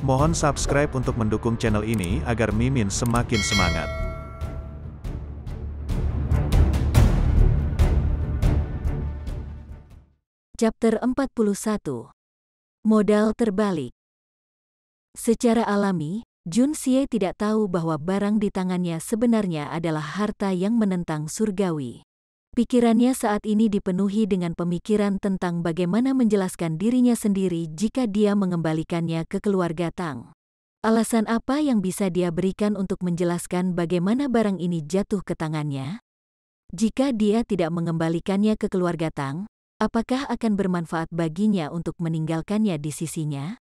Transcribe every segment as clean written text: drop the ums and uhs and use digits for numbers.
Mohon subscribe untuk mendukung channel ini agar Mimin semakin semangat. Chapter 41. Modal terbalik. Secara alami, Jun Xie tidak tahu bahwa barang di tangannya sebenarnya adalah harta yang menentang surgawi. Pikirannya saat ini dipenuhi dengan pemikiran tentang bagaimana menjelaskan dirinya sendiri jika dia mengembalikannya ke keluarga Tang. Alasan apa yang bisa dia berikan untuk menjelaskan bagaimana barang ini jatuh ke tangannya? Jika dia tidak mengembalikannya ke keluarga Tang, apakah akan bermanfaat baginya untuk meninggalkannya di sisinya?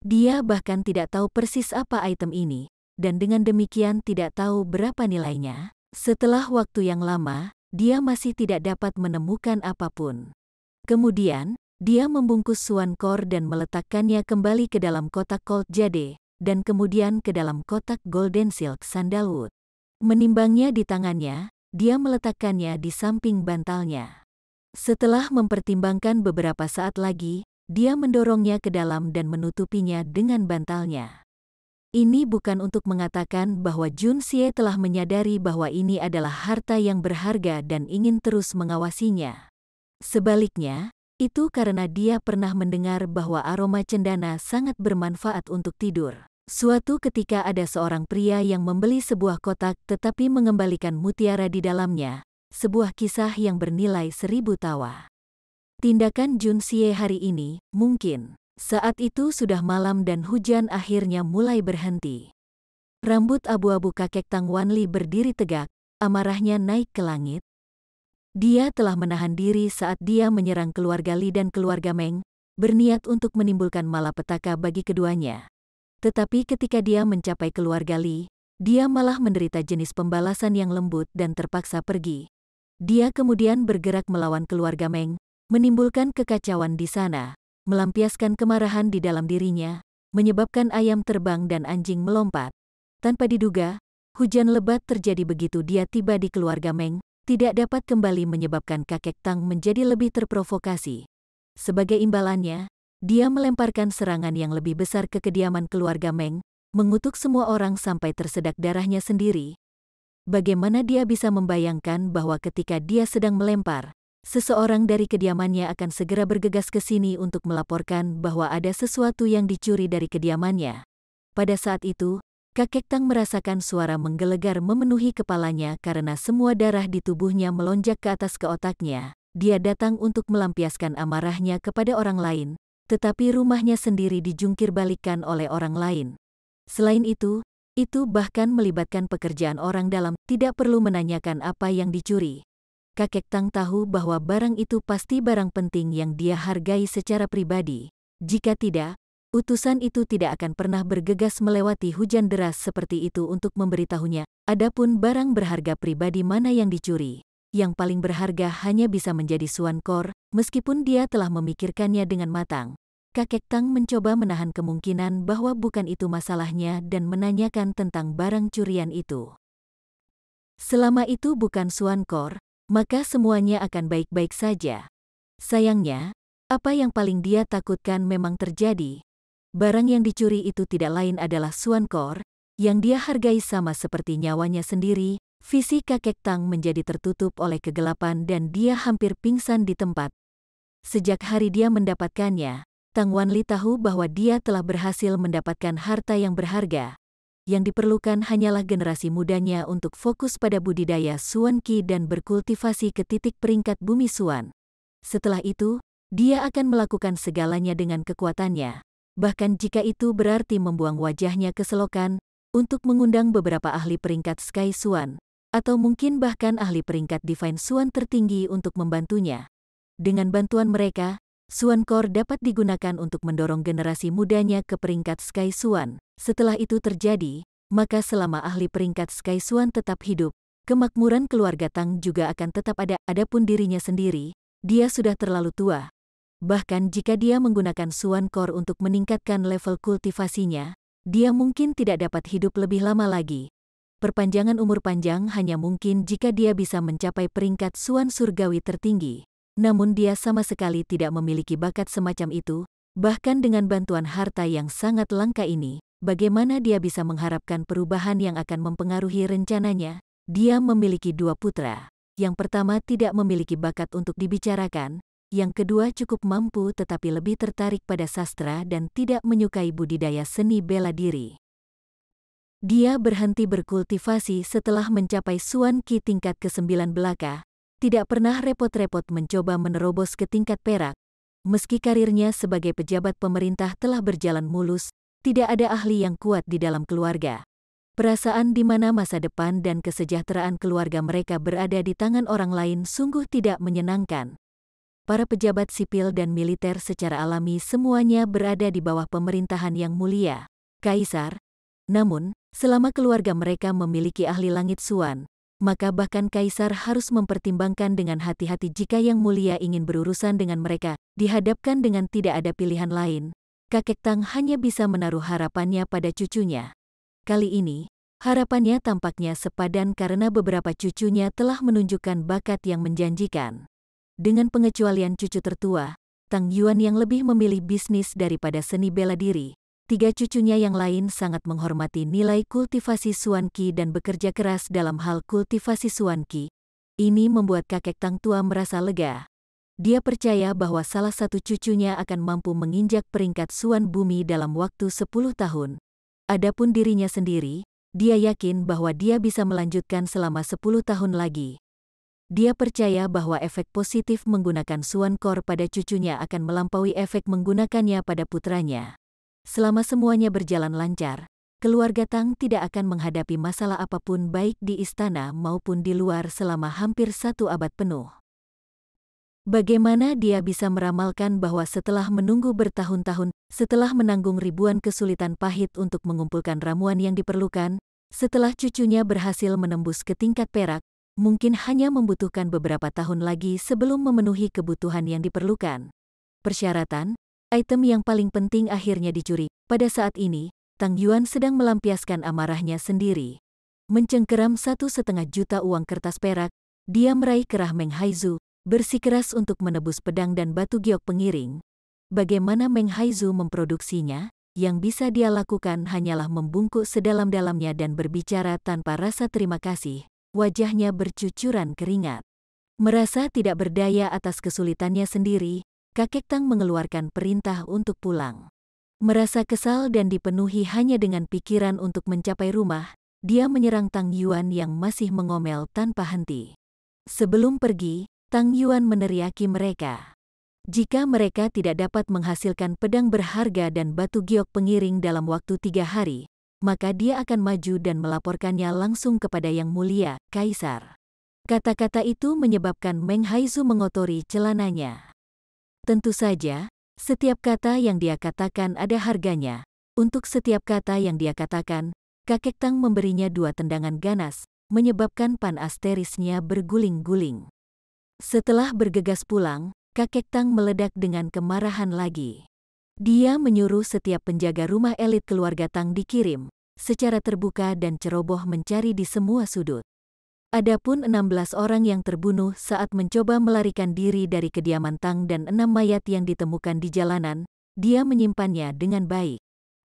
Dia bahkan tidak tahu persis apa item ini, dan dengan demikian tidak tahu berapa nilainya. Setelah waktu yang lama, dia masih tidak dapat menemukan apapun. Kemudian, dia membungkus Suan Kor dan meletakkannya kembali ke dalam kotak gold jade, dan kemudian ke dalam kotak golden silk sandalwood. Menimbangnya di tangannya, dia meletakkannya di samping bantalnya. Setelah mempertimbangkan beberapa saat lagi, dia mendorongnya ke dalam dan menutupinya dengan bantalnya. Ini bukan untuk mengatakan bahwa Jun Xie telah menyadari bahwa ini adalah harta yang berharga dan ingin terus mengawasinya. Sebaliknya, itu karena dia pernah mendengar bahwa aroma cendana sangat bermanfaat untuk tidur. Suatu ketika ada seorang pria yang membeli sebuah kotak tetapi mengembalikan mutiara di dalamnya, sebuah kisah yang bernilai 1000 tawa. Tindakan Jun Xie hari ini, mungkin saat itu sudah malam dan hujan akhirnya mulai berhenti. Rambut abu-abu kakek Tang Wanli berdiri tegak, amarahnya naik ke langit. Dia telah menahan diri saat dia menyerang keluarga Li dan keluarga Meng, berniat untuk menimbulkan malapetaka bagi keduanya. Tetapi ketika dia mencapai keluarga Li, dia malah menderita jenis pembalasan yang lembut dan terpaksa pergi. Dia kemudian bergerak melawan keluarga Meng, menimbulkan kekacauan di sana, melampiaskan kemarahan di dalam dirinya, menyebabkan ayam terbang dan anjing melompat. Tanpa diduga, hujan lebat terjadi begitu dia tiba di keluarga Meng, tidak dapat kembali menyebabkan kakek Tang menjadi lebih terprovokasi. Sebagai imbalannya, dia melemparkan serangan yang lebih besar ke kediaman keluarga Meng, mengutuk semua orang sampai tersedak darahnya sendiri. Bagaimana dia bisa membayangkan bahwa ketika dia sedang melempar, seseorang dari kediamannya akan segera bergegas ke sini untuk melaporkan bahwa ada sesuatu yang dicuri dari kediamannya. Pada saat itu, kakek Tang merasakan suara menggelegar memenuhi kepalanya karena semua darah di tubuhnya melonjak ke atas ke otaknya. Dia datang untuk melampiaskan amarahnya kepada orang lain, tetapi rumahnya sendiri dijungkir-balikan oleh orang lain. Selain itu bahkan melibatkan pekerjaan orang dalam, tidak perlu menanyakan apa yang dicuri. Kakek Tang tahu bahwa barang itu pasti barang penting yang dia hargai secara pribadi. Jika tidak, utusan itu tidak akan pernah bergegas melewati hujan deras seperti itu untuk memberitahunya. Adapun barang berharga pribadi mana yang dicuri, yang paling berharga hanya bisa menjadi Suan Kor, meskipun dia telah memikirkannya dengan matang. Kakek Tang mencoba menahan kemungkinan bahwa bukan itu masalahnya dan menanyakan tentang barang curian itu. Selama itu bukan Suan Kor, maka semuanya akan baik-baik saja. Sayangnya, apa yang paling dia takutkan memang terjadi. Barang yang dicuri itu tidak lain adalah Suan Kor, yang dia hargai sama seperti nyawanya sendiri. Fisik kakek Tang menjadi tertutup oleh kegelapan dan dia hampir pingsan di tempat. Sejak hari dia mendapatkannya, Tang Wanli tahu bahwa dia telah berhasil mendapatkan harta yang berharga. Yang diperlukan hanyalah generasi mudanya untuk fokus pada budidaya Suan Qi dan berkultivasi ke titik peringkat bumi Suan. Setelah itu, dia akan melakukan segalanya dengan kekuatannya. Bahkan jika itu berarti membuang wajahnya ke selokan, untuk mengundang beberapa ahli peringkat Sky Suan, atau mungkin bahkan ahli peringkat Divine Suan tertinggi untuk membantunya. Dengan bantuan mereka, Suan Kor dapat digunakan untuk mendorong generasi mudanya ke peringkat Sky Suan. Setelah itu terjadi, maka selama ahli peringkat Sky Suan tetap hidup, kemakmuran keluarga Tang juga akan tetap ada. Adapun dirinya sendiri, dia sudah terlalu tua. Bahkan jika dia menggunakan Suan Kor untuk meningkatkan level kultivasinya, dia mungkin tidak dapat hidup lebih lama lagi. Perpanjangan umur panjang hanya mungkin jika dia bisa mencapai peringkat Suan surgawi tertinggi. Namun dia sama sekali tidak memiliki bakat semacam itu. Bahkan dengan bantuan harta yang sangat langka ini, bagaimana dia bisa mengharapkan perubahan yang akan mempengaruhi rencananya? Dia memiliki 2 putra. Yang pertama tidak memiliki bakat untuk dibicarakan, yang kedua cukup mampu tetapi lebih tertarik pada sastra dan tidak menyukai budidaya seni bela diri. Dia berhenti berkultivasi setelah mencapai Suan Qi tingkat ke-9 belaka, tidak pernah repot-repot mencoba menerobos ke tingkat perak. Meski karirnya sebagai pejabat pemerintah telah berjalan mulus, tidak ada ahli yang kuat di dalam keluarga. Perasaan di mana masa depan dan kesejahteraan keluarga mereka berada di tangan orang lain sungguh tidak menyenangkan. Para pejabat sipil dan militer secara alami semuanya berada di bawah pemerintahan yang mulia, Kaisar. Namun, selama keluarga mereka memiliki ahli langit Suan, maka bahkan Kaisar harus mempertimbangkan dengan hati-hati jika Yang Mulia ingin berurusan dengan mereka. Dihadapkan dengan tidak ada pilihan lain, kakek Tang hanya bisa menaruh harapannya pada cucunya. Kali ini, harapannya tampaknya sepadan karena beberapa cucunya telah menunjukkan bakat yang menjanjikan. Dengan pengecualian cucu tertua, Tang Yuan yang lebih memilih bisnis daripada seni bela diri, 3 cucunya yang lain sangat menghormati nilai kultivasi Suan Qi dan bekerja keras dalam hal kultivasi Suan Qi. Ini membuat kakek Tang tua merasa lega. Dia percaya bahwa salah satu cucunya akan mampu menginjak peringkat Suan Bumi dalam waktu 10 tahun. Adapun dirinya sendiri, dia yakin bahwa dia bisa melanjutkan selama 10 tahun lagi. Dia percaya bahwa efek positif menggunakan Suan Core pada cucunya akan melampaui efek menggunakannya pada putranya. Selama semuanya berjalan lancar, keluarga Tang tidak akan menghadapi masalah apapun baik di istana maupun di luar selama hampir 1 abad penuh. Bagaimana dia bisa meramalkan bahwa setelah menunggu bertahun-tahun, setelah menanggung ribuan kesulitan pahit untuk mengumpulkan ramuan yang diperlukan, setelah cucunya berhasil menembus ke tingkat perak, mungkin hanya membutuhkan beberapa tahun lagi sebelum memenuhi kebutuhan yang diperlukan. Persyaratan, item yang paling penting akhirnya dicuri. Pada saat ini, Tang Yuan sedang melampiaskan amarahnya sendiri. Mencengkeram 1,5 juta uang kertas perak, dia meraih kerah Meng Haizu, bersikeras untuk menebus pedang dan batu giok pengiring. Bagaimana Meng Haizu memproduksinya? Yang bisa dia lakukan hanyalah membungkuk sedalam-dalamnya dan berbicara tanpa rasa terima kasih. Wajahnya bercucuran keringat. Merasa tidak berdaya atas kesulitannya sendiri, kakek Tang mengeluarkan perintah untuk pulang. Merasa kesal dan dipenuhi hanya dengan pikiran untuk mencapai rumah, dia menyerang Tang Yuan yang masih mengomel tanpa henti. Sebelum pergi, Tang Yuan meneriaki mereka. Jika mereka tidak dapat menghasilkan pedang berharga dan batu giok pengiring dalam waktu 3 hari, maka dia akan maju dan melaporkannya langsung kepada Yang Mulia, Kaisar. Kata-kata itu menyebabkan Meng Haizu mengotori celananya. Tentu saja, setiap kata yang dia katakan ada harganya. Untuk setiap kata yang dia katakan, kakek Tang memberinya 2 tendangan ganas, menyebabkan pan asterisnya berguling-guling. Setelah bergegas pulang, kakek Tang meledak dengan kemarahan lagi. Dia menyuruh setiap penjaga rumah elit keluarga Tang dikirim, secara terbuka dan ceroboh mencari di semua sudut. Adapun 16 orang yang terbunuh saat mencoba melarikan diri dari kediaman Tang dan 6 mayat yang ditemukan di jalanan, dia menyimpannya dengan baik.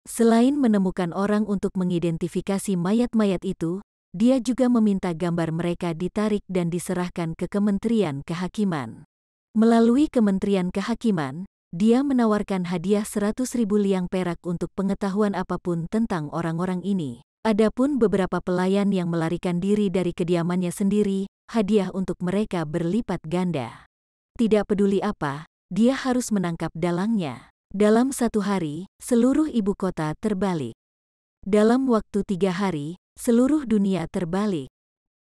Selain menemukan orang untuk mengidentifikasi mayat-mayat itu, dia juga meminta gambar mereka ditarik dan diserahkan ke Kementerian Kehakiman. Melalui Kementerian Kehakiman, dia menawarkan hadiah 100.000 liang perak untuk pengetahuan apapun tentang orang-orang ini. Adapun beberapa pelayan yang melarikan diri dari kediamannya sendiri, hadiah untuk mereka berlipat ganda. Tidak peduli apa, dia harus menangkap dalangnya. Dalam 1 hari, seluruh ibu kota terbalik. Dalam waktu 3 hari, seluruh dunia terbalik.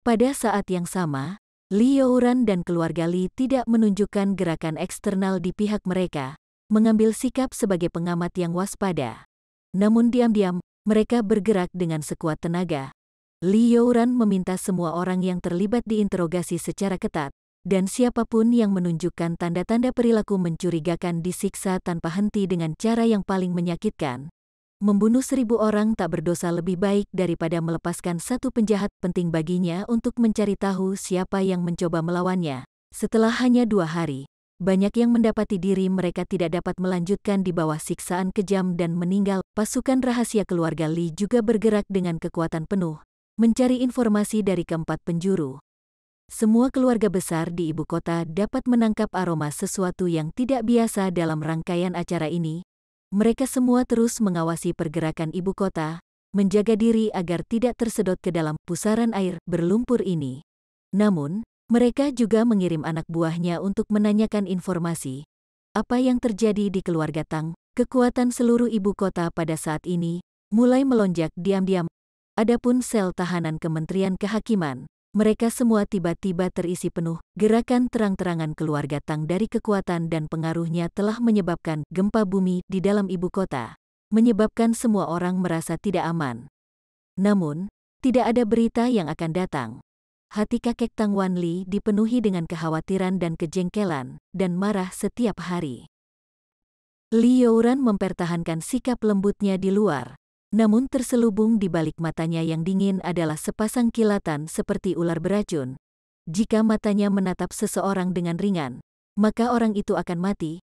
Pada saat yang sama, Li Youran dan keluarga Li tidak menunjukkan gerakan eksternal di pihak mereka, mengambil sikap sebagai pengamat yang waspada. Namun diam-diam, mereka bergerak dengan sekuat tenaga. Li Youran meminta semua orang yang terlibat diinterogasi secara ketat, dan siapapun yang menunjukkan tanda-tanda perilaku mencurigakan disiksa tanpa henti dengan cara yang paling menyakitkan. Membunuh 1.000 orang tak berdosa lebih baik daripada melepaskan 1 penjahat. Penting baginya untuk mencari tahu siapa yang mencoba melawannya. Setelah hanya 2 hari, banyak yang mendapati diri mereka tidak dapat melanjutkan di bawah siksaan kejam dan meninggal. Pasukan rahasia keluarga Lee juga bergerak dengan kekuatan penuh, mencari informasi dari keempat penjuru. Semua keluarga besar di ibu kota dapat menangkap aroma sesuatu yang tidak biasa dalam rangkaian acara ini. Mereka semua terus mengawasi pergerakan ibu kota, menjaga diri agar tidak tersedot ke dalam pusaran air berlumpur ini. Namun, mereka juga mengirim anak buahnya untuk menanyakan informasi. Apa yang terjadi di keluarga Tang? Kekuatan seluruh ibu kota pada saat ini mulai melonjak diam-diam. Adapun sel tahanan Kementerian Kehakiman, mereka semua tiba-tiba terisi penuh. Gerakan terang-terangan keluarga Tang dari kekuatan dan pengaruhnya telah menyebabkan gempa bumi di dalam ibu kota, menyebabkan semua orang merasa tidak aman. Namun, tidak ada berita yang akan datang. Hati kakek Tang Wanli dipenuhi dengan kekhawatiran dan kejengkelan, dan marah setiap hari. Li Youran mempertahankan sikap lembutnya di luar. Namun terselubung di balik matanya yang dingin adalah sepasang kilatan seperti ular beracun. Jika matanya menatap seseorang dengan ringan, maka orang itu akan mati.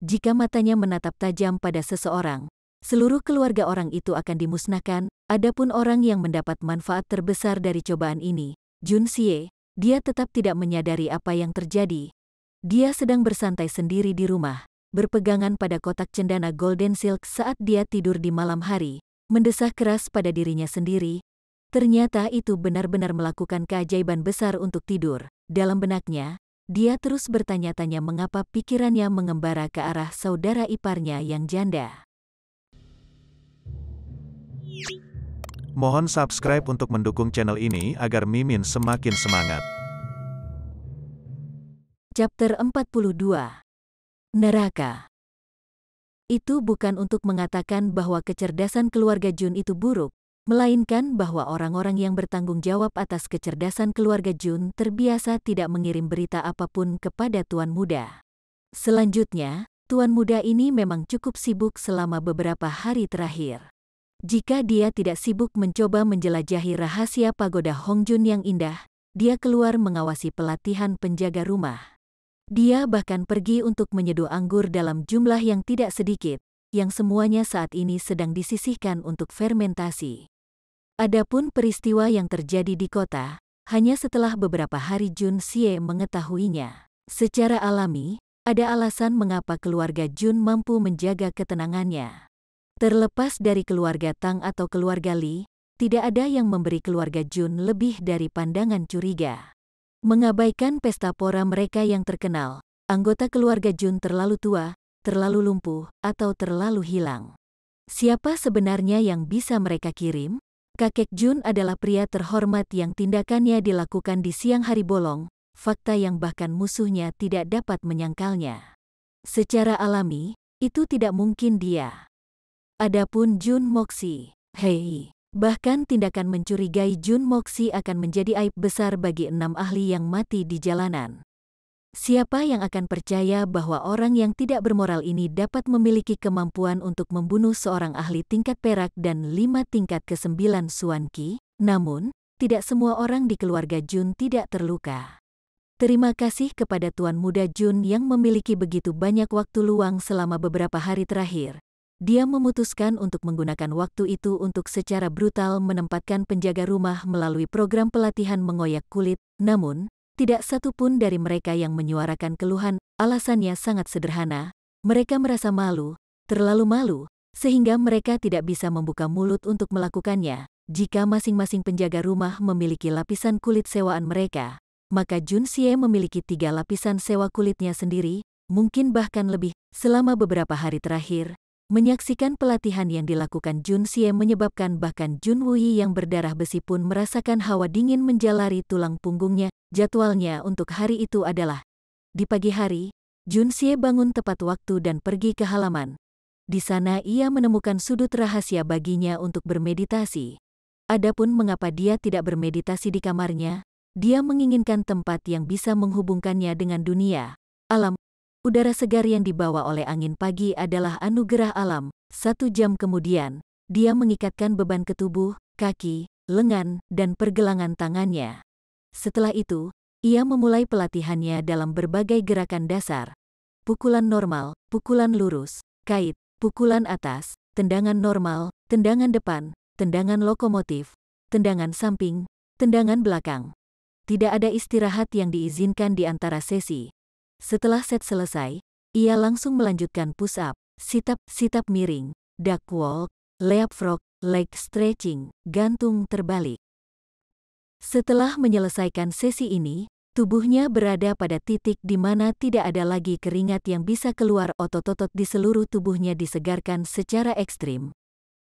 Jika matanya menatap tajam pada seseorang, seluruh keluarga orang itu akan dimusnahkan. Adapun orang yang mendapat manfaat terbesar dari cobaan ini, Jun Xie, dia tetap tidak menyadari apa yang terjadi. Dia sedang bersantai sendiri di rumah, berpegangan pada kotak cendana Golden Silk saat dia tidur di malam hari. Mendesah keras pada dirinya sendiri. Ternyata itu benar-benar melakukan keajaiban besar untuk tidur. Dalam benaknya, dia terus bertanya-tanya mengapa pikirannya mengembara ke arah saudara iparnya yang janda. Mohon subscribe untuk mendukung channel ini agar Mimin semakin semangat. Chapter 42. Neraka. Itu bukan untuk mengatakan bahwa kecerdasan keluarga Jun itu buruk, melainkan bahwa orang-orang yang bertanggung jawab atas kecerdasan keluarga Jun terbiasa tidak mengirim berita apapun kepada Tuan Muda. Selanjutnya, Tuan Muda ini memang cukup sibuk selama beberapa hari terakhir. Jika dia tidak sibuk mencoba menjelajahi rahasia pagoda Hongjun yang indah, dia keluar mengawasi pelatihan penjaga rumah. Dia bahkan pergi untuk menyeduh anggur dalam jumlah yang tidak sedikit, yang semuanya saat ini sedang disisihkan untuk fermentasi. Adapun peristiwa yang terjadi di kota, hanya setelah beberapa hari Jun Xie mengetahuinya. Secara alami, ada alasan mengapa keluarga Jun mampu menjaga ketenangannya. Terlepas dari keluarga Tang atau keluarga Li, tidak ada yang memberi keluarga Jun lebih dari pandangan curiga. Mengabaikan pesta pora mereka yang terkenal, anggota keluarga Jun terlalu tua, terlalu lumpuh, atau terlalu hilang. Siapa sebenarnya yang bisa mereka kirim? Kakek Jun adalah pria terhormat yang tindakannya dilakukan di siang hari bolong, fakta yang bahkan musuhnya tidak dapat menyangkalnya. Secara alami, itu tidak mungkin dia. Adapun Jun Moxi, bahkan tindakan mencurigai Jun Moxi akan menjadi aib besar bagi 6 ahli yang mati di jalanan. Siapa yang akan percaya bahwa orang yang tidak bermoral ini dapat memiliki kemampuan untuk membunuh seorang ahli tingkat perak dan 5 tingkat ke-9 Suan Qi? Namun, tidak semua orang di keluarga Jun tidak terluka. Terima kasih kepada Tuan Muda Jun yang memiliki begitu banyak waktu luang selama beberapa hari terakhir. Dia memutuskan untuk menggunakan waktu itu untuk secara brutal menempatkan penjaga rumah melalui program pelatihan mengoyak kulit. Namun, tidak satu pun dari mereka yang menyuarakan keluhan. Alasannya sangat sederhana. Mereka merasa malu, terlalu malu, sehingga mereka tidak bisa membuka mulut untuk melakukannya. Jika masing-masing penjaga rumah memiliki lapisan kulit sewaan mereka, maka Jun Xie memiliki 3 lapisan sewa kulitnya sendiri, mungkin bahkan lebih. Selama beberapa hari terakhir, menyaksikan pelatihan yang dilakukan Jun Xie menyebabkan bahkan Jun Wuyi yang berdarah besi pun merasakan hawa dingin menjalari tulang punggungnya. Jadwalnya untuk hari itu adalah di pagi hari. Jun Xie bangun tepat waktu dan pergi ke halaman. Di sana ia menemukan sudut rahasia baginya untuk bermeditasi. Adapun mengapa dia tidak bermeditasi di kamarnya, dia menginginkan tempat yang bisa menghubungkannya dengan dunia, alam. Udara segar yang dibawa oleh angin pagi adalah anugerah alam. 1 jam kemudian, dia mengikatkan beban ke tubuh, kaki, lengan, dan pergelangan tangannya. Setelah itu, ia memulai pelatihannya dalam berbagai gerakan dasar. pukulan normal, pukulan lurus, kait, pukulan atas, tendangan normal, tendangan depan, tendangan lokomotif, tendangan samping, tendangan belakang. Tidak ada istirahat yang diizinkan di antara sesi. Setelah set selesai, ia langsung melanjutkan push-up, sit-up miring, duck walk, leapfrog, leg stretching, gantung terbalik. Setelah menyelesaikan sesi ini, tubuhnya berada pada titik di mana tidak ada lagi keringat yang bisa keluar, otot-otot di seluruh tubuhnya disegarkan secara ekstrim.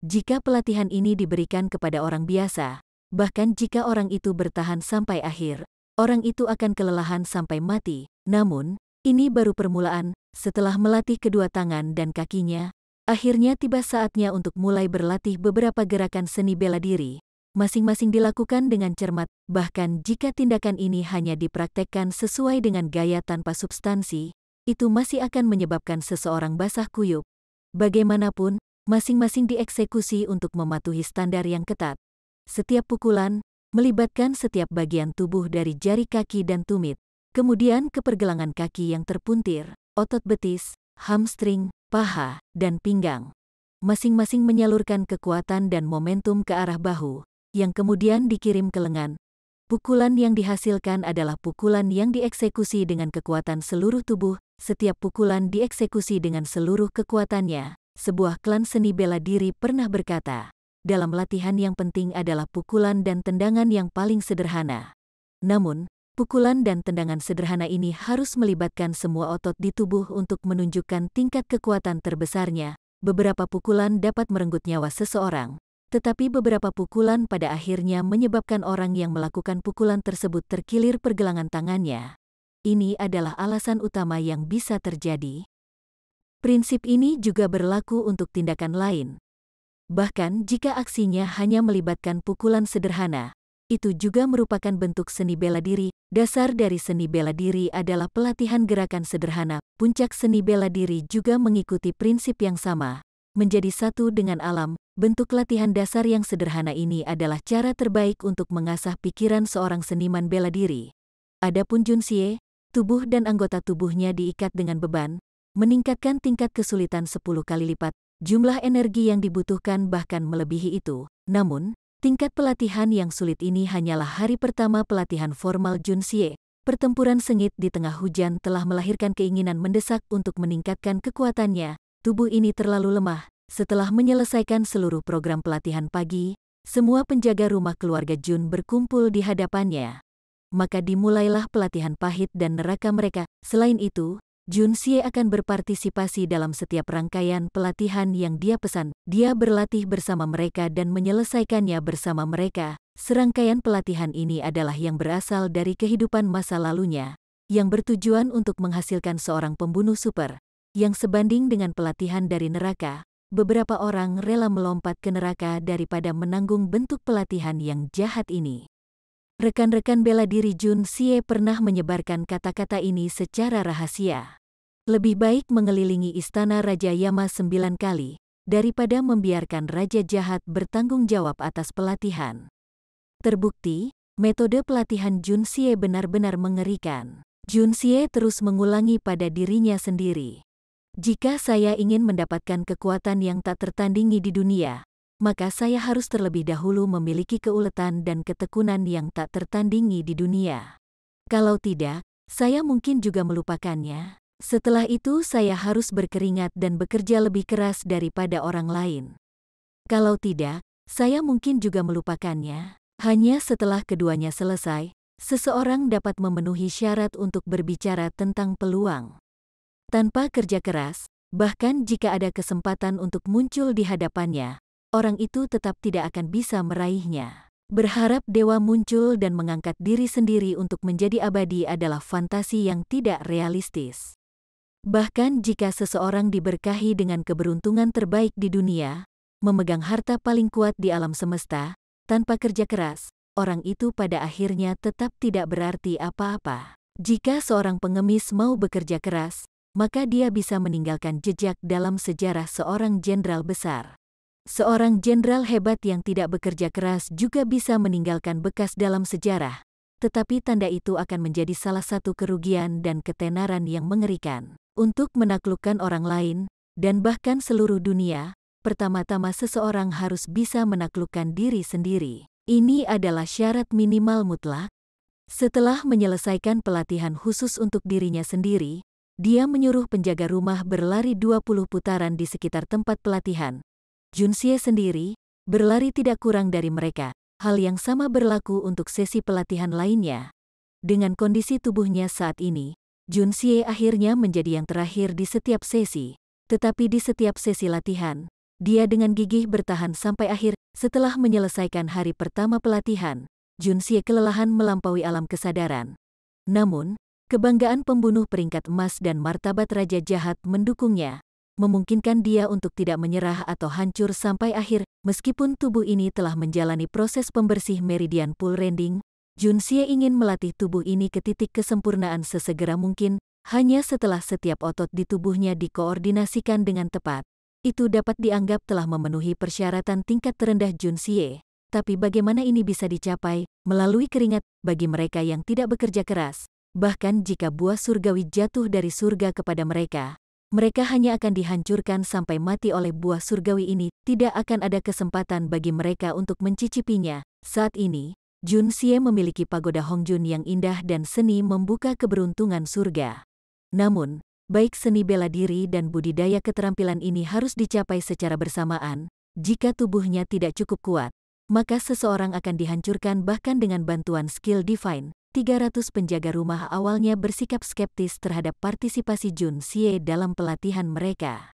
Jika pelatihan ini diberikan kepada orang biasa, bahkan jika orang itu bertahan sampai akhir, orang itu akan kelelahan sampai mati. Namun, ini baru permulaan. Setelah melatih kedua tangan dan kakinya, akhirnya tiba saatnya untuk mulai berlatih beberapa gerakan seni bela diri. Masing-masing dilakukan dengan cermat, bahkan jika tindakan ini hanya dipraktekkan sesuai dengan gaya tanpa substansi, itu masih akan menyebabkan seseorang basah kuyup. Bagaimanapun, masing-masing dieksekusi untuk mematuhi standar yang ketat. Setiap pukulan melibatkan setiap bagian tubuh dari jari kaki dan tumit, kemudian ke pergelangan kaki yang terpuntir, otot betis, hamstring, paha, dan pinggang. Masing-masing menyalurkan kekuatan dan momentum ke arah bahu, yang kemudian dikirim ke lengan. Pukulan yang dihasilkan adalah pukulan yang dieksekusi dengan kekuatan seluruh tubuh, setiap pukulan dieksekusi dengan seluruh kekuatannya. Sebuah klan seni bela diri pernah berkata, dalam latihan yang penting adalah pukulan dan tendangan yang paling sederhana. Namun, pukulan dan tendangan sederhana ini harus melibatkan semua otot di tubuh untuk menunjukkan tingkat kekuatan terbesarnya. Beberapa pukulan dapat merenggut nyawa seseorang, tetapi beberapa pukulan pada akhirnya menyebabkan orang yang melakukan pukulan tersebut terkilir pergelangan tangannya. Ini adalah alasan utama yang bisa terjadi. Prinsip ini juga berlaku untuk tindakan lain. Bahkan jika aksinya hanya melibatkan pukulan sederhana, itu juga merupakan bentuk seni bela diri. Dasar dari seni bela diri adalah pelatihan gerakan sederhana. Puncak seni bela diri juga mengikuti prinsip yang sama, menjadi satu dengan alam. Bentuk latihan dasar yang sederhana ini adalah cara terbaik untuk mengasah pikiran seorang seniman bela diri. Adapun Junxie, tubuh dan anggota tubuhnya diikat dengan beban, meningkatkan tingkat kesulitan 10 kali lipat. Jumlah energi yang dibutuhkan bahkan melebihi itu. Namun, tingkat pelatihan yang sulit ini hanyalah hari pertama pelatihan formal Junxie. Pertempuran sengit di tengah hujan telah melahirkan keinginan mendesak untuk meningkatkan kekuatannya. Tubuh ini terlalu lemah. Setelah menyelesaikan seluruh program pelatihan pagi, semua penjaga rumah keluarga Jun berkumpul di hadapannya. Maka dimulailah pelatihan pahit dan neraka mereka. Selain itu, Junxie akan berpartisipasi dalam setiap rangkaian pelatihan yang dia pesan. Dia berlatih bersama mereka dan menyelesaikannya bersama mereka. Serangkaian pelatihan ini adalah yang berasal dari kehidupan masa lalunya, yang bertujuan untuk menghasilkan seorang pembunuh super, yang sebanding dengan pelatihan dari neraka. Beberapa orang rela melompat ke neraka daripada menanggung bentuk pelatihan yang jahat ini. Rekan-rekan bela diri Junxie pernah menyebarkan kata-kata ini secara rahasia. Lebih baik mengelilingi istana Raja Yama 9 kali, daripada membiarkan Raja Jahat bertanggung jawab atas pelatihan. Terbukti, metode pelatihan Junxie benar-benar mengerikan. Junxie terus mengulangi pada dirinya sendiri. Jika saya ingin mendapatkan kekuatan yang tak tertandingi di dunia, maka saya harus terlebih dahulu memiliki keuletan dan ketekunan yang tak tertandingi di dunia. Kalau tidak, saya mungkin juga melupakannya. Setelah itu saya harus berkeringat dan bekerja lebih keras daripada orang lain. Kalau tidak, saya mungkin juga melupakannya. Hanya setelah keduanya selesai, seseorang dapat memenuhi syarat untuk berbicara tentang peluang. Tanpa kerja keras, bahkan jika ada kesempatan untuk muncul di hadapannya, orang itu tetap tidak akan bisa meraihnya. Berharap dewa muncul dan mengangkat diri sendiri untuk menjadi abadi adalah fantasi yang tidak realistis. Bahkan jika seseorang diberkahi dengan keberuntungan terbaik di dunia, memegang harta paling kuat di alam semesta, tanpa kerja keras, orang itu pada akhirnya tetap tidak berarti apa-apa. Jika seorang pengemis mau bekerja keras, maka dia bisa meninggalkan jejak dalam sejarah seorang jenderal besar. Seorang jenderal hebat yang tidak bekerja keras juga bisa meninggalkan bekas dalam sejarah, tetapi tanda itu akan menjadi salah satu kerugian dan ketenaran yang mengerikan. Untuk menaklukkan orang lain, dan bahkan seluruh dunia, pertama-tama seseorang harus bisa menaklukkan diri sendiri. Ini adalah syarat minimal mutlak. Setelah menyelesaikan pelatihan khusus untuk dirinya sendiri, dia menyuruh penjaga rumah berlari 20 putaran di sekitar tempat pelatihan. Junxie sendiri berlari tidak kurang dari mereka. Hal yang sama berlaku untuk sesi pelatihan lainnya. Dengan kondisi tubuhnya saat ini, Junxie akhirnya menjadi yang terakhir di setiap sesi. Tetapi di setiap sesi latihan, dia dengan gigih bertahan sampai akhir. Setelah menyelesaikan hari pertama pelatihan, Junxie kelelahan melampaui alam kesadaran. Namun, kebanggaan pembunuh peringkat emas dan martabat Raja Jahat mendukungnya, memungkinkan dia untuk tidak menyerah atau hancur sampai akhir. Meskipun tubuh ini telah menjalani proses pembersih meridian pool rending, Junxie ingin melatih tubuh ini ke titik kesempurnaan sesegera mungkin. Hanya setelah setiap otot di tubuhnya dikoordinasikan dengan tepat, itu dapat dianggap telah memenuhi persyaratan tingkat terendah Junxie. Tapi bagaimana ini bisa dicapai? Melalui keringat. Bagi mereka yang tidak bekerja keras, bahkan jika buah surgawi jatuh dari surga kepada mereka, mereka hanya akan dihancurkan sampai mati oleh buah surgawi ini. Tidak akan ada kesempatan bagi mereka untuk mencicipinya. Saat ini, Junxie memiliki pagoda Hongjun yang indah dan seni membuka keberuntungan surga. Namun, baik seni bela diri dan budidaya keterampilan ini harus dicapai secara bersamaan. Jika tubuhnya tidak cukup kuat, maka seseorang akan dihancurkan bahkan dengan bantuan skill divine. 300 penjaga rumah awalnya bersikap skeptis terhadap partisipasi Junxie dalam pelatihan mereka.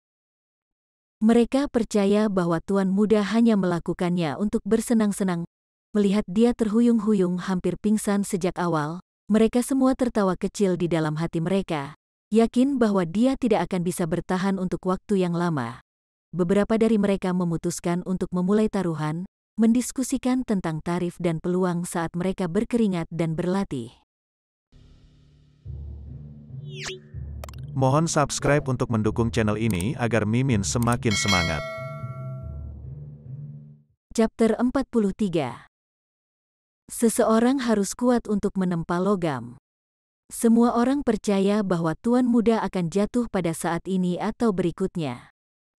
Mereka percaya bahwa tuan muda hanya melakukannya untuk bersenang-senang. Melihat dia terhuyung-huyung hampir pingsan sejak awal, mereka semua tertawa kecil di dalam hati mereka, yakin bahwa dia tidak akan bisa bertahan untuk waktu yang lama. Beberapa dari mereka memutuskan untuk memulai taruhan, mendiskusikan tentang tarif dan peluang saat mereka berkeringat dan berlatih. Mohon subscribe untuk mendukung channel ini agar Mimin semakin semangat. Chapter 43. Seseorang harus kuat untuk menempa logam. Semua orang percaya bahwa tuan muda akan jatuh pada saat ini atau berikutnya.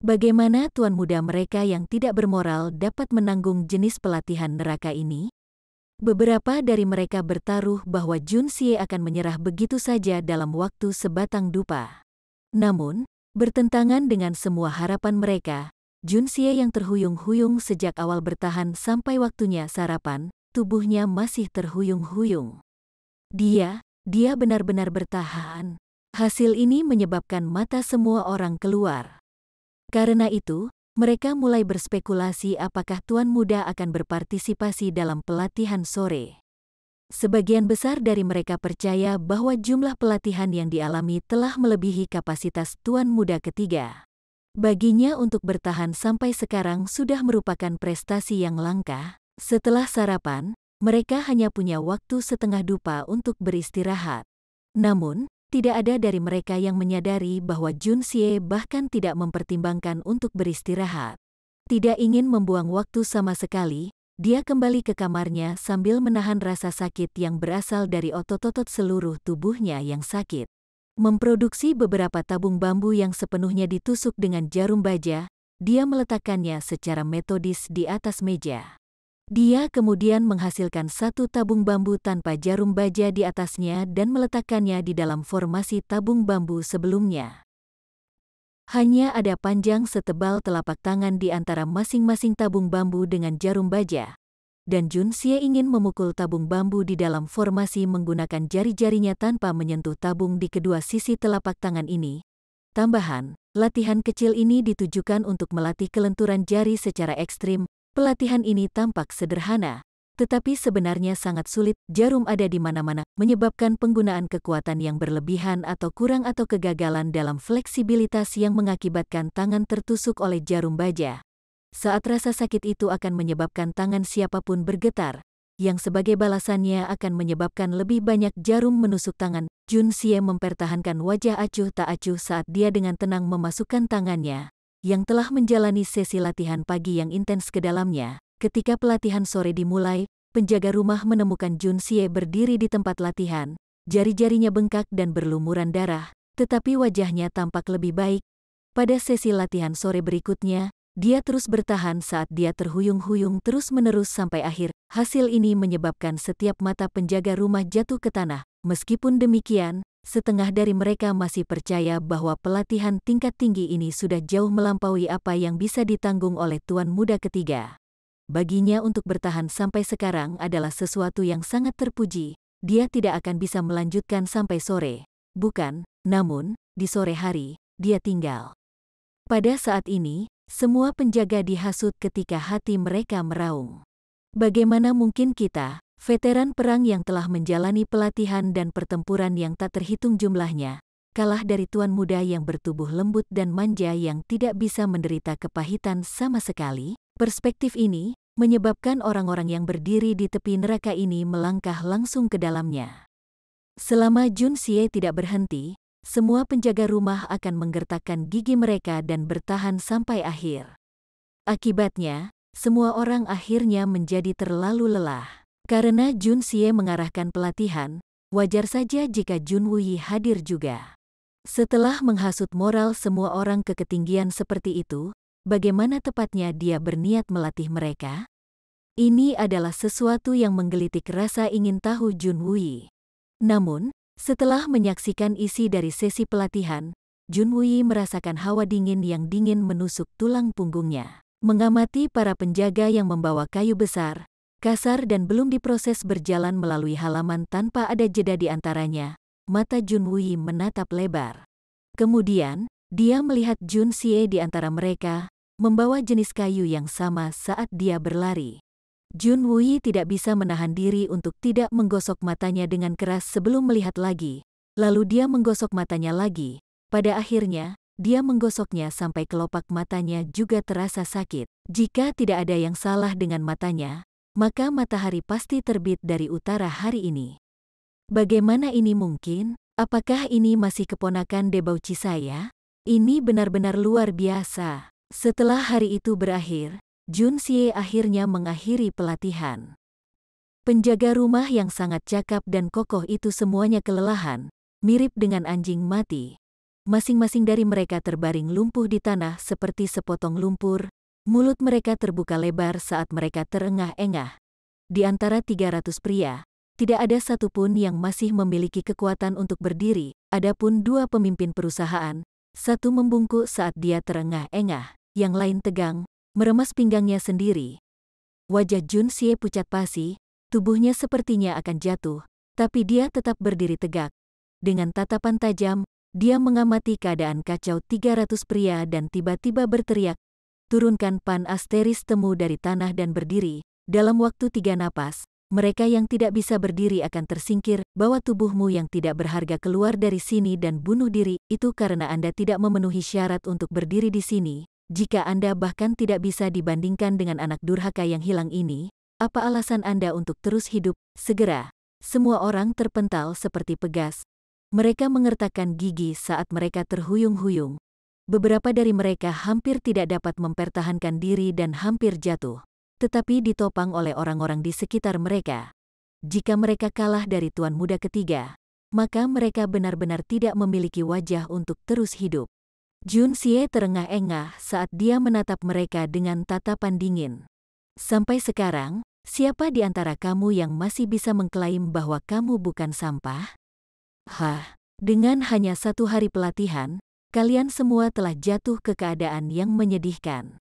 Bagaimana tuan muda mereka yang tidak bermoral dapat menanggung jenis pelatihan neraka ini? Beberapa dari mereka bertaruh bahwa Junxie akan menyerah begitu saja dalam waktu sebatang dupa. Namun, bertentangan dengan semua harapan mereka, Junxie yang terhuyung-huyung sejak awal bertahan sampai waktunya sarapan, tubuhnya masih terhuyung-huyung. Dia benar-benar bertahan. Hasil ini menyebabkan mata semua orang keluar. Karena itu, mereka mulai berspekulasi apakah tuan muda akan berpartisipasi dalam pelatihan sore. Sebagian besar dari mereka percaya bahwa jumlah pelatihan yang dialami telah melebihi kapasitas tuan muda ketiga. Baginya untuk bertahan sampai sekarang sudah merupakan prestasi yang langka. Setelah sarapan, mereka hanya punya waktu setengah dupa untuk beristirahat. Namun, tidak ada dari mereka yang menyadari bahwa Junxie bahkan tidak mempertimbangkan untuk beristirahat. Tidak ingin membuang waktu sama sekali, dia kembali ke kamarnya sambil menahan rasa sakit yang berasal dari otot-otot seluruh tubuhnya yang sakit. Memproduksi beberapa tabung bambu yang sepenuhnya ditusuk dengan jarum baja, dia meletakkannya secara metodis di atas meja. Dia kemudian menghasilkan satu tabung bambu tanpa jarum baja di atasnya dan meletakkannya di dalam formasi tabung bambu sebelumnya. Hanya ada panjang setebal telapak tangan di antara masing-masing tabung bambu dengan jarum baja, dan Junxie ingin memukul tabung bambu di dalam formasi menggunakan jari-jarinya tanpa menyentuh tabung di kedua sisi telapak tangan ini. Tambahan, latihan kecil ini ditujukan untuk melatih kelenturan jari secara ekstrim. Pelatihan ini tampak sederhana, tetapi sebenarnya sangat sulit. Jarum ada di mana-mana, menyebabkan penggunaan kekuatan yang berlebihan atau kurang atau kegagalan dalam fleksibilitas yang mengakibatkan tangan tertusuk oleh jarum baja. Saat rasa sakit itu akan menyebabkan tangan siapapun bergetar, yang sebagai balasannya akan menyebabkan lebih banyak jarum menusuk tangan. Junxie mempertahankan wajah acuh tak acuh saat dia dengan tenang memasukkan tangannya, yang telah menjalani sesi latihan pagi yang intens ke dalamnya. Ketika pelatihan sore dimulai, penjaga rumah menemukan Junxie berdiri di tempat latihan, jari-jarinya bengkak dan berlumuran darah. tetapi wajahnya tampak lebih baik. Pada sesi latihan sore berikutnya, dia terus bertahan saat dia terhuyung-huyung terus-menerus sampai akhir. Hasil ini menyebabkan setiap mata penjaga rumah jatuh ke tanah. Meskipun demikian, setengah dari mereka masih percaya bahwa pelatihan tingkat tinggi ini sudah jauh melampaui apa yang bisa ditanggung oleh tuan muda ketiga. Baginya untuk bertahan sampai sekarang adalah sesuatu yang sangat terpuji. Dia tidak akan bisa melanjutkan sampai sore. Bukan, namun, di sore hari, dia tinggal. Pada saat ini, semua penjaga dihasut ketika hati mereka meraung. Bagaimana mungkin kita, veteran perang yang telah menjalani pelatihan dan pertempuran yang tak terhitung jumlahnya, kalah dari tuan muda yang bertubuh lembut dan manja yang tidak bisa menderita kepahitan sama sekali? Perspektif ini menyebabkan orang-orang yang berdiri di tepi neraka ini melangkah langsung ke dalamnya. Selama Jun Xie tidak berhenti, semua penjaga rumah akan menggertakkan gigi mereka dan bertahan sampai akhir. Akibatnya, semua orang akhirnya menjadi terlalu lelah. Karena Jun Xie mengarahkan pelatihan, wajar saja jika Jun Wuyi hadir juga. Setelah menghasut moral semua orang ke ketinggian seperti itu, bagaimana tepatnya dia berniat melatih mereka? Ini adalah sesuatu yang menggelitik rasa ingin tahu Jun Wuyi. Namun, setelah menyaksikan isi dari sesi pelatihan, Jun Wuyi merasakan hawa dingin yang dingin menusuk tulang punggungnya. Mengamati para penjaga yang membawa kayu besar, kasar dan belum diproses berjalan melalui halaman tanpa ada jeda di antaranya, mata Jun Wuyi menatap lebar. Kemudian, dia melihat Jun Xie di antara mereka, membawa jenis kayu yang sama saat dia berlari. Jun Wuyi tidak bisa menahan diri untuk tidak menggosok matanya dengan keras sebelum melihat lagi. Lalu dia menggosok matanya lagi. Pada akhirnya, dia menggosoknya sampai kelopak matanya juga terasa sakit. Jika tidak ada yang salah dengan matanya, maka matahari pasti terbit dari utara hari ini. Bagaimana ini mungkin? Apakah ini masih keponakan debauci saya? Ini benar-benar luar biasa. Setelah hari itu berakhir, Jun Xie akhirnya mengakhiri pelatihan. Penjaga rumah yang sangat cakap dan kokoh itu semuanya kelelahan, mirip dengan anjing mati. Masing-masing dari mereka terbaring lumpuh di tanah seperti sepotong lumpur, mulut mereka terbuka lebar saat mereka terengah-engah. Di antara 300 pria, tidak ada satupun yang masih memiliki kekuatan untuk berdiri, adapun dua pemimpin perusahaan, satu membungkuk saat dia terengah-engah, yang lain tegang, meremas pinggangnya sendiri. Wajah Jun Xie pucat pasi, tubuhnya sepertinya akan jatuh, tapi dia tetap berdiri tegak. Dengan tatapan tajam, dia mengamati keadaan kacau 300 pria dan tiba-tiba berteriak, "Turunkan pan asteris temu dari tanah dan berdiri." Dalam waktu 3 napas, mereka yang tidak bisa berdiri akan tersingkir. Bawa tubuhmu yang tidak berharga keluar dari sini dan bunuh diri. Itu karena Anda tidak memenuhi syarat untuk berdiri di sini. Jika Anda bahkan tidak bisa dibandingkan dengan anak durhaka yang hilang ini, apa alasan Anda untuk terus hidup? Segera, semua orang terpental seperti pegas. Mereka mengertakkan gigi saat mereka terhuyung-huyung. Beberapa dari mereka hampir tidak dapat mempertahankan diri dan hampir jatuh, tetapi ditopang oleh orang-orang di sekitar mereka. Jika mereka kalah dari tuan muda ketiga, maka mereka benar-benar tidak memiliki wajah untuk terus hidup. Jun Xie terengah-engah saat dia menatap mereka dengan tatapan dingin. Sampai sekarang, siapa di antara kamu yang masih bisa mengklaim bahwa kamu bukan sampah? Dengan hanya 1 hari pelatihan, kalian semua telah jatuh ke keadaan yang menyedihkan.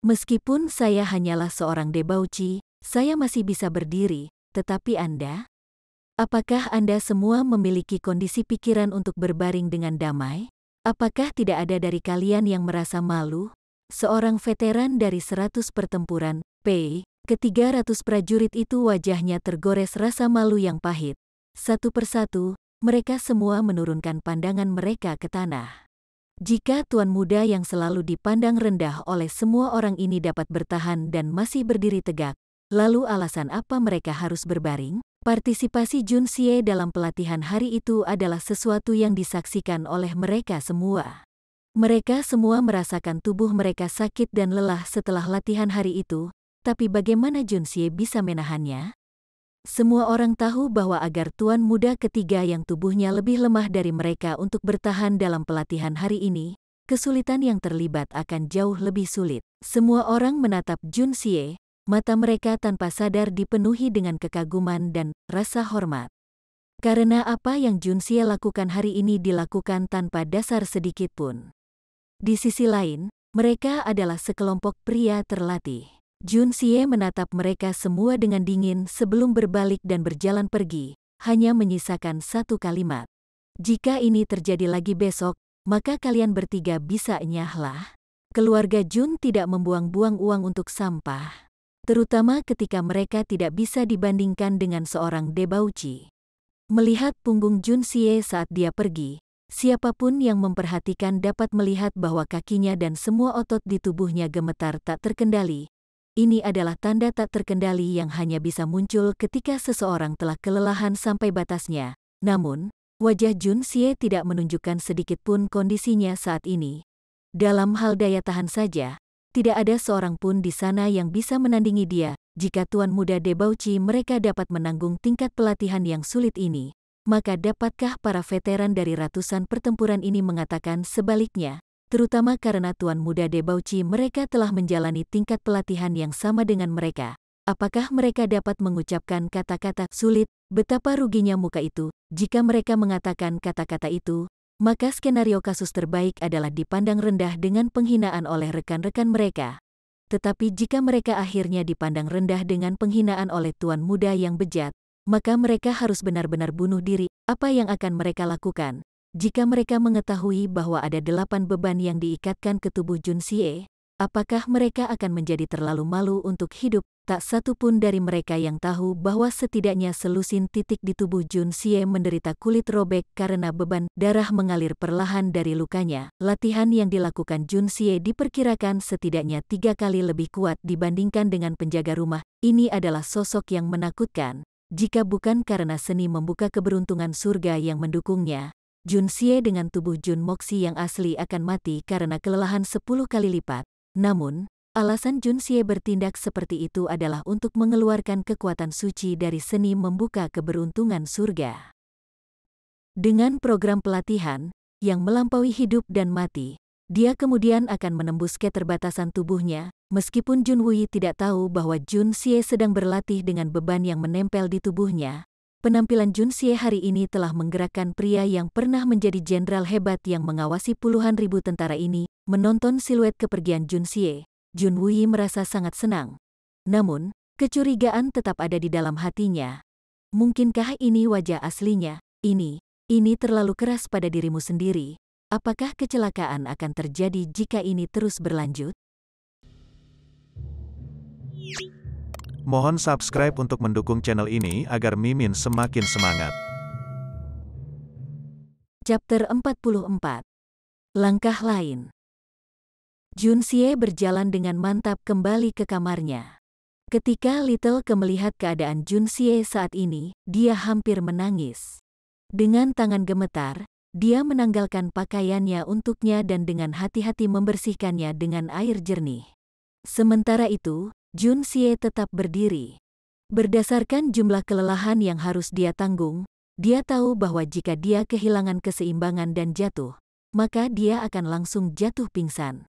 Meskipun saya hanyalah seorang debauci, saya masih bisa berdiri, tetapi Anda? Apakah Anda semua memiliki kondisi pikiran untuk berbaring dengan damai? Apakah tidak ada dari kalian yang merasa malu? Seorang veteran dari 100 pertempuran, ke-300 prajurit itu wajahnya tergores rasa malu yang pahit. Satu persatu, mereka semua menurunkan pandangan mereka ke tanah. Jika tuan muda yang selalu dipandang rendah oleh semua orang ini dapat bertahan dan masih berdiri tegak, lalu alasan apa mereka harus berbaring? Partisipasi Jun Xie dalam pelatihan hari itu adalah sesuatu yang disaksikan oleh mereka semua. Mereka semua merasakan tubuh mereka sakit dan lelah setelah latihan hari itu, tapi bagaimana Jun Xie bisa menahannya? Semua orang tahu bahwa agar tuan muda ketiga yang tubuhnya lebih lemah dari mereka untuk bertahan dalam pelatihan hari ini, kesulitan yang terlibat akan jauh lebih sulit. Semua orang menatap Jun Xie, mata mereka tanpa sadar dipenuhi dengan kekaguman dan rasa hormat. Karena apa yang Jun Xie lakukan hari ini dilakukan tanpa dasar sedikit pun. Di sisi lain, mereka adalah sekelompok pria terlatih. Jun Xie menatap mereka semua dengan dingin sebelum berbalik dan berjalan pergi, hanya menyisakan satu kalimat. Jika ini terjadi lagi besok, maka kalian bertiga bisa nyahlah. Keluarga Jun tidak membuang-buang uang untuk sampah, terutama ketika mereka tidak bisa dibandingkan dengan seorang debauci. Melihat punggung Jun Xie saat dia pergi, siapapun yang memperhatikan dapat melihat bahwa kakinya dan semua otot di tubuhnya gemetar tak terkendali. Ini adalah tanda tak terkendali yang hanya bisa muncul ketika seseorang telah kelelahan sampai batasnya. Namun, wajah Jun Xie tidak menunjukkan sedikit pun kondisinya saat ini. Dalam hal daya tahan saja, tidak ada seorang pun di sana yang bisa menandingi dia. Jika tuan muda debauci mereka dapat menanggung tingkat pelatihan yang sulit ini, maka dapatkah para veteran dari ratusan pertempuran ini mengatakan sebaliknya? Terutama karena tuan muda debauci mereka telah menjalani tingkat pelatihan yang sama dengan mereka. Apakah mereka dapat mengucapkan kata-kata sulit? Betapa ruginya muka itu. Jika mereka mengatakan kata-kata itu, maka skenario kasus terbaik adalah dipandang rendah dengan penghinaan oleh rekan-rekan mereka. Tetapi jika mereka akhirnya dipandang rendah dengan penghinaan oleh tuan muda yang bejat, maka mereka harus benar-benar bunuh diri. Apa yang akan mereka lakukan? Jika mereka mengetahui bahwa ada 8 beban yang diikatkan ke tubuh Jun Xie, apakah mereka akan menjadi terlalu malu untuk hidup? Tak satu pun dari mereka yang tahu bahwa setidaknya selusin titik di tubuh Jun Xie menderita kulit robek karena beban darah mengalir perlahan dari lukanya. Latihan yang dilakukan Jun Xie diperkirakan setidaknya 3 kali lebih kuat dibandingkan dengan penjaga rumah. Ini adalah sosok yang menakutkan. Jika bukan karena seni membuka keberuntungan surga yang mendukungnya, Jun Xie dengan tubuh Jun Moxi yang asli akan mati karena kelelahan 10 kali lipat. Namun, alasan Jun Xie bertindak seperti itu adalah untuk mengeluarkan kekuatan suci dari seni membuka keberuntungan surga. Dengan program pelatihan yang melampaui hidup dan mati, dia kemudian akan menembus keterbatasan tubuhnya. Meskipun Jun Wei tidak tahu bahwa Jun Xie sedang berlatih dengan beban yang menempel di tubuhnya, penampilan Jun Xie hari ini telah menggerakkan pria yang pernah menjadi jenderal hebat yang mengawasi puluhan ribu tentara ini. Menonton siluet kepergian Jun Xie, Jun Wei merasa sangat senang. Namun, kecurigaan tetap ada di dalam hatinya. Mungkinkah ini wajah aslinya? Ini terlalu keras pada dirimu sendiri. Apakah kecelakaan akan terjadi jika ini terus berlanjut? Mohon subscribe untuk mendukung channel ini agar Mimin semakin semangat. Chapter 44. Langkah lain. Jun Xie berjalan dengan mantap kembali ke kamarnya. Ketika Little Ke melihat keadaan Jun Xie saat ini, dia hampir menangis. Dengan tangan gemetar, dia menanggalkan pakaiannya untuknya dan dengan hati-hati membersihkannya dengan air jernih. Sementara itu, Jun Xie tetap berdiri. Berdasarkan jumlah kelelahan yang harus dia tanggung, dia tahu bahwa jika dia kehilangan keseimbangan dan jatuh, maka dia akan langsung jatuh pingsan.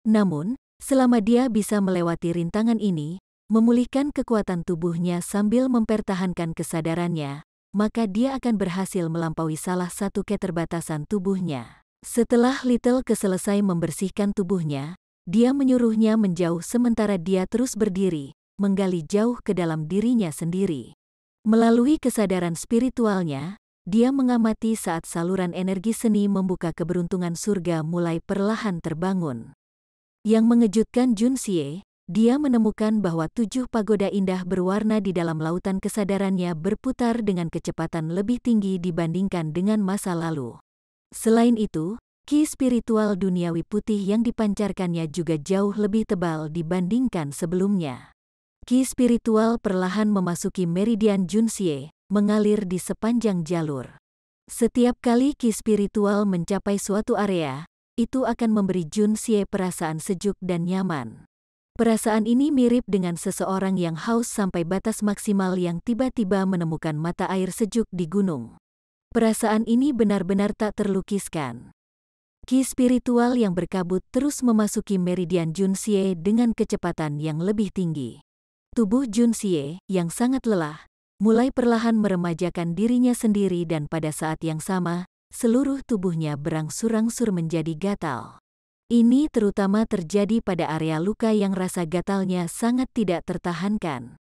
Namun, selama dia bisa melewati rintangan ini, memulihkan kekuatan tubuhnya sambil mempertahankan kesadarannya, maka dia akan berhasil melampaui salah satu keterbatasan tubuhnya. Setelah Little Ke selesai membersihkan tubuhnya, dia menyuruhnya menjauh sementara dia terus berdiri, menggali jauh ke dalam dirinya sendiri. Melalui kesadaran spiritualnya, dia mengamati saat saluran energi seni membuka keberuntungan surga mulai perlahan terbangun. Yang mengejutkan Jun Xie, dia menemukan bahwa 7 pagoda indah berwarna di dalam lautan kesadarannya berputar dengan kecepatan lebih tinggi dibandingkan dengan masa lalu. Selain itu, ki spiritual duniawi putih yang dipancarkannya juga jauh lebih tebal dibandingkan sebelumnya. Ki spiritual perlahan memasuki meridian Jun Xie, mengalir di sepanjang jalur. Setiap kali ki spiritual mencapai suatu area, itu akan memberi Jun Xie perasaan sejuk dan nyaman. Perasaan ini mirip dengan seseorang yang haus sampai batas maksimal yang tiba-tiba menemukan mata air sejuk di gunung. Perasaan ini benar-benar tak terlukiskan. Ki spiritual yang berkabut terus memasuki meridian Junxie dengan kecepatan yang lebih tinggi. Tubuh Junxie, yang sangat lelah, mulai perlahan meremajakan dirinya sendiri dan pada saat yang sama, seluruh tubuhnya berangsur-angsur menjadi gatal. Ini terutama terjadi pada area luka yang rasa gatalnya sangat tidak tertahankan.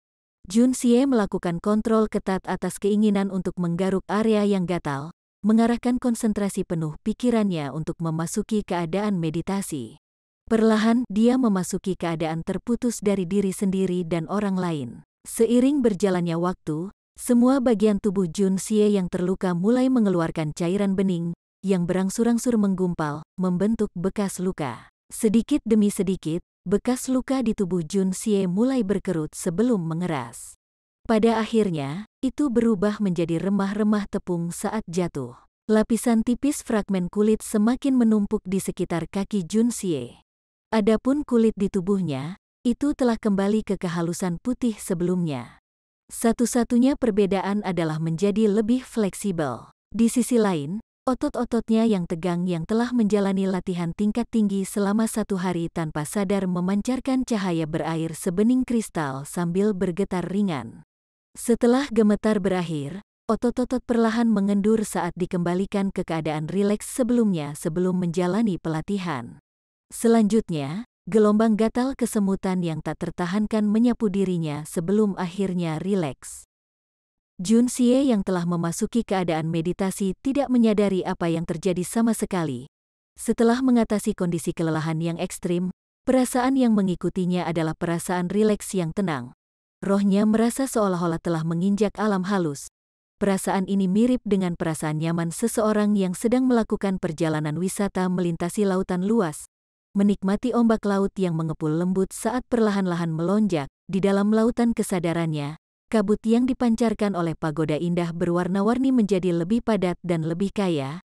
Junxie melakukan kontrol ketat atas keinginan untuk menggaruk area yang gatal, mengarahkan konsentrasi penuh pikirannya untuk memasuki keadaan meditasi. Perlahan, dia memasuki keadaan terputus dari diri sendiri dan orang lain. Seiring berjalannya waktu, semua bagian tubuh Junxie yang terluka mulai mengeluarkan cairan bening, yang berangsur-angsur menggumpal, membentuk bekas luka. Sedikit demi sedikit, bekas luka di tubuh Junxie mulai berkerut sebelum mengeras. Pada akhirnya, itu berubah menjadi remah-remah tepung saat jatuh. Lapisan tipis fragmen kulit semakin menumpuk di sekitar kaki Junxie. Adapun kulit di tubuhnya, itu telah kembali ke kehalusan putih sebelumnya. Satu-satunya perbedaan adalah menjadi lebih fleksibel. Di sisi lain, otot-ototnya yang tegang yang telah menjalani latihan tingkat tinggi selama 1 hari tanpa sadar memancarkan cahaya berair sebening kristal sambil bergetar ringan. Setelah gemetar berakhir, otot-otot perlahan mengendur saat dikembalikan ke keadaan rileks sebelumnya sebelum menjalani pelatihan. Selanjutnya, gelombang gatal kesemutan yang tak tertahankan menyapu dirinya sebelum akhirnya rileks. Junxie yang telah memasuki keadaan meditasi tidak menyadari apa yang terjadi sama sekali. Setelah mengatasi kondisi kelelahan yang ekstrim, perasaan yang mengikutinya adalah perasaan rileks yang tenang. Rohnya merasa seolah-olah telah menginjak alam halus. Perasaan ini mirip dengan perasaan nyaman seseorang yang sedang melakukan perjalanan wisata melintasi lautan luas, menikmati ombak laut yang mengepul lembut saat perlahan-lahan melonjak di dalam lautan kesadarannya. Kabut yang dipancarkan oleh pagoda indah berwarna-warni menjadi lebih padat dan lebih kaya.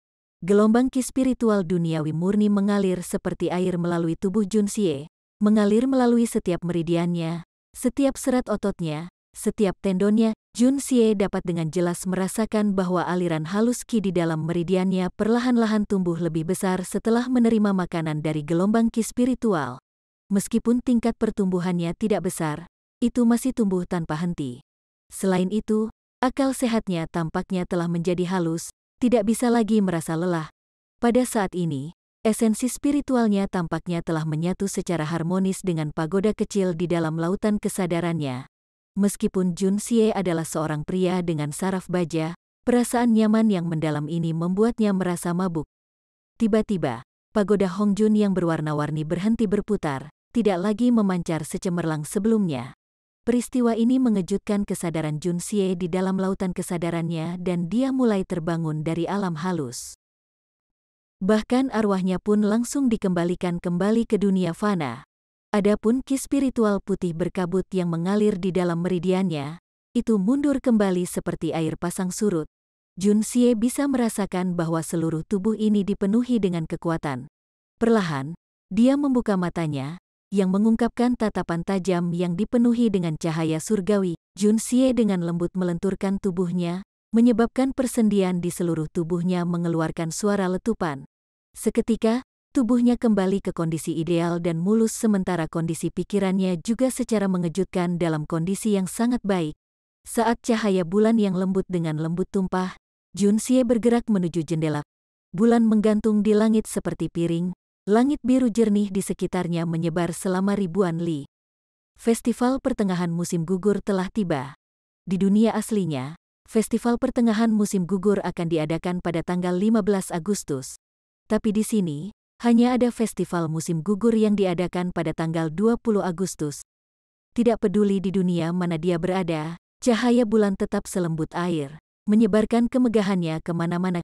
Gelombang ki spiritual duniawi murni mengalir seperti air melalui tubuh Junxie, mengalir melalui setiap meridiannya, setiap serat ototnya, setiap tendonnya. Junxie dapat dengan jelas merasakan bahwa aliran halus ki di dalam meridiannya perlahan-lahan tumbuh lebih besar setelah menerima makanan dari gelombang ki spiritual. Meskipun tingkat pertumbuhannya tidak besar, itu masih tumbuh tanpa henti. Selain itu, akal sehatnya tampaknya telah menjadi halus, tidak bisa lagi merasa lelah. Pada saat ini, esensi spiritualnya tampaknya telah menyatu secara harmonis dengan pagoda kecil di dalam lautan kesadarannya. Meskipun Junxie adalah seorang pria dengan saraf baja, perasaan nyaman yang mendalam ini membuatnya merasa mabuk. Tiba-tiba, pagoda Hongjun yang berwarna-warni berhenti berputar, tidak lagi memancar secemerlang sebelumnya. Peristiwa ini mengejutkan kesadaran Junxie di dalam lautan kesadarannya dan dia mulai terbangun dari alam halus. Bahkan arwahnya pun langsung dikembalikan kembali ke dunia fana. Adapun ki spiritual putih berkabut yang mengalir di dalam meridiannya, itu mundur kembali seperti air pasang surut. Junxie bisa merasakan bahwa seluruh tubuh ini dipenuhi dengan kekuatan. Perlahan, dia membuka matanya, yang mengungkapkan tatapan tajam yang dipenuhi dengan cahaya surgawi. Junxie dengan lembut melenturkan tubuhnya, menyebabkan persendian di seluruh tubuhnya mengeluarkan suara letupan. Seketika, tubuhnya kembali ke kondisi ideal dan mulus sementara kondisi pikirannya juga secara mengejutkan dalam kondisi yang sangat baik. Saat cahaya bulan yang lembut dengan lembut tumpah, Junxie bergerak menuju jendela. Bulan menggantung di langit seperti piring. Langit biru jernih di sekitarnya menyebar selama ribuan li. Festival pertengahan musim gugur telah tiba. Di dunia aslinya, festival pertengahan musim gugur akan diadakan pada tanggal 15 Agustus. Tapi di sini, hanya ada festival musim gugur yang diadakan pada tanggal 20 Agustus. Tidak peduli di dunia mana dia berada, cahaya bulan tetap selembut air, menyebarkan kemegahannya kemana-mana.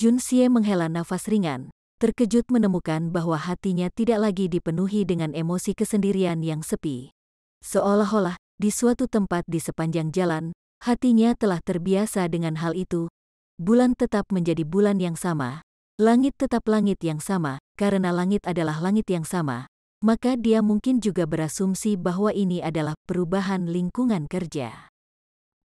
Junxie menghela nafas ringan. Terkejut menemukan bahwa hatinya tidak lagi dipenuhi dengan emosi kesendirian yang sepi. Seolah-olah, di suatu tempat di sepanjang jalan, hatinya telah terbiasa dengan hal itu. Bulan tetap menjadi bulan yang sama. Langit tetap langit yang sama, karena langit adalah langit yang sama. maka dia mungkin juga berasumsi bahwa ini adalah perubahan lingkungan kerja.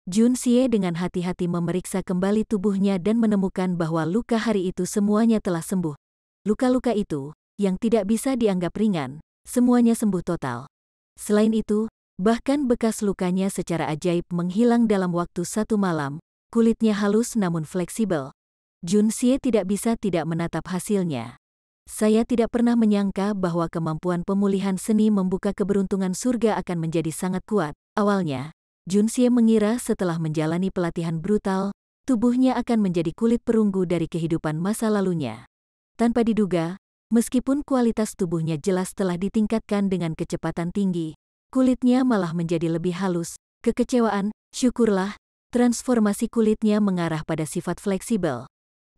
Jun Xie dengan hati-hati memeriksa kembali tubuhnya dan menemukan bahwa luka hari itu semuanya telah sembuh. Luka-luka itu, yang tidak bisa dianggap ringan, semuanya sembuh total. Selain itu, bahkan bekas lukanya secara ajaib menghilang dalam waktu 1 malam, kulitnya halus namun fleksibel. Jun Xie tidak bisa tidak menatap hasilnya. Saya tidak pernah menyangka bahwa kemampuan pemulihan seni membuka keberuntungan surga akan menjadi sangat kuat. Awalnya, Jun Xie mengira setelah menjalani pelatihan brutal, tubuhnya akan menjadi kulit perunggu dari kehidupan masa lalunya. Tanpa diduga, meskipun kualitas tubuhnya jelas telah ditingkatkan dengan kecepatan tinggi, kulitnya malah menjadi lebih halus. Kekecewaan, syukurlah, transformasi kulitnya mengarah pada sifat fleksibel.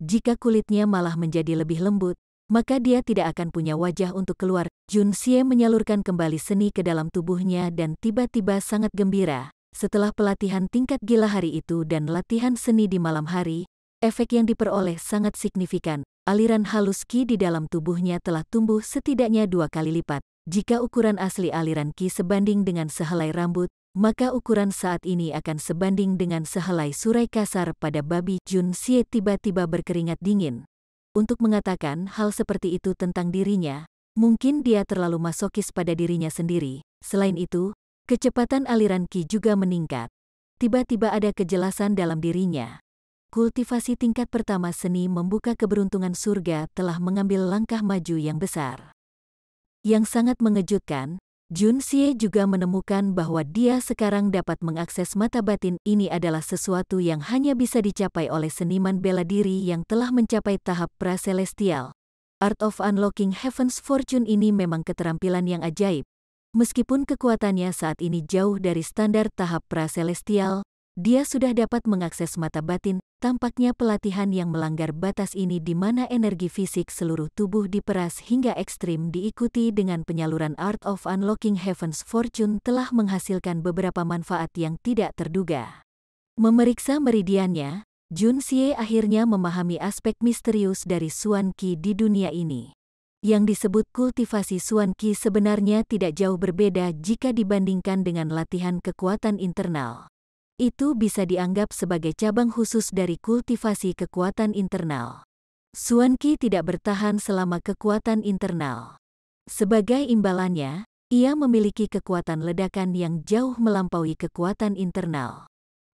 Jika kulitnya malah menjadi lebih lembut, maka dia tidak akan punya wajah untuk keluar. Jun Xie menyalurkan kembali seni ke dalam tubuhnya dan tiba-tiba sangat gembira. Setelah pelatihan tingkat gila hari itu dan latihan seni di malam hari, efek yang diperoleh sangat signifikan. Aliran halus Qi di dalam tubuhnya telah tumbuh setidaknya 2 kali lipat. Jika ukuran asli aliran Qi sebanding dengan sehelai rambut, maka ukuran saat ini akan sebanding dengan sehelai surai kasar pada babi. Jun Xie tiba-tiba berkeringat dingin. Untuk mengatakan hal seperti itu tentang dirinya, mungkin dia terlalu masokis pada dirinya sendiri. Selain itu, kecepatan aliran Qi juga meningkat. Tiba-tiba ada kejelasan dalam dirinya. Kultivasi tingkat pertama seni membuka keberuntungan surga telah mengambil langkah maju yang besar. Yang sangat mengejutkan, Jun Xie juga menemukan bahwa dia sekarang dapat mengakses mata batin. Ini adalah sesuatu yang hanya bisa dicapai oleh seniman bela diri yang telah mencapai tahap praselestial. Art of Unlocking Heaven's Fortune ini memang keterampilan yang ajaib. Meskipun kekuatannya saat ini jauh dari standar tahap praselestial, dia sudah dapat mengakses mata batin. Tampaknya pelatihan yang melanggar batas ini di mana energi fisik seluruh tubuh diperas hingga ekstrim diikuti dengan penyaluran Art of Unlocking Heaven's Fortune telah menghasilkan beberapa manfaat yang tidak terduga. Memeriksa meridiannya, Jun Xie akhirnya memahami aspek misterius dari Xuan Qi di dunia ini. Yang disebut kultivasi Xuan Qi sebenarnya tidak jauh berbeda jika dibandingkan dengan latihan kekuatan internal. Itu bisa dianggap sebagai cabang khusus dari kultivasi kekuatan internal. Xuan Qi tidak bertahan selama kekuatan internal. Sebagai imbalannya, ia memiliki kekuatan ledakan yang jauh melampaui kekuatan internal.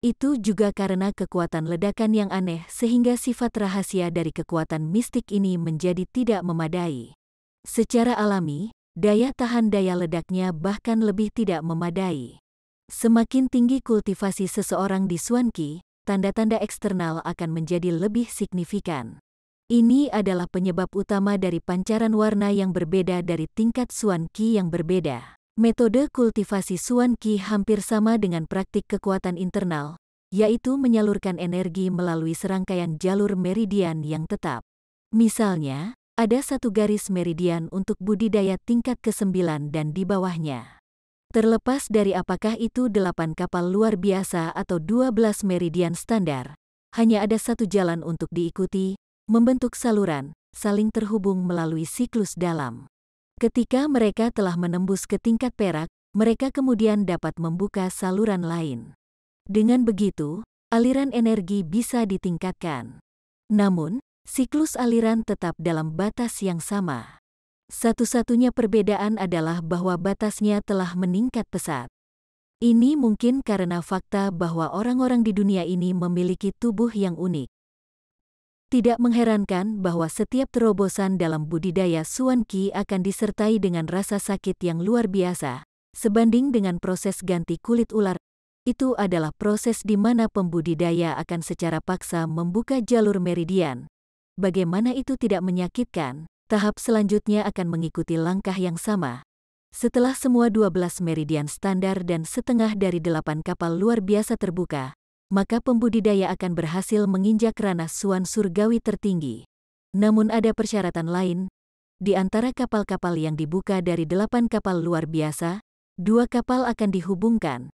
Itu juga karena kekuatan ledakan yang aneh sehingga sifat rahasia dari kekuatan mistik ini menjadi tidak memadai. Secara alami, daya tahan daya ledaknya bahkan lebih tidak memadai. Semakin tinggi kultivasi seseorang di Xuan Qi, tanda-tanda eksternal akan menjadi lebih signifikan. Ini adalah penyebab utama dari pancaran warna yang berbeda dari tingkat Xuan Qi yang berbeda. Metode kultivasi Xuan Qi hampir sama dengan praktik kekuatan internal, yaitu menyalurkan energi melalui serangkaian jalur meridian yang tetap. Misalnya, ada satu garis meridian untuk budidaya tingkat ke-9 dan di bawahnya. Terlepas dari apakah itu 8 kapal luar biasa atau 12 meridian standar, hanya ada satu jalan untuk diikuti, membentuk saluran, saling terhubung melalui siklus dalam. Ketika mereka telah menembus ke tingkat perak, mereka kemudian dapat membuka saluran lain. Dengan begitu, aliran energi bisa ditingkatkan. Namun, siklus aliran tetap dalam batas yang sama. Satu-satunya perbedaan adalah bahwa batasnya telah meningkat pesat. Ini mungkin karena fakta bahwa orang-orang di dunia ini memiliki tubuh yang unik. Tidak mengherankan bahwa setiap terobosan dalam budidaya Xuan Qi akan disertai dengan rasa sakit yang luar biasa, sebanding dengan proses ganti kulit ular. Itu adalah proses di mana pembudidaya akan secara paksa membuka jalur meridian. Bagaimana itu tidak menyakitkan? Tahap selanjutnya akan mengikuti langkah yang sama. Setelah semua 12 meridian standar dan setengah dari 8 kapal luar biasa terbuka, maka pembudidaya akan berhasil menginjak ranah Xuan surgawi tertinggi. Namun ada persyaratan lain. Di antara kapal-kapal yang dibuka dari 8 kapal luar biasa, 2 kapal akan dihubungkan.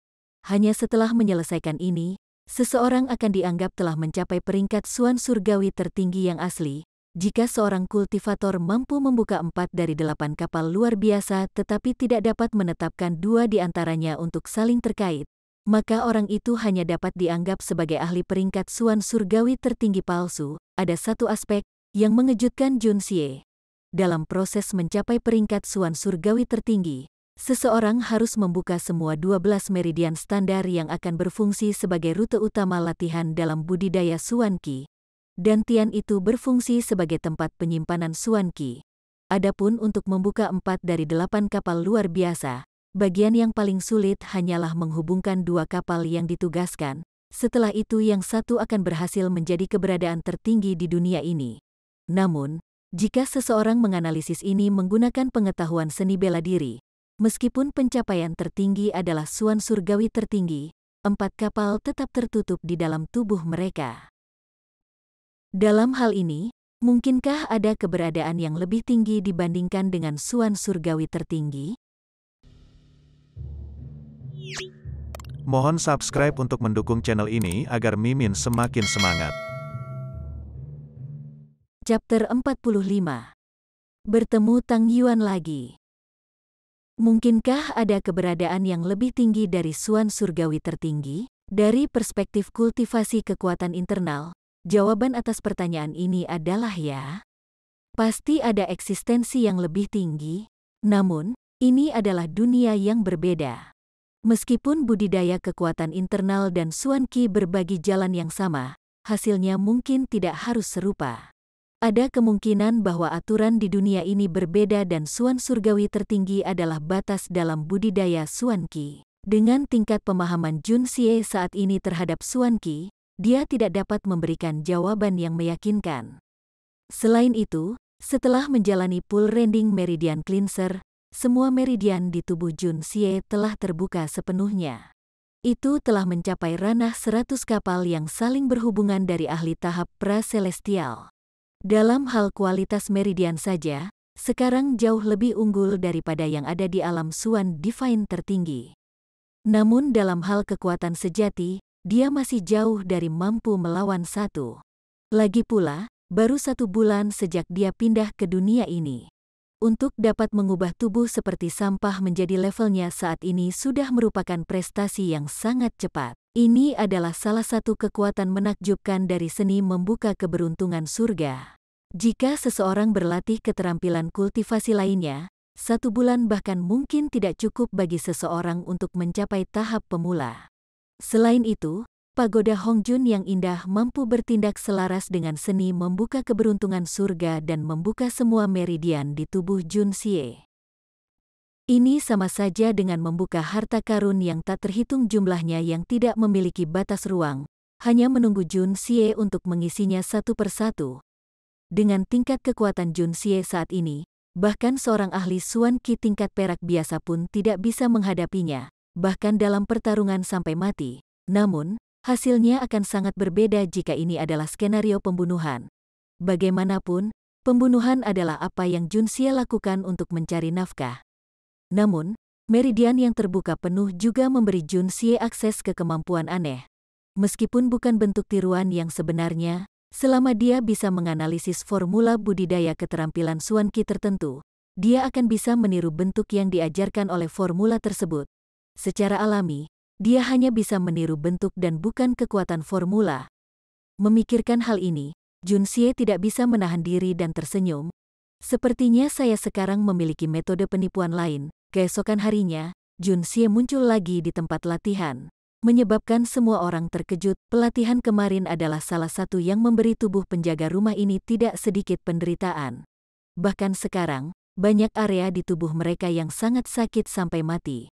Hanya setelah menyelesaikan ini, seseorang akan dianggap telah mencapai peringkat Xuan surgawi tertinggi yang asli. jika seorang kultivator mampu membuka 4 dari 8 kapal luar biasa tetapi tidak dapat menetapkan 2 di antaranya untuk saling terkait, maka orang itu hanya dapat dianggap sebagai ahli peringkat Suan Surgawi tertinggi palsu. Ada satu aspek yang mengejutkan Jun Xie. Dalam proses mencapai peringkat Suan Surgawi tertinggi, seseorang harus membuka semua 12 meridian standar yang akan berfungsi sebagai rute utama latihan dalam budidaya Suan Qi. Dan Tian itu berfungsi sebagai tempat penyimpanan Suan Qi. Adapun untuk membuka 4 dari 8 kapal luar biasa, bagian yang paling sulit hanyalah menghubungkan 2 kapal yang ditugaskan. Setelah itu yang satu akan berhasil menjadi keberadaan tertinggi di dunia ini. Namun, jika seseorang menganalisis ini menggunakan pengetahuan seni bela diri, meskipun pencapaian tertinggi adalah Suan Surgawi tertinggi, 4 kapal tetap tertutup di dalam tubuh mereka. Dalam hal ini, mungkinkah ada keberadaan yang lebih tinggi dibandingkan dengan Suan Surgawi tertinggi? Mohon subscribe untuk mendukung channel ini agar Mimin semakin semangat. Chapter 45. Bertemu Tang Yuan lagi. Mungkinkah ada keberadaan yang lebih tinggi dari Suan Surgawi tertinggi? Dari perspektif kultivasi kekuatan internal, jawaban atas pertanyaan ini adalah ya. Pasti ada eksistensi yang lebih tinggi, namun, ini adalah dunia yang berbeda. Meskipun budidaya kekuatan internal dan Suan Qi berbagi jalan yang sama, hasilnya mungkin tidak harus serupa. Ada kemungkinan bahwa aturan di dunia ini berbeda dan Suan Surgawi tertinggi adalah batas dalam budidaya Suan Qi. Dengan tingkat pemahaman Jun Xie saat ini terhadap Suan Qi, dia tidak dapat memberikan jawaban yang meyakinkan. Selain itu, setelah menjalani full rending meridian cleanser, semua meridian di tubuh Jun Xie telah terbuka sepenuhnya. Itu telah mencapai ranah 100 kapal yang saling berhubungan dari ahli tahap pra-celestial. Dalam hal kualitas meridian saja, sekarang jauh lebih unggul daripada yang ada di alam Suan Divine tertinggi. Namun dalam hal kekuatan sejati, dia masih jauh dari mampu melawan satu. Lagi pula, baru 1 bulan sejak dia pindah ke dunia ini. Untuk dapat mengubah tubuh seperti sampah menjadi levelnya saat ini sudah merupakan prestasi yang sangat cepat. Ini adalah salah satu kekuatan menakjubkan dari seni membuka keberuntungan surga. Jika seseorang berlatih keterampilan kultivasi lainnya, 1 bulan bahkan mungkin tidak cukup bagi seseorang untuk mencapai tahap pemula. Selain itu, pagoda Hongjun yang indah mampu bertindak selaras dengan seni membuka keberuntungan surga dan membuka semua meridian di tubuh Jun Xie. Ini sama saja dengan membuka harta karun yang tak terhitung jumlahnya yang tidak memiliki batas ruang, hanya menunggu Jun Xie untuk mengisinya satu persatu. Dengan tingkat kekuatan Jun Xie saat ini, bahkan seorang ahli Suan Qi tingkat perak biasa pun tidak bisa menghadapinya, bahkan dalam pertarungan sampai mati. Namun, hasilnya akan sangat berbeda jika ini adalah skenario pembunuhan. Bagaimanapun, pembunuhan adalah apa yang Jun Xie lakukan untuk mencari nafkah. Namun, meridian yang terbuka penuh juga memberi Jun Xie akses ke kemampuan aneh. Meskipun bukan bentuk tiruan yang sebenarnya, selama dia bisa menganalisis formula budidaya keterampilan Suan Qi tertentu, dia akan bisa meniru bentuk yang diajarkan oleh formula tersebut. Secara alami, dia hanya bisa meniru bentuk dan bukan kekuatan formula. Memikirkan hal ini, Jun Xie tidak bisa menahan diri dan tersenyum. Sepertinya saya sekarang memiliki metode penipuan lain. Keesokan harinya, Jun Xie muncul lagi di tempat latihan. Menyebabkan semua orang terkejut, pelatihan kemarin adalah salah satu yang memberi tubuh penjaga rumah ini tidak sedikit penderitaan. Bahkan sekarang, banyak area di tubuh mereka yang sangat sakit sampai mati.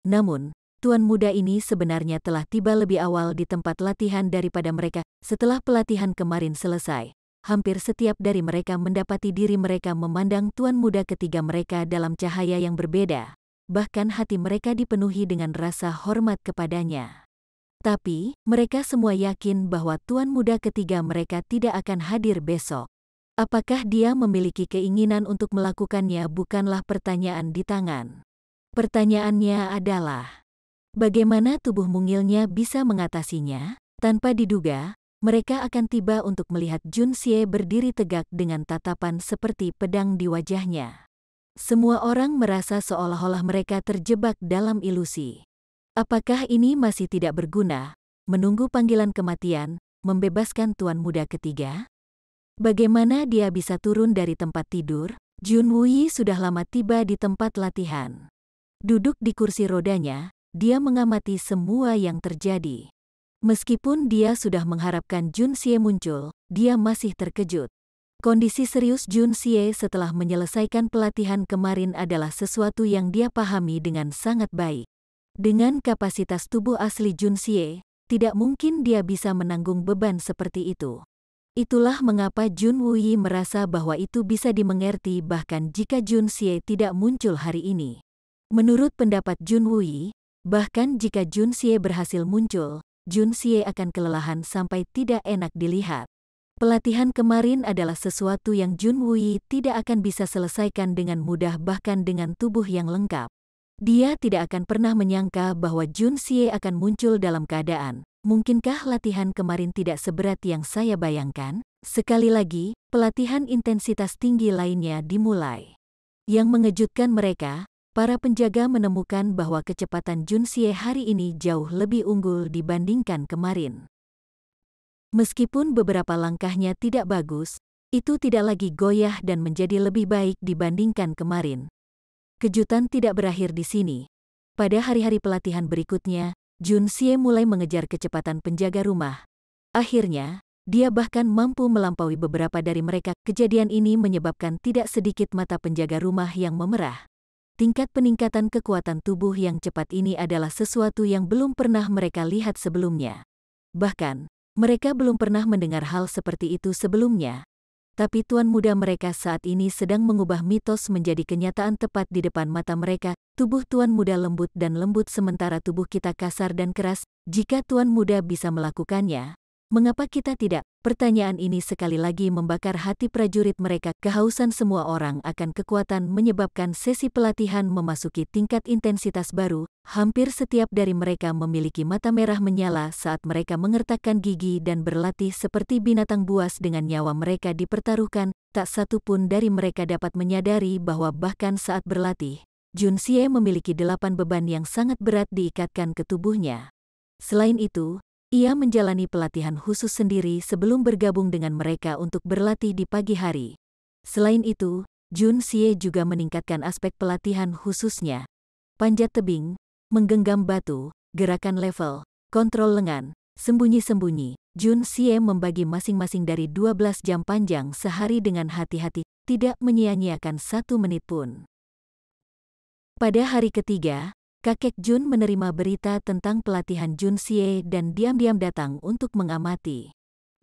Namun, tuan muda ini sebenarnya telah tiba lebih awal di tempat latihan daripada mereka. Setelah pelatihan kemarin selesai, hampir setiap dari mereka mendapati diri mereka memandang tuan muda ketiga mereka dalam cahaya yang berbeda. Bahkan hati mereka dipenuhi dengan rasa hormat kepadanya. Tapi, mereka semua yakin bahwa tuan muda ketiga mereka tidak akan hadir besok. Apakah dia memiliki keinginan untuk melakukannya bukanlah pertanyaan di tangan. Pertanyaannya adalah, bagaimana tubuh mungilnya bisa mengatasinya? Tanpa diduga, mereka akan tiba untuk melihat Jun Xie berdiri tegak dengan tatapan seperti pedang di wajahnya. Semua orang merasa seolah-olah mereka terjebak dalam ilusi. Apakah ini masih tidak berguna, menunggu panggilan kematian, membebaskan tuan muda ketiga? Bagaimana dia bisa turun dari tempat tidur? Jun Wuyi sudah lama tiba di tempat latihan. Duduk di kursi rodanya, dia mengamati semua yang terjadi. Meskipun dia sudah mengharapkan Jun Xie muncul, dia masih terkejut. Kondisi serius Jun Xie setelah menyelesaikan pelatihan kemarin adalah sesuatu yang dia pahami dengan sangat baik. Dengan kapasitas tubuh asli Jun Xie, tidak mungkin dia bisa menanggung beban seperti itu. Itulah mengapa Jun Wuyi merasa bahwa itu bisa dimengerti bahkan jika Jun Xie tidak muncul hari ini. Menurut pendapat Jun Wuyi, bahkan jika Jun Xie berhasil muncul, Jun Xie akan kelelahan sampai tidak enak dilihat. Pelatihan kemarin adalah sesuatu yang Jun Wuyi tidak akan bisa selesaikan dengan mudah bahkan dengan tubuh yang lengkap. Dia tidak akan pernah menyangka bahwa Jun Xie akan muncul dalam keadaan, "Mungkinkah latihan kemarin tidak seberat yang saya bayangkan?" Sekali lagi, pelatihan intensitas tinggi lainnya dimulai. Yang mengejutkan mereka, para penjaga menemukan bahwa kecepatan Jun Xie hari ini jauh lebih unggul dibandingkan kemarin. Meskipun beberapa langkahnya tidak bagus, itu tidak lagi goyah dan menjadi lebih baik dibandingkan kemarin. Kejutan tidak berakhir di sini. Pada hari-hari pelatihan berikutnya, Jun Xie mulai mengejar kecepatan penjaga rumah. Akhirnya, dia bahkan mampu melampaui beberapa dari mereka. Kejadian ini menyebabkan tidak sedikit mata penjaga rumah yang memerah. Tingkat peningkatan kekuatan tubuh yang cepat ini adalah sesuatu yang belum pernah mereka lihat sebelumnya. Bahkan, mereka belum pernah mendengar hal seperti itu sebelumnya. Tapi tuan muda mereka saat ini sedang mengubah mitos menjadi kenyataan tepat di depan mata mereka. Tubuh tuan muda lembut dan lembut sementara tubuh kita kasar dan keras. Jika tuan muda bisa melakukannya, mengapa kita tidak? Pertanyaan ini sekali lagi membakar hati prajurit mereka. Kehausan semua orang akan kekuatan menyebabkan sesi pelatihan memasuki tingkat intensitas baru. Hampir setiap dari mereka memiliki mata merah menyala saat mereka mengertakkan gigi dan berlatih seperti binatang buas dengan nyawa mereka dipertaruhkan. Tak satu pun dari mereka dapat menyadari bahwa bahkan saat berlatih, Jun Xie memiliki 8 beban yang sangat berat diikatkan ke tubuhnya. Selain itu, ia menjalani pelatihan khusus sendiri sebelum bergabung dengan mereka untuk berlatih di pagi hari. Selain itu, Jun Xie juga meningkatkan aspek pelatihan khususnya. Panjat tebing, menggenggam batu, gerakan level, kontrol lengan, sembunyi-sembunyi. Jun Xie membagi masing-masing dari 12 jam panjang sehari dengan hati-hati, tidak menyia-nyiakan 1 menit pun. Pada hari ketiga, kakek Jun menerima berita tentang pelatihan Jun Xie dan diam-diam datang untuk mengamati.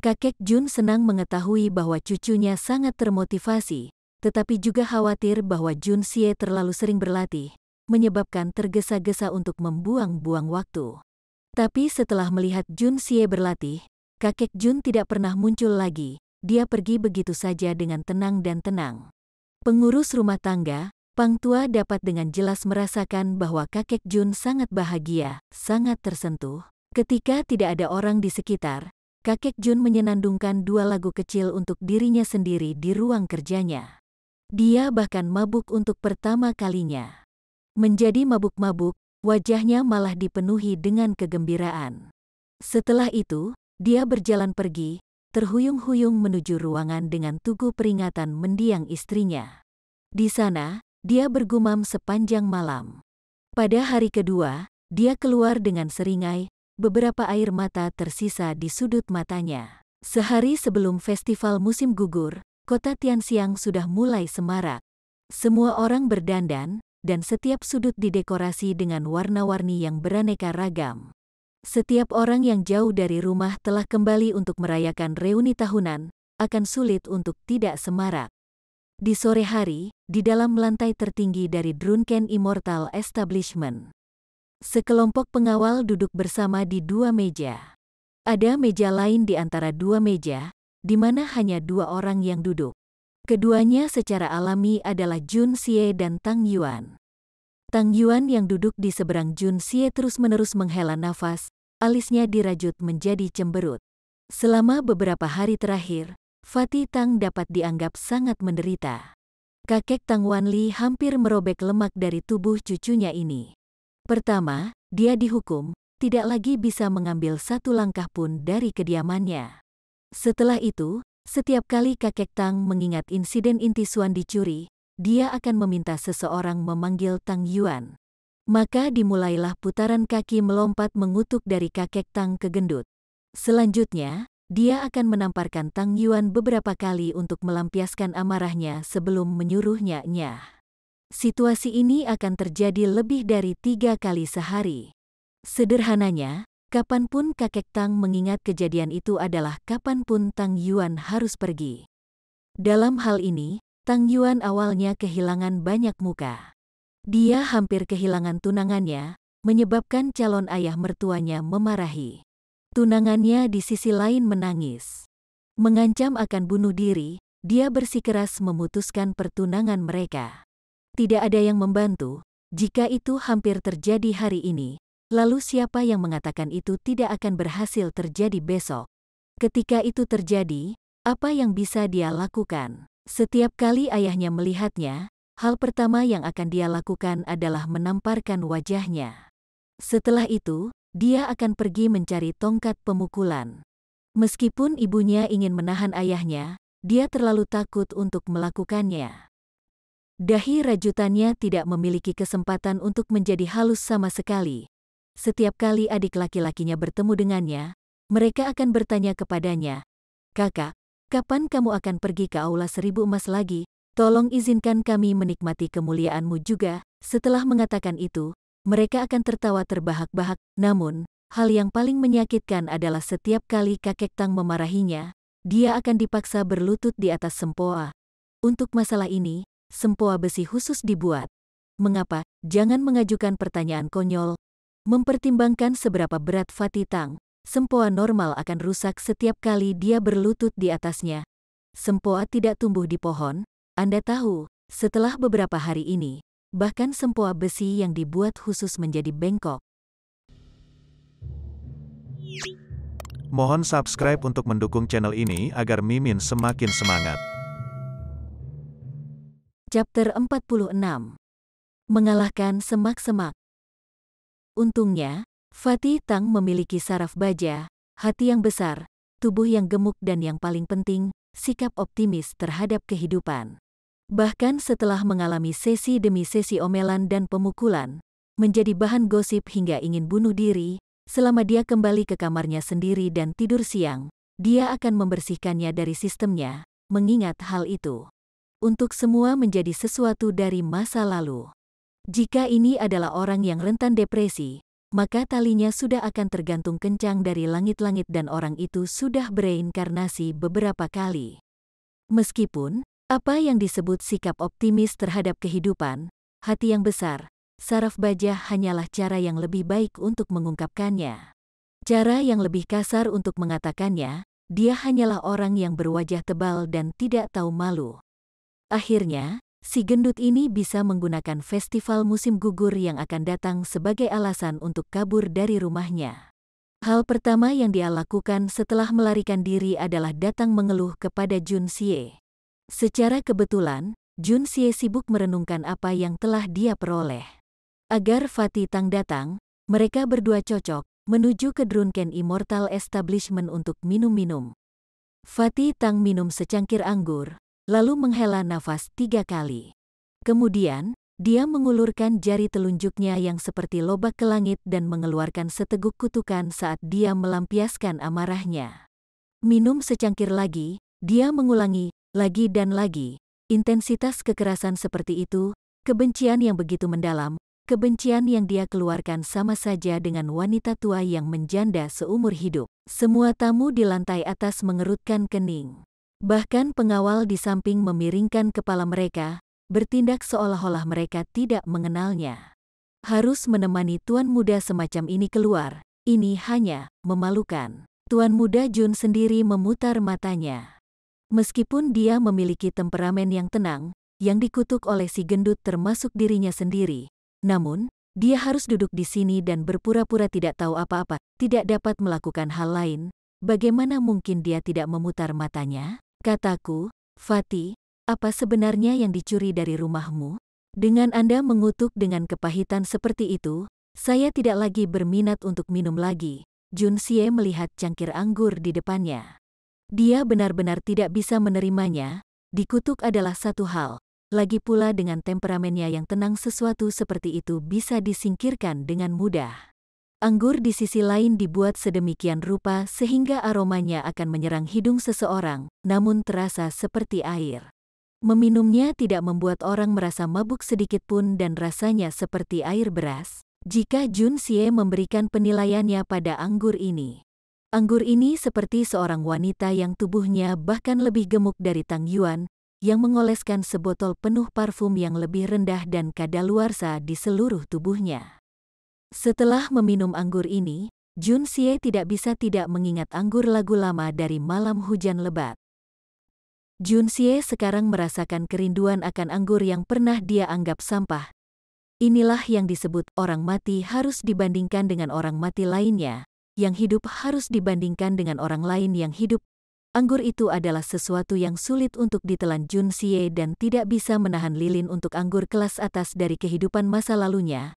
Kakek Jun senang mengetahui bahwa cucunya sangat termotivasi, tetapi juga khawatir bahwa Jun Xie terlalu sering berlatih, menyebabkan tergesa-gesa untuk membuang-buang waktu. Tapi setelah melihat Jun Xie berlatih, kakek Jun tidak pernah muncul lagi. Dia pergi begitu saja dengan tenang dan tenang. Pengurus rumah tangga, Pang Tua dapat dengan jelas merasakan bahwa kakek Jun sangat bahagia, sangat tersentuh. Ketika tidak ada orang di sekitar, kakek Jun menyenandungkan 2 lagu kecil untuk dirinya sendiri di ruang kerjanya. Dia bahkan mabuk untuk pertama kalinya. Menjadi mabuk-mabuk, wajahnya malah dipenuhi dengan kegembiraan. Setelah itu, dia berjalan pergi, terhuyung-huyung menuju ruangan dengan tugu peringatan mendiang istrinya. Di sana, dia bergumam sepanjang malam. Pada hari kedua, dia keluar dengan seringai, beberapa air mata tersisa di sudut matanya. Sehari sebelum festival musim gugur, kota Tianxiang sudah mulai semarak. Semua orang berdandan, dan setiap sudut didekorasi dengan warna-warni yang beraneka ragam. Setiap orang yang jauh dari rumah telah kembali untuk merayakan reuni tahunan, akan sulit untuk tidak semarak. Di sore hari, di dalam lantai tertinggi dari Drunken Immortal Establishment, sekelompok pengawal duduk bersama di 2 meja. Ada meja lain di antara 2 meja, di mana hanya 2 orang yang duduk. Keduanya secara alami adalah Jun Xie dan Tang Yuan. Tang Yuan yang duduk di seberang Jun Xie terus-menerus menghela nafas, alisnya dirajut menjadi cemberut. Selama beberapa hari terakhir, Fatih Tang dapat dianggap sangat menderita. Kakek Tang Wanli hampir merobek lemak dari tubuh cucunya ini. Pertama, dia dihukum, tidak lagi bisa mengambil satu langkah pun dari kediamannya. Setelah itu, setiap kali kakek Tang mengingat insiden inti Suan dicuri, dia akan meminta seseorang memanggil Tang Yuan. Maka dimulailah putaran kaki melompat mengutuk dari kakek Tang ke gendut. Selanjutnya, dia akan menamparkan Tang Yuan beberapa kali untuk melampiaskan amarahnya sebelum menyuruhnya nyah. Situasi ini akan terjadi lebih dari 3 kali sehari. Sederhananya, kapanpun kakek Tang mengingat kejadian itu adalah kapanpun Tang Yuan harus pergi. Dalam hal ini, Tang Yuan awalnya kehilangan banyak muka. Dia hampir kehilangan tunangannya, menyebabkan calon ayah mertuanya memarahi. Tunangannya di sisi lain menangis. Mengancam akan bunuh diri, dia bersikeras memutuskan pertunangan mereka. Tidak ada yang membantu, jika itu hampir terjadi hari ini, lalu siapa yang mengatakan itu tidak akan berhasil terjadi besok? Ketika itu terjadi, apa yang bisa dia lakukan? Setiap kali ayahnya melihatnya, hal pertama yang akan dia lakukan adalah menamparkan wajahnya. Setelah itu, dia akan pergi mencari tongkat pemukulan. Meskipun ibunya ingin menahan ayahnya, dia terlalu takut untuk melakukannya. Dahi rajutannya tidak memiliki kesempatan untuk menjadi halus sama sekali. Setiap kali adik laki-lakinya bertemu dengannya, mereka akan bertanya kepadanya, "Kakak, kapan kamu akan pergi ke Aula Seribu Emas lagi? Tolong izinkan kami menikmati kemuliaanmu juga." Setelah mengatakan itu, mereka akan tertawa terbahak-bahak. Namun, hal yang paling menyakitkan adalah setiap kali kakek Tang memarahinya, dia akan dipaksa berlutut di atas sempoa. Untuk masalah ini, sempoa besi khusus dibuat. Mengapa? Jangan mengajukan pertanyaan konyol. Mempertimbangkan seberapa berat Fatih Tang, sempoa normal akan rusak setiap kali dia berlutut di atasnya. Sempoa tidak tumbuh di pohon. Anda tahu, setelah beberapa hari ini, bahkan sempoa besi yang dibuat khusus menjadi bengkok. Mohon subscribe untuk mendukung channel ini agar Mimin semakin semangat. Chapter 46. Mengalahkan semak-semak. Untungnya, Fatih Tang memiliki saraf baja, hati yang besar, tubuh yang gemuk dan yang paling penting, sikap optimis terhadap kehidupan. Bahkan setelah mengalami sesi demi sesi omelan dan pemukulan, menjadi bahan gosip hingga ingin bunuh diri, selama dia kembali ke kamarnya sendiri dan tidur siang, dia akan membersihkannya dari sistemnya, mengingat hal itu. Untuk semua menjadi sesuatu dari masa lalu. Jika ini adalah orang yang rentan depresi, maka talinya sudah akan tergantung kencang dari langit-langit dan orang itu sudah bereinkarnasi beberapa kali. Meskipun, apa yang disebut sikap optimis terhadap kehidupan, hati yang besar, saraf baja hanyalah cara yang lebih baik untuk mengungkapkannya. Cara yang lebih kasar untuk mengatakannya, dia hanyalah orang yang berwajah tebal dan tidak tahu malu. Akhirnya, si gendut ini bisa menggunakan festival musim gugur yang akan datang sebagai alasan untuk kabur dari rumahnya. Hal pertama yang dia lakukan setelah melarikan diri adalah datang mengeluh kepada Jun Xie. Secara kebetulan, Jun Xie sibuk merenungkan apa yang telah dia peroleh. Agar Fatih Tang datang, mereka berdua cocok, menuju ke Drunken Immortal Establishment untuk minum-minum. Fatih Tang minum secangkir anggur, lalu menghela nafas 3 kali. Kemudian, dia mengulurkan jari telunjuknya yang seperti lobak ke langit dan mengeluarkan seteguk kutukan saat dia melampiaskan amarahnya. Minum secangkir lagi, dia mengulangi, lagi dan lagi. Intensitas kekerasan seperti itu, kebencian yang begitu mendalam, kebencian yang dia keluarkan sama saja dengan wanita tua yang menjanda seumur hidup. Semua tamu di lantai atas mengerutkan kening. Bahkan pengawal di samping memiringkan kepala mereka, bertindak seolah-olah mereka tidak mengenalnya. Harus menemani tuan muda semacam ini keluar, ini hanya memalukan. Tuan muda Jun sendiri memutar matanya. Meskipun dia memiliki temperamen yang tenang, yang dikutuk oleh si gendut termasuk dirinya sendiri, namun, dia harus duduk di sini dan berpura-pura tidak tahu apa-apa, tidak dapat melakukan hal lain, bagaimana mungkin dia tidak memutar matanya? Kataku, Fatih, apa sebenarnya yang dicuri dari rumahmu? Dengan Anda mengutuk dengan kepahitan seperti itu, saya tidak lagi berminat untuk minum lagi. Jun Xie melihat cangkir anggur di depannya. Dia benar-benar tidak bisa menerimanya. Dikutuk adalah satu hal. Lagi pula dengan temperamennya yang tenang, sesuatu seperti itu bisa disingkirkan dengan mudah. Anggur di sisi lain dibuat sedemikian rupa sehingga aromanya akan menyerang hidung seseorang, namun terasa seperti air. Meminumnya tidak membuat orang merasa mabuk sedikit pun dan rasanya seperti air beras. Jika Jun Xie memberikan penilaiannya pada anggur ini. Anggur ini seperti seorang wanita yang tubuhnya bahkan lebih gemuk dari Tang Yuan, yang mengoleskan sebotol penuh parfum yang lebih rendah dan kadaluarsa di seluruh tubuhnya. Setelah meminum anggur ini, Jun Xie tidak bisa tidak mengingat anggur lagu lama dari malam hujan lebat. Jun Xie sekarang merasakan kerinduan akan anggur yang pernah dia anggap sampah. Inilah yang disebut orang mati harus dibandingkan dengan orang mati lainnya, yang hidup harus dibandingkan dengan orang lain yang hidup. Anggur itu adalah sesuatu yang sulit untuk ditelan Jun Xie dan tidak bisa menahan lilin untuk anggur kelas atas dari kehidupan masa lalunya.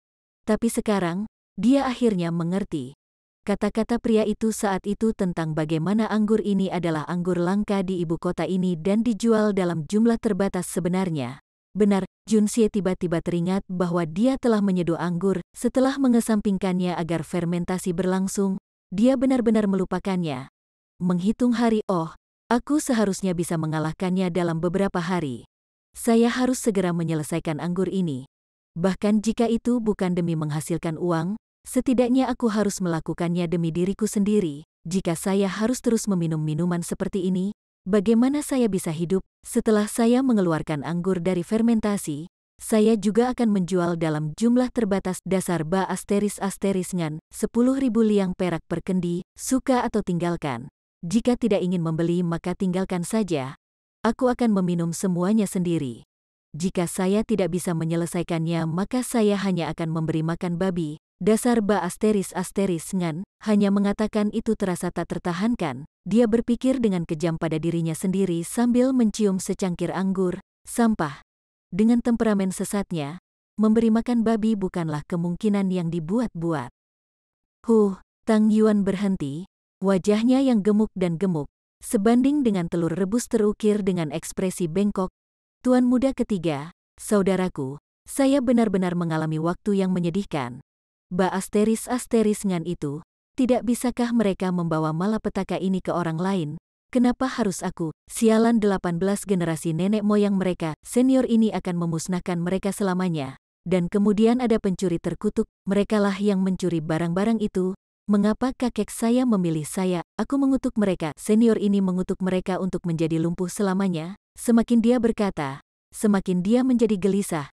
Tapi sekarang, dia akhirnya mengerti. Kata-kata pria itu saat itu tentang bagaimana anggur ini adalah anggur langka di ibu kota ini dan dijual dalam jumlah terbatas sebenarnya. Benar, Jun Xie tiba-tiba teringat bahwa dia telah menyeduh anggur. Setelah mengesampingkannya agar fermentasi berlangsung, dia benar-benar melupakannya. Menghitung hari, aku seharusnya bisa mengalahkannya dalam beberapa hari. Saya harus segera menyelesaikan anggur ini. Bahkan jika itu bukan demi menghasilkan uang, setidaknya aku harus melakukannya demi diriku sendiri. Jika saya harus terus meminum minuman seperti ini, bagaimana saya bisa hidup? Setelah saya mengeluarkan anggur dari fermentasi, saya juga akan menjual dalam jumlah terbatas dasar ba ngan 10.000 liang perak per kendi, suka atau tinggalkan. Jika tidak ingin membeli maka tinggalkan saja. Aku akan meminum semuanya sendiri. Jika saya tidak bisa menyelesaikannya maka saya hanya akan memberi makan babi. Dasar ba ngan hanya mengatakan itu terasa tak tertahankan. Dia berpikir dengan kejam pada dirinya sendiri sambil mencium secangkir anggur. Sampah. Dengan temperamen sesatnya, memberi makan babi bukanlah kemungkinan yang dibuat-buat. Tang Yuan berhenti, wajahnya yang gemuk dan gemuk, sebanding dengan telur rebus terukir dengan ekspresi bengkok. Tuan muda ketiga, saudaraku, saya benar-benar mengalami waktu yang menyedihkan. Ba ngan itu, tidak bisakah mereka membawa malapetaka ini ke orang lain? Kenapa harus aku? Sialan 18 generasi nenek moyang mereka, senior ini akan memusnahkan mereka selamanya. Dan kemudian ada pencuri terkutuk, merekalah yang mencuri barang-barang itu. Mengapa kakek saya memilih saya? Aku mengutuk mereka, senior ini mengutuk mereka untuk menjadi lumpuh selamanya. Semakin dia berkata, semakin dia menjadi gelisah.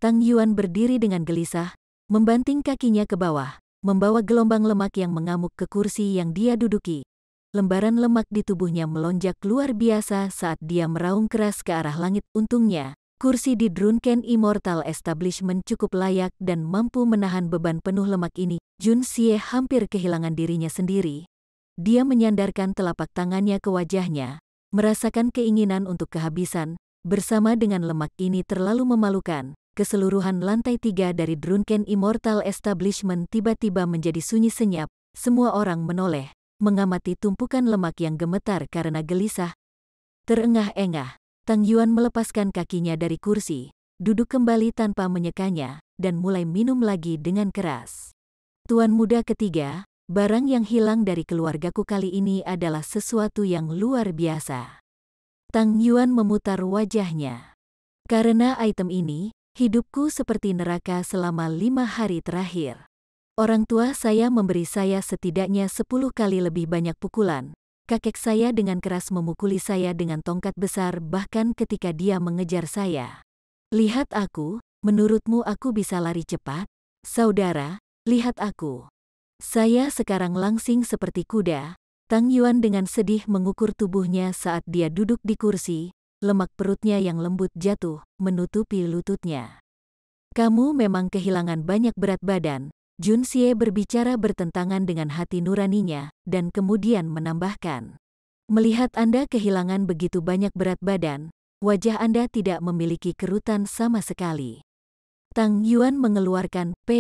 Tang Yuan berdiri dengan gelisah, membanting kakinya ke bawah, membawa gelombang lemak yang mengamuk ke kursi yang dia duduki. Lembaran lemak di tubuhnya melonjak luar biasa saat dia meraung keras ke arah langit. Untungnya, kursi di Drunken Immortal Establishment cukup layak dan mampu menahan beban penuh lemak ini. Jun Xie hampir kehilangan dirinya sendiri. Dia menyandarkan telapak tangannya ke wajahnya, merasakan keinginan untuk kehabisan. Bersama dengan lemak ini terlalu memalukan, keseluruhan lantai 3 dari Drunken Immortal Establishment tiba-tiba menjadi sunyi senyap. Semua orang menoleh, mengamati tumpukan lemak yang gemetar karena gelisah. Terengah-engah, Tang Yuan melepaskan kakinya dari kursi, duduk kembali tanpa menyekanya, dan mulai minum lagi dengan keras. Tuan muda ketiga, barang yang hilang dari keluargaku kali ini adalah sesuatu yang luar biasa. Tang Yuan memutar wajahnya. Karena item ini, hidupku seperti neraka selama 5 hari terakhir. Orang tua saya memberi saya setidaknya 10 kali lebih banyak pukulan. Kakek saya dengan keras memukuli saya dengan tongkat besar bahkan ketika dia mengejar saya. Lihat aku, menurutmu aku bisa lari cepat? Saudara, lihat aku. Saya sekarang langsing seperti kuda. Tang Yuan dengan sedih mengukur tubuhnya saat dia duduk di kursi, lemak perutnya yang lembut jatuh, menutupi lututnya. Kamu memang kehilangan banyak berat badan, Jun Xie berbicara bertentangan dengan hati nuraninya, dan kemudian menambahkan, "Melihat Anda kehilangan begitu banyak berat badan, wajah Anda tidak memiliki kerutan sama sekali." Tang Yuan mengeluarkan "P."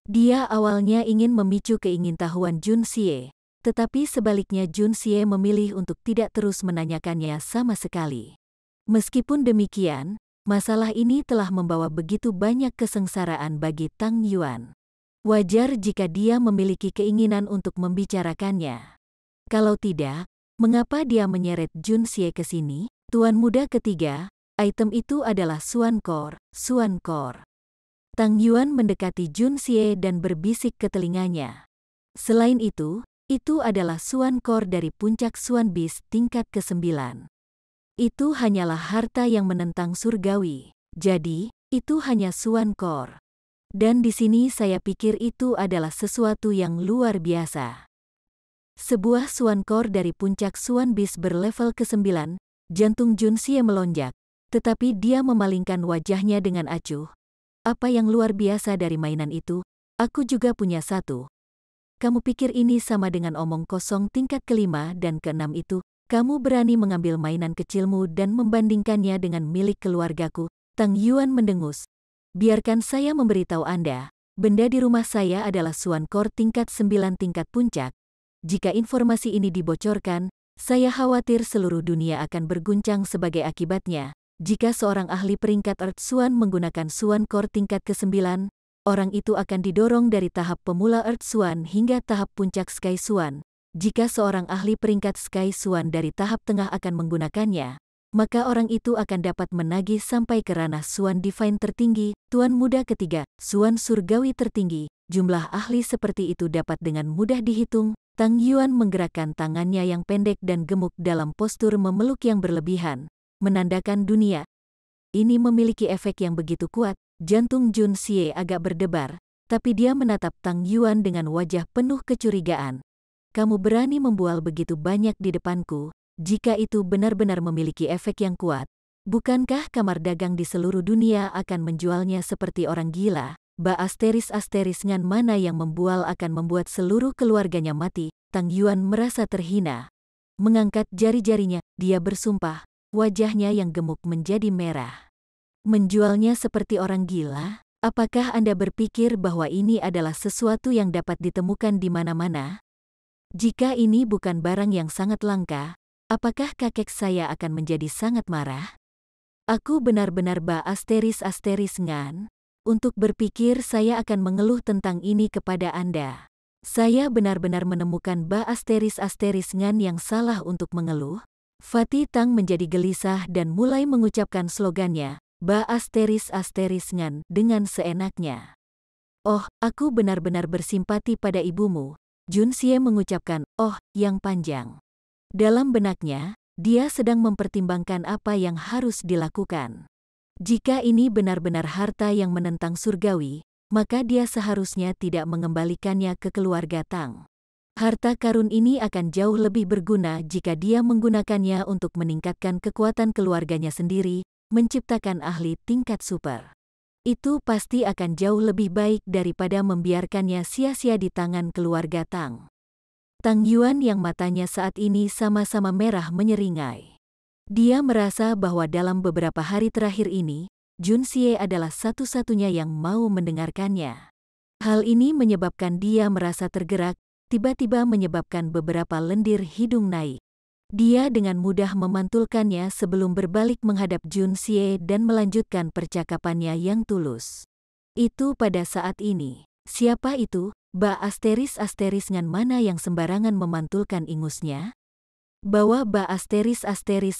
Dia awalnya ingin memicu keingintahuan Jun Xie, tetapi sebaliknya Jun Xie memilih untuk tidak terus menanyakannya sama sekali. Meskipun demikian, masalah ini telah membawa begitu banyak kesengsaraan bagi Tang Yuan. Wajar jika dia memiliki keinginan untuk membicarakannya. Kalau tidak, mengapa dia menyeret Jun Xie ke sini? Tuan muda ketiga, item itu adalah Suan Kor, Suan Kor. Tang Yuan mendekati Jun Xie dan berbisik ke telinganya. Selain itu adalah Suan Kor dari puncak Suan Bis tingkat ke-9. Itu hanyalah harta yang menentang surgawi. Jadi, itu hanya Suan Kor. Dan di sini saya pikir itu adalah sesuatu yang luar biasa. Sebuah Suan Kor dari puncak Suan Bis berlevel ke-9, jantung Jun Xie melonjak, tetapi dia memalingkan wajahnya dengan acuh. Apa yang luar biasa dari mainan itu? Aku juga punya satu. Kamu pikir ini sama dengan omong kosong tingkat ke-5 dan ke-6 itu? Kamu berani mengambil mainan kecilmu dan membandingkannya dengan milik keluargaku? Tang Yuan mendengus. Biarkan saya memberitahu Anda, benda di rumah saya adalah Suan Kor tingkat 9 tingkat puncak. Jika informasi ini dibocorkan, saya khawatir seluruh dunia akan berguncang sebagai akibatnya. Jika seorang ahli peringkat Earth Suan menggunakan Suan Kor tingkat ke-9, orang itu akan didorong dari tahap pemula Earth Suan hingga tahap puncak Sky Suan. Jika seorang ahli peringkat Sky Suan dari tahap tengah akan menggunakannya, maka orang itu akan dapat menagih sampai ke ranah Suan Divine tertinggi. Tuan muda ketiga, Suan Surgawi tertinggi. Jumlah ahli seperti itu dapat dengan mudah dihitung. Tang Yuan menggerakkan tangannya yang pendek dan gemuk dalam postur memeluk yang berlebihan, menandakan dunia ini memiliki efek yang begitu kuat. Jantung Jun Xie agak berdebar, tapi dia menatap Tang Yuan dengan wajah penuh kecurigaan. Kamu berani membual begitu banyak di depanku? Jika itu benar-benar memiliki efek yang kuat, bukankah kamar dagang di seluruh dunia akan menjualnya seperti orang gila? Asteris ngan mana yang membual akan membuat seluruh keluarganya mati? Tang Yuan merasa terhina. Mengangkat jari-jarinya, dia bersumpah, wajahnya yang gemuk menjadi merah. Menjualnya seperti orang gila? Apakah Anda berpikir bahwa ini adalah sesuatu yang dapat ditemukan di mana-mana? Jika ini bukan barang yang sangat langka, apakah kakek saya akan menjadi sangat marah? Aku benar-benar asteris ngan. Untuk berpikir saya akan mengeluh tentang ini kepada Anda. Saya benar-benar menemukan asteris ngan yang salah untuk mengeluh. Fatih Tang menjadi gelisah dan mulai mengucapkan slogannya, asteris ngan, dengan seenaknya. Oh, aku benar-benar bersimpati pada ibumu. Jun Xie mengucapkan, oh, yang panjang. Dalam benaknya, dia sedang mempertimbangkan apa yang harus dilakukan. Jika ini benar-benar harta yang menentang surgawi, maka dia seharusnya tidak mengembalikannya ke keluarga Tang. Harta karun ini akan jauh lebih berguna jika dia menggunakannya untuk meningkatkan kekuatan keluarganya sendiri, menciptakan ahli tingkat super. Itu pasti akan jauh lebih baik daripada membiarkannya sia-sia di tangan keluarga Tang. Tang Yuan yang matanya saat ini sama-sama merah menyeringai. Dia merasa bahwa dalam beberapa hari terakhir ini, Jun Xie adalah satu-satunya yang mau mendengarkannya. Hal ini menyebabkan dia merasa tergerak, tiba-tiba menyebabkan beberapa lendir hidung naik. Dia dengan mudah memantulkannya sebelum berbalik menghadap Jun Xie dan melanjutkan percakapannya yang tulus. Itu pada saat ini. Siapa itu? Asteris ngan mana yang sembarangan memantulkan ingusnya? Bawa asteris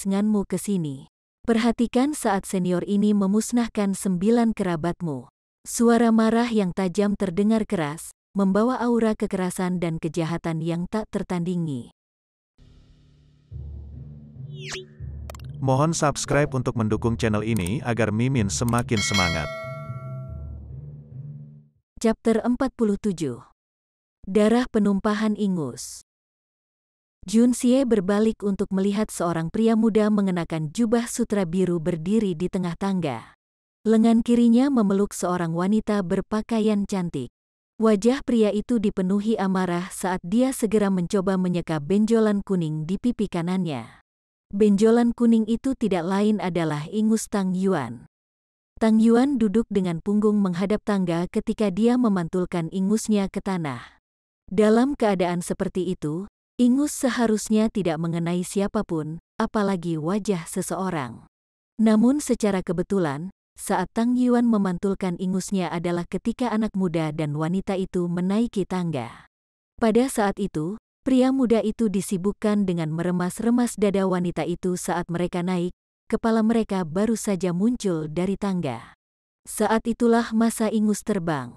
nganmu ke sini. Perhatikan saat senior ini memusnahkan 9 kerabatmu. Suara marah yang tajam terdengar keras, membawa aura kekerasan dan kejahatan yang tak tertandingi. Mohon subscribe untuk mendukung channel ini agar Mimin semakin semangat. Chapter 47. Darah penumpahan ingus. Jun Xie berbalik untuk melihat seorang pria muda mengenakan jubah sutra biru berdiri di tengah tangga. Lengan kirinya memeluk seorang wanita berpakaian cantik. Wajah pria itu dipenuhi amarah saat dia segera mencoba menyeka benjolan kuning di pipi kanannya. Benjolan kuning itu tidak lain adalah ingus Tang Yuan. Tang Yuan duduk dengan punggung menghadap tangga ketika dia memantulkan ingusnya ke tanah. Dalam keadaan seperti itu, ingus seharusnya tidak mengenai siapapun, apalagi wajah seseorang. Namun secara kebetulan, saat Tang Yuan memantulkan ingusnya adalah ketika anak muda dan wanita itu menaiki tangga. Pada saat itu, pria muda itu disibukkan dengan meremas-remas dada wanita itu saat mereka naik, kepala mereka baru saja muncul dari tangga. Saat itulah masa ingus terbang.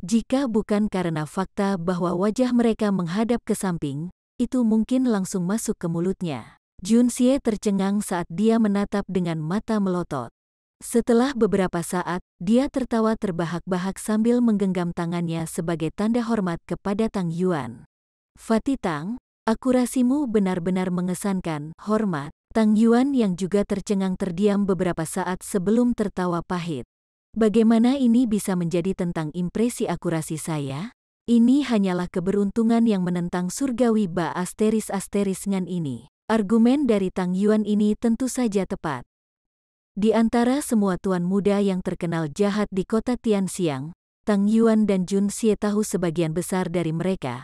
Jika bukan karena fakta bahwa wajah mereka menghadap ke samping, itu mungkin langsung masuk ke mulutnya. Junxie tercengang saat dia menatap dengan mata melotot. Setelah beberapa saat, dia tertawa terbahak-bahak sambil menggenggam tangannya sebagai tanda hormat kepada Tang Yuan. "Fatih Tang, akurasimu benar-benar mengesankan, hormat." Tang Yuan yang juga tercengang terdiam beberapa saat sebelum tertawa pahit. "Bagaimana ini bisa menjadi tentang impresi akurasi saya? Ini hanyalah keberuntungan yang menentang surgawi Ba *** ngan ini." Argumen dari Tang Yuan ini tentu saja tepat. Di antara semua tuan muda yang terkenal jahat di kota Tianxiang, Tang Yuan dan Junxie tahu sebagian besar dari mereka.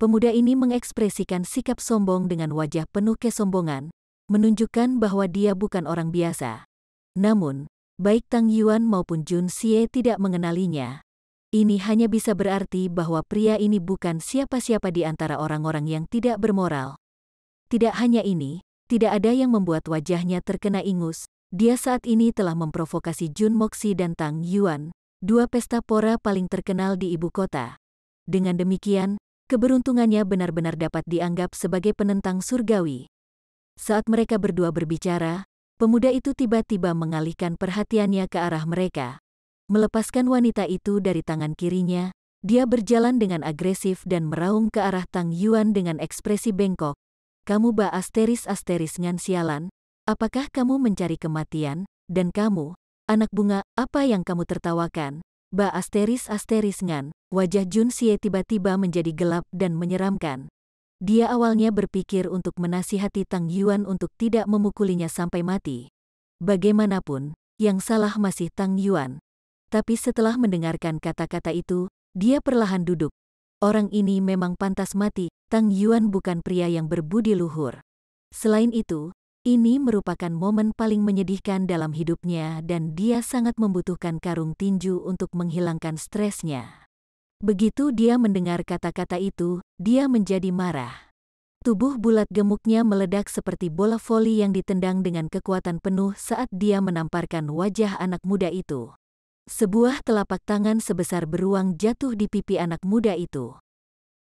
Pemuda ini mengekspresikan sikap sombong dengan wajah penuh kesombongan, menunjukkan bahwa dia bukan orang biasa. Namun, baik Tang Yuan maupun Junxie tidak mengenalinya. Ini hanya bisa berarti bahwa pria ini bukan siapa-siapa di antara orang-orang yang tidak bermoral. Tidak hanya ini, tidak ada yang membuat wajahnya terkena ingus. Dia saat ini telah memprovokasi Jun Moxi dan Tang Yuan, dua pesta pora paling terkenal di ibu kota. Dengan demikian, keberuntungannya benar-benar dapat dianggap sebagai penentang surgawi. Saat mereka berdua berbicara, pemuda itu tiba-tiba mengalihkan perhatiannya ke arah mereka. Melepaskan wanita itu dari tangan kirinya, dia berjalan dengan agresif dan meraung ke arah Tang Yuan dengan ekspresi bengkok. "Kamu Ba *** ngan sialan? Apakah kamu mencari kematian? Dan kamu, anak bunga, apa yang kamu tertawakan?" Ba *** ngan, wajah Junxie tiba-tiba menjadi gelap dan menyeramkan. Dia awalnya berpikir untuk menasihati Tang Yuan untuk tidak memukulinya sampai mati. Bagaimanapun, yang salah masih Tang Yuan. Tapi setelah mendengarkan kata-kata itu, dia perlahan duduk. Orang ini memang pantas mati, Tang Yuan bukan pria yang berbudi luhur. Selain itu, ini merupakan momen paling menyedihkan dalam hidupnya dan dia sangat membutuhkan karung tinju untuk menghilangkan stresnya. Begitu dia mendengar kata-kata itu, dia menjadi marah. Tubuh bulat gemuknya meledak seperti bola voli yang ditendang dengan kekuatan penuh saat dia menamparkan wajah anak muda itu. Sebuah telapak tangan sebesar beruang jatuh di pipi anak muda itu.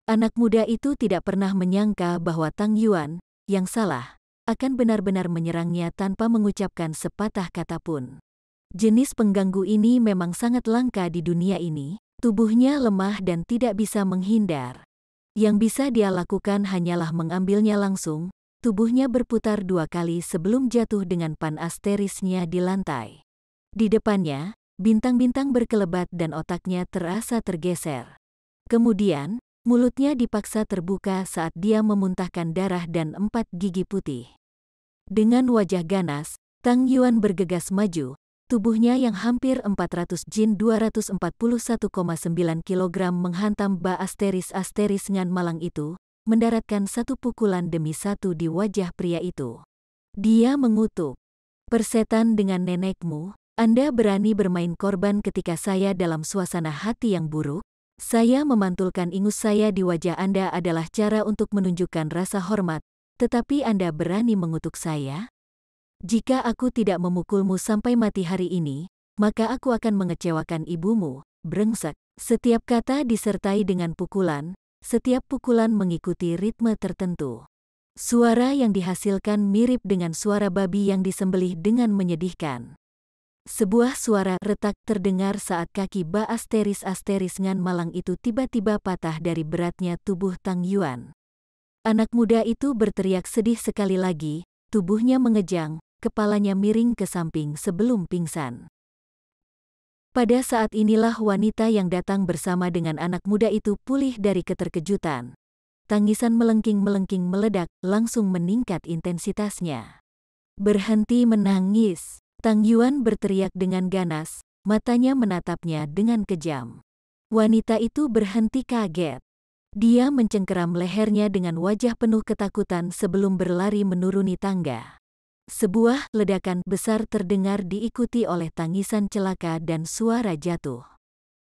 Anak muda itu tidak pernah menyangka bahwa Tang Yuan, yang salah, akan benar-benar menyerangnya tanpa mengucapkan sepatah kata pun. Jenis pengganggu ini memang sangat langka di dunia ini. Tubuhnya lemah dan tidak bisa menghindar. Yang bisa dia lakukan hanyalah mengambilnya langsung. Tubuhnya berputar 2 kali sebelum jatuh dengan pan asterisnya di lantai. Di depannya, bintang-bintang berkelebat dan otaknya terasa tergeser. Kemudian, mulutnya dipaksa terbuka saat dia memuntahkan darah dan 4 gigi putih. Dengan wajah ganas, Tang Yuan bergegas maju, tubuhnya yang hampir 400 jin 241,9 kg menghantam Ba *** ngan malang itu, mendaratkan satu pukulan demi satu di wajah pria itu. Dia mengutuk, "Persetan dengan nenekmu, Anda berani bermain korban ketika saya dalam suasana hati yang buruk? Saya memantulkan ingus saya di wajah Anda adalah cara untuk menunjukkan rasa hormat, tetapi Anda berani mengutuk saya? Jika aku tidak memukulmu sampai mati hari ini, maka aku akan mengecewakan ibumu, brengsek." Setiap kata disertai dengan pukulan, setiap pukulan mengikuti ritme tertentu. Suara yang dihasilkan mirip dengan suara babi yang disembelih dengan menyedihkan. Sebuah suara retak terdengar saat kaki Ba *** ngan malang itu tiba-tiba patah dari beratnya tubuh Tang Yuan. Anak muda itu berteriak sedih sekali lagi, tubuhnya mengejang, kepalanya miring ke samping sebelum pingsan. Pada saat inilah wanita yang datang bersama dengan anak muda itu pulih dari keterkejutan. Tangisan melengking-melengking meledak, langsung meningkat intensitasnya. "Berhenti menangis!" Tang Yuan berteriak dengan ganas, matanya menatapnya dengan kejam. Wanita itu berhenti kaget. Dia mencengkeram lehernya dengan wajah penuh ketakutan sebelum berlari menuruni tangga. Sebuah ledakan besar terdengar diikuti oleh tangisan celaka dan suara jatuh.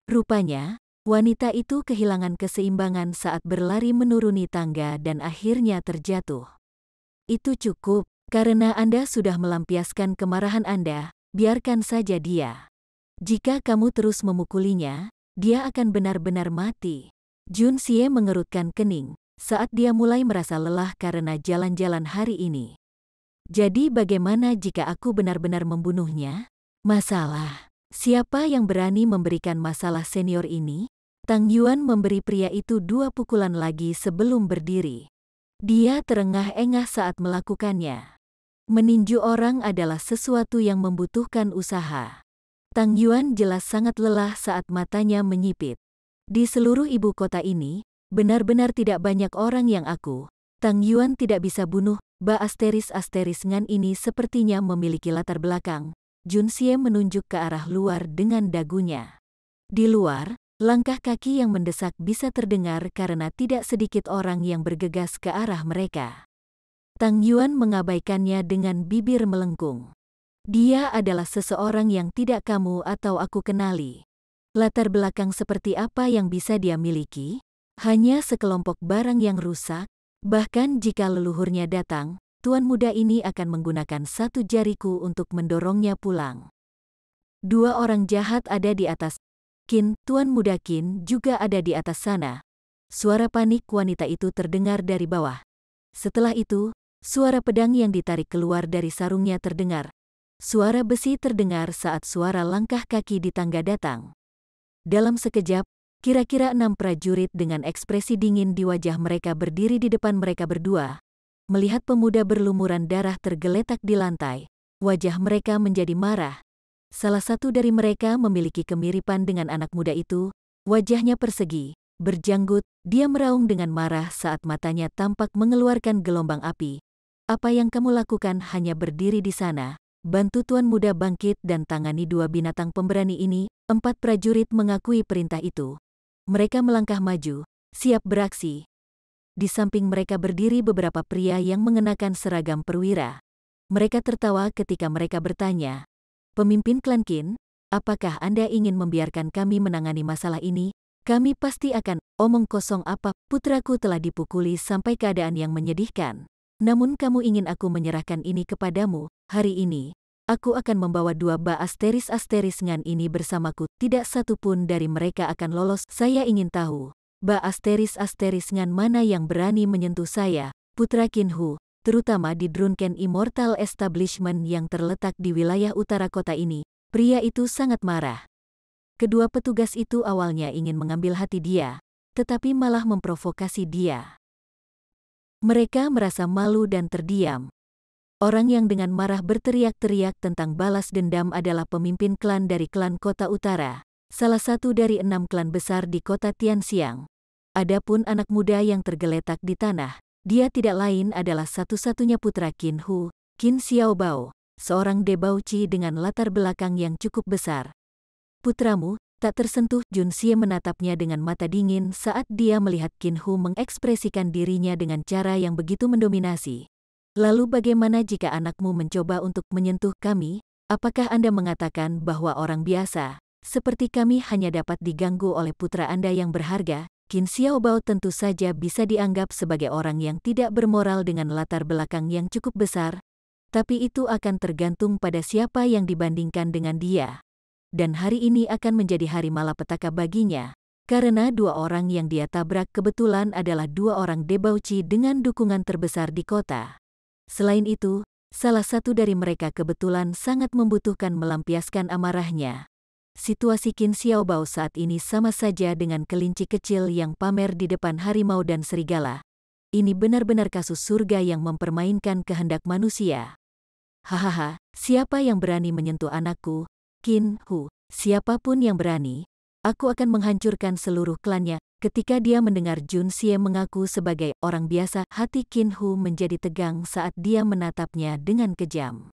Rupanya, wanita itu kehilangan keseimbangan saat berlari menuruni tangga dan akhirnya terjatuh. "Itu cukup, karena Anda sudah melampiaskan kemarahan Anda, biarkan saja dia. Jika kamu terus memukulinya, dia akan benar-benar mati." Jun Xie mengerutkan kening saat dia mulai merasa lelah karena jalan-jalan hari ini. "Jadi bagaimana jika aku benar-benar membunuhnya? Masalah. Siapa yang berani memberikan masalah senior ini?" Tang Yuan memberi pria itu 2 pukulan lagi sebelum berdiri. Dia terengah-engah saat melakukannya. Meninju orang adalah sesuatu yang membutuhkan usaha. Tang Yuan jelas sangat lelah saat matanya menyipit. "Di seluruh ibu kota ini, benar-benar tidak banyak orang yang Tang Yuan tidak bisa bunuh. Ngan ini sepertinya memiliki latar belakang." Jun Xie menunjuk ke arah luar dengan dagunya. Di luar, langkah kaki yang mendesak bisa terdengar karena tidak sedikit orang yang bergegas ke arah mereka. Tang Yuan mengabaikannya dengan bibir melengkung. "Dia adalah seseorang yang tidak kamu atau aku kenali. Latar belakang seperti apa yang bisa dia miliki? Hanya sekelompok barang yang rusak. Bahkan jika leluhurnya datang, tuan muda ini akan menggunakan 1 jariku untuk mendorongnya pulang. 2 orang jahat ada di atas. Qin, tuan muda Qin juga ada di atas sana." Suara panik wanita itu terdengar dari bawah. Setelah itu, suara pedang yang ditarik keluar dari sarungnya terdengar. Suara besi terdengar saat suara langkah kaki di tangga datang. Dalam sekejap, kira-kira 6 prajurit dengan ekspresi dingin di wajah mereka berdiri di depan mereka berdua. Melihat pemuda berlumuran darah tergeletak di lantai, wajah mereka menjadi marah. Salah satu dari mereka memiliki kemiripan dengan anak muda itu, wajahnya persegi, berjanggut, dia meraung dengan marah saat matanya tampak mengeluarkan gelombang api. "Apa yang kamu lakukan hanya berdiri di sana? Bantu tuan muda bangkit dan tangani 2 binatang pemberani ini." 4 prajurit mengakui perintah itu. Mereka melangkah maju, siap beraksi. Di samping mereka berdiri beberapa pria yang mengenakan seragam perwira. Mereka tertawa ketika mereka bertanya, "Pemimpin klan Qin, apakah Anda ingin membiarkan kami menangani masalah ini? Kami pasti akan..." "Omong kosong apa? Putraku telah dipukuli sampai keadaan yang menyedihkan. Namun kamu ingin aku menyerahkan ini kepadamu? Hari ini, aku akan membawa 2 ngan ini bersamaku. Tidak satu pun dari mereka akan lolos. Saya ingin tahu, ngan mana yang berani menyentuh saya, Putra Qin Hu, terutama di Drunken Immortal Establishment yang terletak di wilayah utara kota ini." Pria itu sangat marah. Kedua petugas itu awalnya ingin mengambil hati dia, tetapi malah memprovokasi dia. Mereka merasa malu dan terdiam. Orang yang dengan marah berteriak-teriak tentang balas dendam adalah pemimpin klan dari klan Kota Utara, salah satu dari 6 klan besar di kota Tianxiang. Adapun anak muda yang tergeletak di tanah, dia tidak lain adalah satu-satunya putra Qin Hu, Qin Xiaobao, seorang debauci dengan latar belakang yang cukup besar. "Putramu tak tersentuh." Jun Xie menatapnya dengan mata dingin saat dia melihat Qin Hu mengekspresikan dirinya dengan cara yang begitu mendominasi. "Lalu bagaimana jika anakmu mencoba untuk menyentuh kami? Apakah Anda mengatakan bahwa orang biasa seperti kami hanya dapat diganggu oleh putra Anda yang berharga?" Qin Xiaobao tentu saja bisa dianggap sebagai orang yang tidak bermoral dengan latar belakang yang cukup besar, tapi itu akan tergantung pada siapa yang dibandingkan dengan dia. Dan hari ini akan menjadi hari malapetaka baginya, karena 2 orang yang dia tabrak kebetulan adalah 2 orang debauci dengan dukungan terbesar di kota. Selain itu, salah satu dari mereka kebetulan sangat membutuhkan melampiaskan amarahnya. Situasi Qin Xiaobao saat ini sama saja dengan kelinci kecil yang pamer di depan harimau dan serigala. Ini benar-benar kasus surga yang mempermainkan kehendak manusia. "Hahaha, siapa yang berani menyentuh anakku? Qin Hu, siapapun yang berani, aku akan menghancurkan seluruh klannya. Ketika dia mendengar Jun Xie mengaku sebagai orang biasa, hati Qin Hu menjadi tegang saat dia menatapnya dengan kejam.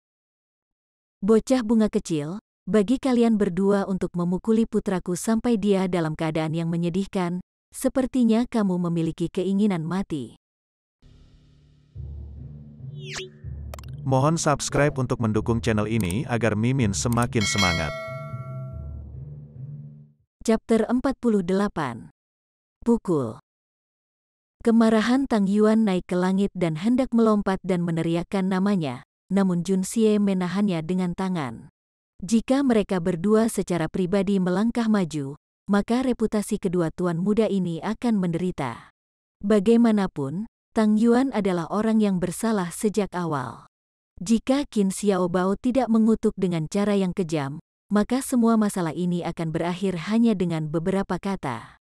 Bocah bunga kecil, bagi kalian berdua untuk memukuli putraku sampai dia dalam keadaan yang menyedihkan, sepertinya kamu memiliki keinginan mati. Mohon subscribe untuk mendukung channel ini agar Mimin semakin semangat. Chapter 48. Pukul. Kemarahan Tang Yuan naik ke langit dan hendak melompat dan meneriakkan namanya, namun Jun Xie menahannya dengan tangan. Jika mereka berdua secara pribadi melangkah maju, maka reputasi kedua tuan muda ini akan menderita. Bagaimanapun, Tang Yuan adalah orang yang bersalah sejak awal. Jika Qin Xiaobao tidak mengutuk dengan cara yang kejam, maka semua masalah ini akan berakhir hanya dengan beberapa kata.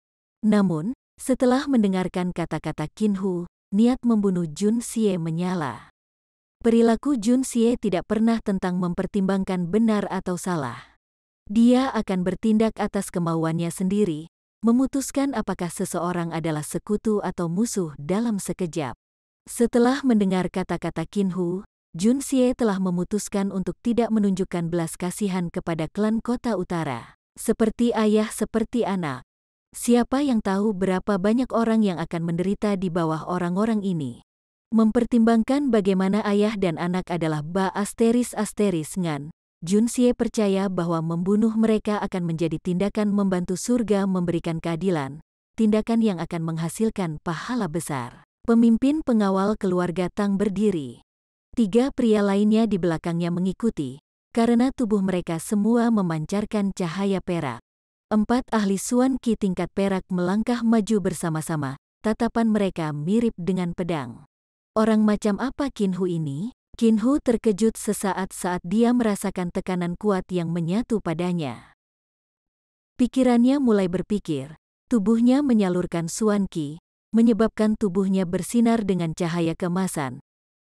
Namun, setelah mendengarkan kata-kata Qin Hu, niat membunuh Jun Xie menyala. Perilaku Jun Xie tidak pernah tentang mempertimbangkan benar atau salah. Dia akan bertindak atas kemauannya sendiri, memutuskan apakah seseorang adalah sekutu atau musuh dalam sekejap. Setelah mendengar kata-kata Qin Hu, Jun Xie telah memutuskan untuk tidak menunjukkan belas kasihan kepada klan Kota Utara. Seperti ayah seperti anak. Siapa yang tahu berapa banyak orang yang akan menderita di bawah orang-orang ini? Mempertimbangkan bagaimana ayah dan anak adalah **** ngan, Jun Xie percaya bahwa membunuh mereka akan menjadi tindakan membantu surga memberikan keadilan, tindakan yang akan menghasilkan pahala besar. Pemimpin pengawal keluarga Tang berdiri. 3 pria lainnya di belakangnya mengikuti, karena tubuh mereka semua memancarkan cahaya perak. 4 ahli Suan Qi tingkat perak melangkah maju bersama-sama, tatapan mereka mirip dengan pedang. Orang macam apa Qin Hu ini? Qin Hu terkejut sesaat saat dia merasakan tekanan kuat yang menyatu padanya. Pikirannya mulai berpikir, tubuhnya menyalurkan Suan Qi, menyebabkan tubuhnya bersinar dengan cahaya keemasan.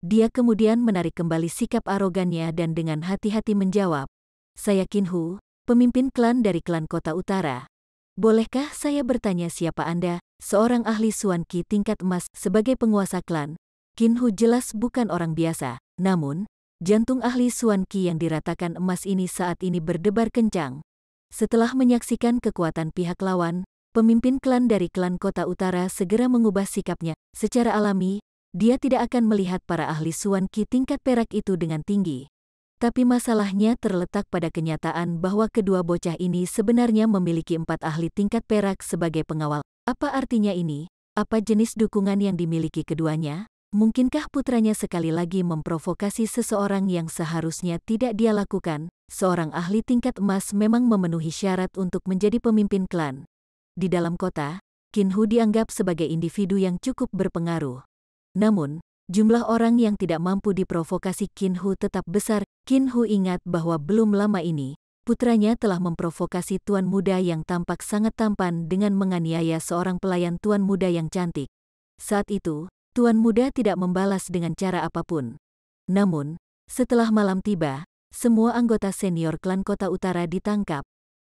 Dia kemudian menarik kembali sikap arogannya dan dengan hati-hati menjawab, "Saya Qin Hu, pemimpin klan dari klan Kota Utara. Bolehkah saya bertanya siapa Anda?" Seorang ahli Suan Qi tingkat emas sebagai penguasa klan. Qin Hu jelas bukan orang biasa, namun, jantung ahli Suan Qi yang diratakan emas ini saat ini berdebar kencang. Setelah menyaksikan kekuatan pihak lawan, pemimpin klan dari klan Kota Utara segera mengubah sikapnya. Secara alami, dia tidak akan melihat para ahli Suan Qi tingkat perak itu dengan tinggi. Tapi masalahnya terletak pada kenyataan bahwa kedua bocah ini sebenarnya memiliki 4 ahli tingkat perak sebagai pengawal. Apa artinya ini? Apa jenis dukungan yang dimiliki keduanya? Mungkinkah putranya sekali lagi memprovokasi seseorang yang seharusnya tidak dia lakukan? Seorang ahli tingkat emas memang memenuhi syarat untuk menjadi pemimpin klan. Di dalam kota, Qin Hu dianggap sebagai individu yang cukup berpengaruh. Namun, jumlah orang yang tidak mampu diprovokasi Qin Hu tetap besar. Qin Hu ingat bahwa belum lama ini, putranya telah memprovokasi tuan muda yang tampak sangat tampan dengan menganiaya seorang pelayan tuan muda yang cantik. Saat itu, tuan muda tidak membalas dengan cara apapun. Namun, setelah malam tiba, semua anggota senior klan Kota Utara ditangkap.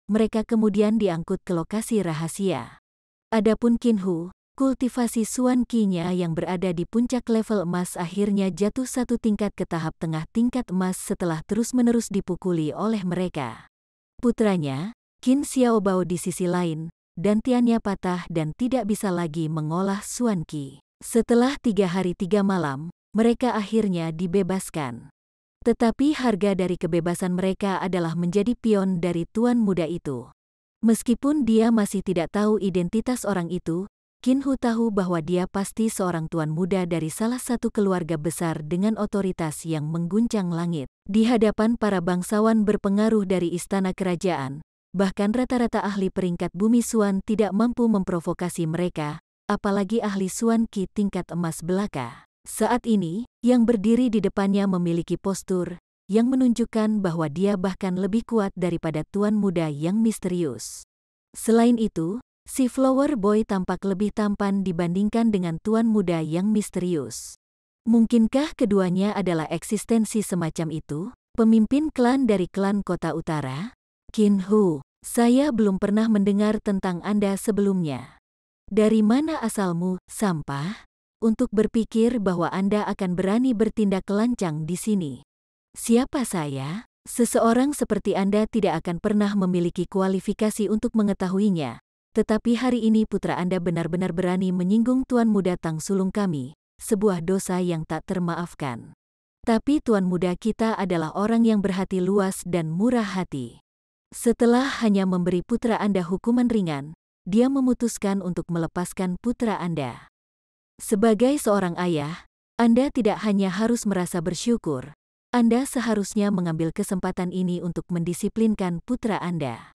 Mereka kemudian diangkut ke lokasi rahasia. Adapun Qin Hu, kultivasi Suan Qi-nya yang berada di puncak level emas akhirnya jatuh 1 tingkat ke tahap tengah tingkat emas setelah terus-menerus dipukuli oleh mereka. Putranya, Qin Xiaobao di sisi lain, dantiannya patah dan tidak bisa lagi mengolah Suan Qi. Setelah 3 hari 3 malam, mereka akhirnya dibebaskan. Tetapi harga dari kebebasan mereka adalah menjadi pion dari tuan muda itu. Meskipun dia masih tidak tahu identitas orang itu, Qin Hu tahu bahwa dia pasti seorang tuan muda dari salah satu keluarga besar dengan otoritas yang mengguncang langit. Di hadapan para bangsawan berpengaruh dari istana kerajaan, bahkan rata-rata ahli peringkat bumi Suan tidak mampu memprovokasi mereka, apalagi ahli Suan Qi tingkat emas belaka. Saat ini, yang berdiri di depannya memiliki postur yang menunjukkan bahwa dia bahkan lebih kuat daripada tuan muda yang misterius. Selain itu, si Flower Boy tampak lebih tampan dibandingkan dengan tuan muda yang misterius. Mungkinkah keduanya adalah eksistensi semacam itu? Pemimpin klan dari klan Kota Utara? Qin Hu, saya belum pernah mendengar tentang Anda sebelumnya. Dari mana asalmu, sampah? Untuk berpikir bahwa Anda akan berani bertindak lancang di sini. Siapa saya? Seseorang seperti Anda tidak akan pernah memiliki kualifikasi untuk mengetahuinya. Tetapi hari ini putra Anda benar-benar berani menyinggung Tuan Muda Tang Sulung kami, sebuah dosa yang tak termaafkan. Tapi Tuan Muda kita adalah orang yang berhati luas dan murah hati. Setelah hanya memberi putra Anda hukuman ringan, dia memutuskan untuk melepaskan putra Anda. Sebagai seorang ayah, Anda tidak hanya harus merasa bersyukur, Anda seharusnya mengambil kesempatan ini untuk mendisiplinkan putra Anda.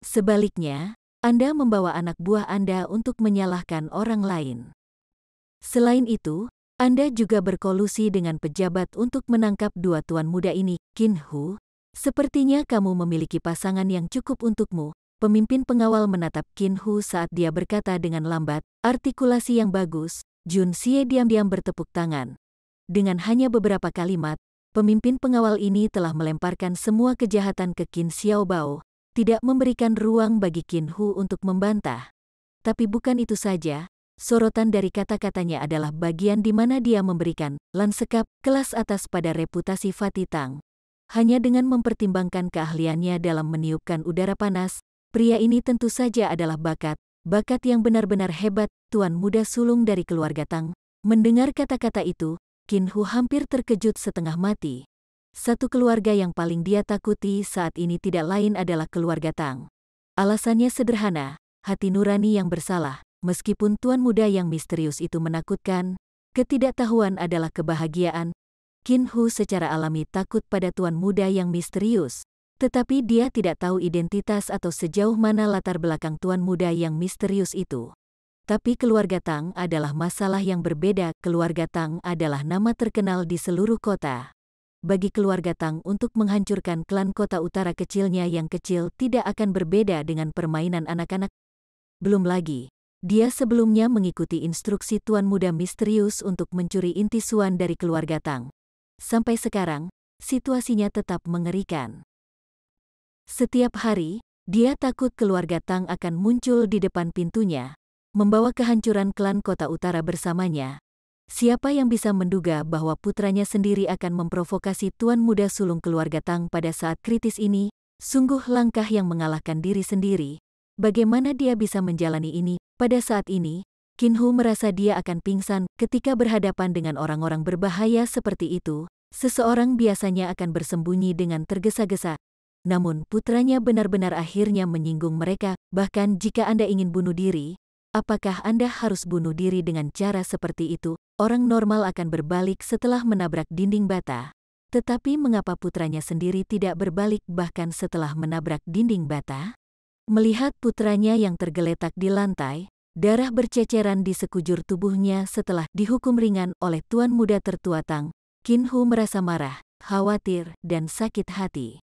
Sebaliknya, Anda membawa anak buah Anda untuk menyalahkan orang lain. Selain itu, Anda juga berkolusi dengan pejabat untuk menangkap dua tuan muda ini, Qin Hu. Sepertinya kamu memiliki pasangan yang cukup untukmu. Pemimpin pengawal menatap Qin Hu saat dia berkata dengan lambat, artikulasi yang bagus. Jun Xie diam-diam bertepuk tangan. Dengan hanya beberapa kalimat, pemimpin pengawal ini telah melemparkan semua kejahatan ke Qin Xiaobao, tidak memberikan ruang bagi Qin Hu untuk membantah. Tapi bukan itu saja, sorotan dari kata-katanya adalah bagian di mana dia memberikan lansekap kelas atas pada reputasi Fatih Tang. Hanya dengan mempertimbangkan keahliannya dalam meniupkan udara panas, pria ini tentu saja adalah bakat yang benar-benar hebat. Tuan Muda Sulung dari keluarga Tang. Mendengar kata-kata itu, Qin Hu hampir terkejut setengah mati. Satu keluarga yang paling dia takuti saat ini tidak lain adalah keluarga Tang. Alasannya sederhana, hati nurani yang bersalah. Meskipun Tuan Muda yang misterius itu menakutkan, ketidaktahuan adalah kebahagiaan. Qin Hu secara alami takut pada Tuan Muda yang misterius. Tetapi dia tidak tahu identitas atau sejauh mana latar belakang Tuan Muda yang misterius itu. Tapi keluarga Tang adalah masalah yang berbeda. Keluarga Tang adalah nama terkenal di seluruh kota. Bagi keluarga Tang untuk menghancurkan klan kota utara kecilnya yang kecil tidak akan berbeda dengan permainan anak-anak. Belum lagi, dia sebelumnya mengikuti instruksi Tuan Muda misterius untuk mencuri inti Suan dari keluarga Tang. Sampai sekarang, situasinya tetap mengerikan. Setiap hari, dia takut keluarga Tang akan muncul di depan pintunya, membawa kehancuran klan kota utara bersamanya. Siapa yang bisa menduga bahwa putranya sendiri akan memprovokasi Tuan Muda Sulung keluarga Tang pada saat kritis ini? Sungguh langkah yang mengalahkan diri sendiri. Bagaimana dia bisa menjalani ini? Pada saat ini, Qin Hu merasa dia akan pingsan ketika berhadapan dengan orang-orang berbahaya seperti itu. Seseorang biasanya akan bersembunyi dengan tergesa-gesa. Namun putranya benar-benar akhirnya menyinggung mereka. Bahkan jika Anda ingin bunuh diri, apakah Anda harus bunuh diri dengan cara seperti itu? Orang normal akan berbalik setelah menabrak dinding bata. Tetapi mengapa putranya sendiri tidak berbalik bahkan setelah menabrak dinding bata? Melihat putranya yang tergeletak di lantai, darah berceceran di sekujur tubuhnya setelah dihukum ringan oleh Tuan Muda tertua Tang, Qin Hu merasa marah, khawatir, dan sakit hati.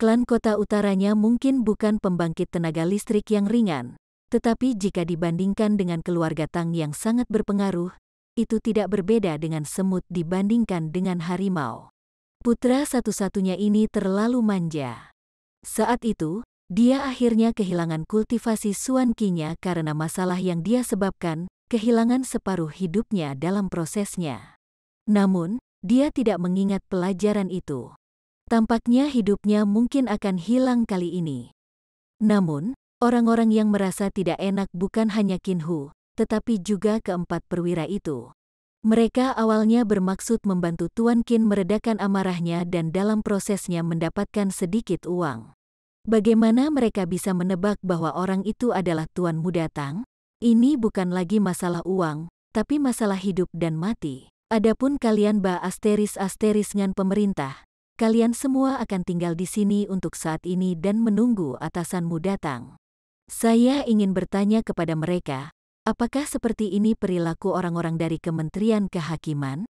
Klan kota utaranya mungkin bukan pembangkit tenaga listrik yang ringan. Tetapi jika dibandingkan dengan keluarga Tang yang sangat berpengaruh, itu tidak berbeda dengan semut dibandingkan dengan harimau. Putra satu-satunya ini terlalu manja. Saat itu, dia akhirnya kehilangan kultivasi Suan Qi-nya karena masalah yang dia sebabkan, kehilangan separuh hidupnya dalam prosesnya. Namun, dia tidak mengingat pelajaran itu. Tampaknya hidupnya mungkin akan hilang kali ini. Namun, orang-orang yang merasa tidak enak bukan hanya Qin Hu, tetapi juga keempat perwira itu. Mereka awalnya bermaksud membantu Tuan Qin meredakan amarahnya dan dalam prosesnya mendapatkan sedikit uang. Bagaimana mereka bisa menebak bahwa orang itu adalah Tuan Muda Tang? Ini bukan lagi masalah uang, tapi masalah hidup dan mati. Adapun kalian *** ngan pemerintah, kalian semua akan tinggal di sini untuk saat ini dan menunggu atasanmu datang. Saya ingin bertanya kepada mereka, apakah seperti ini perilaku orang-orang dari Kementerian Kehakiman?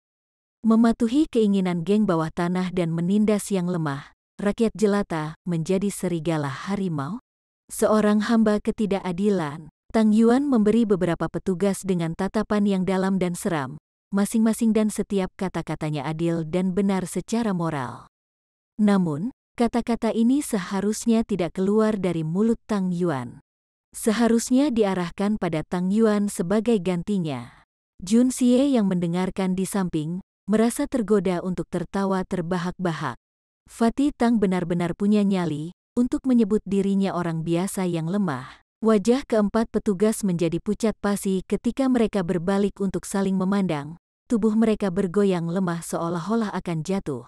Mematuhi keinginan geng bawah tanah dan menindas yang lemah, rakyat jelata menjadi serigala harimau? Seorang hamba ketidakadilan. Tang Yuan memberi beberapa petugas dengan tatapan yang dalam dan seram, masing-masing dan setiap kata-katanya adil dan benar secara moral. Namun, Kata-kata ini seharusnya tidak keluar dari mulut Tang Yuan. Seharusnya diarahkan pada Tang Yuan sebagai gantinya. Jun Xie yang mendengarkan di samping, merasa tergoda untuk tertawa terbahak-bahak. Fatih Tang benar-benar punya nyali untuk menyebut dirinya orang biasa yang lemah. Wajah keempat petugas menjadi pucat pasi ketika mereka berbalik untuk saling memandang. Tubuh mereka bergoyang lemah seolah-olah akan jatuh.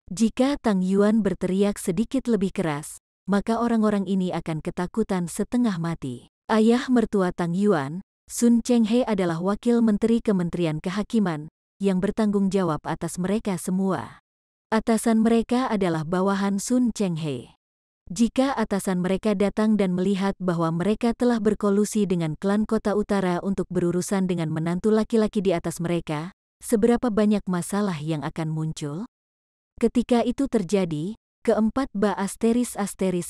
Jika Tang Yuan berteriak sedikit lebih keras, maka orang-orang ini akan ketakutan setengah mati. Ayah mertua Tang Yuan, Sun Chenghe adalah wakil menteri Kementerian Kehakiman, yang bertanggung jawab atas mereka semua. Atasan mereka adalah bawahan Sun Chenghe. Jika atasan mereka datang dan melihat bahwa mereka telah berkolusi dengan klan Kota Utara untuk berurusan dengan menantu laki-laki di atas mereka, seberapa banyak masalah yang akan muncul? Ketika itu terjadi, keempat Ba-Asteris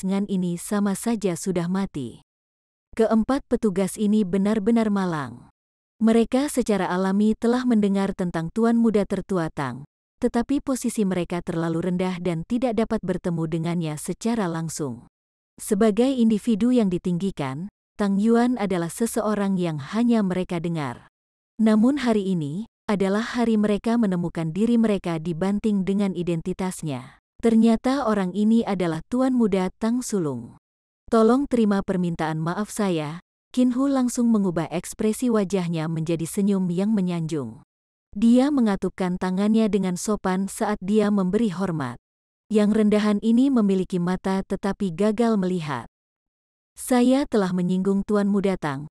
Ngan ini sama saja sudah mati. Keempat petugas ini benar-benar malang. Mereka secara alami telah mendengar tentang Tuan Muda Tertua Tang, tetapi posisi mereka terlalu rendah dan tidak dapat bertemu dengannya secara langsung. Sebagai individu yang ditinggikan, Tang Yuan adalah seseorang yang hanya mereka dengar. Namun hari ini adalah hari mereka menemukan diri mereka dibanting dengan identitasnya. Ternyata orang ini adalah Tuan Muda Tang Sulung. Tolong terima permintaan maaf saya. Qin Hu langsung mengubah ekspresi wajahnya menjadi senyum yang menyanjung. Dia mengatupkan tangannya dengan sopan saat dia memberi hormat. Yang rendahan ini memiliki mata tetapi gagal melihat. Saya telah menyinggung Tuan Muda Tang.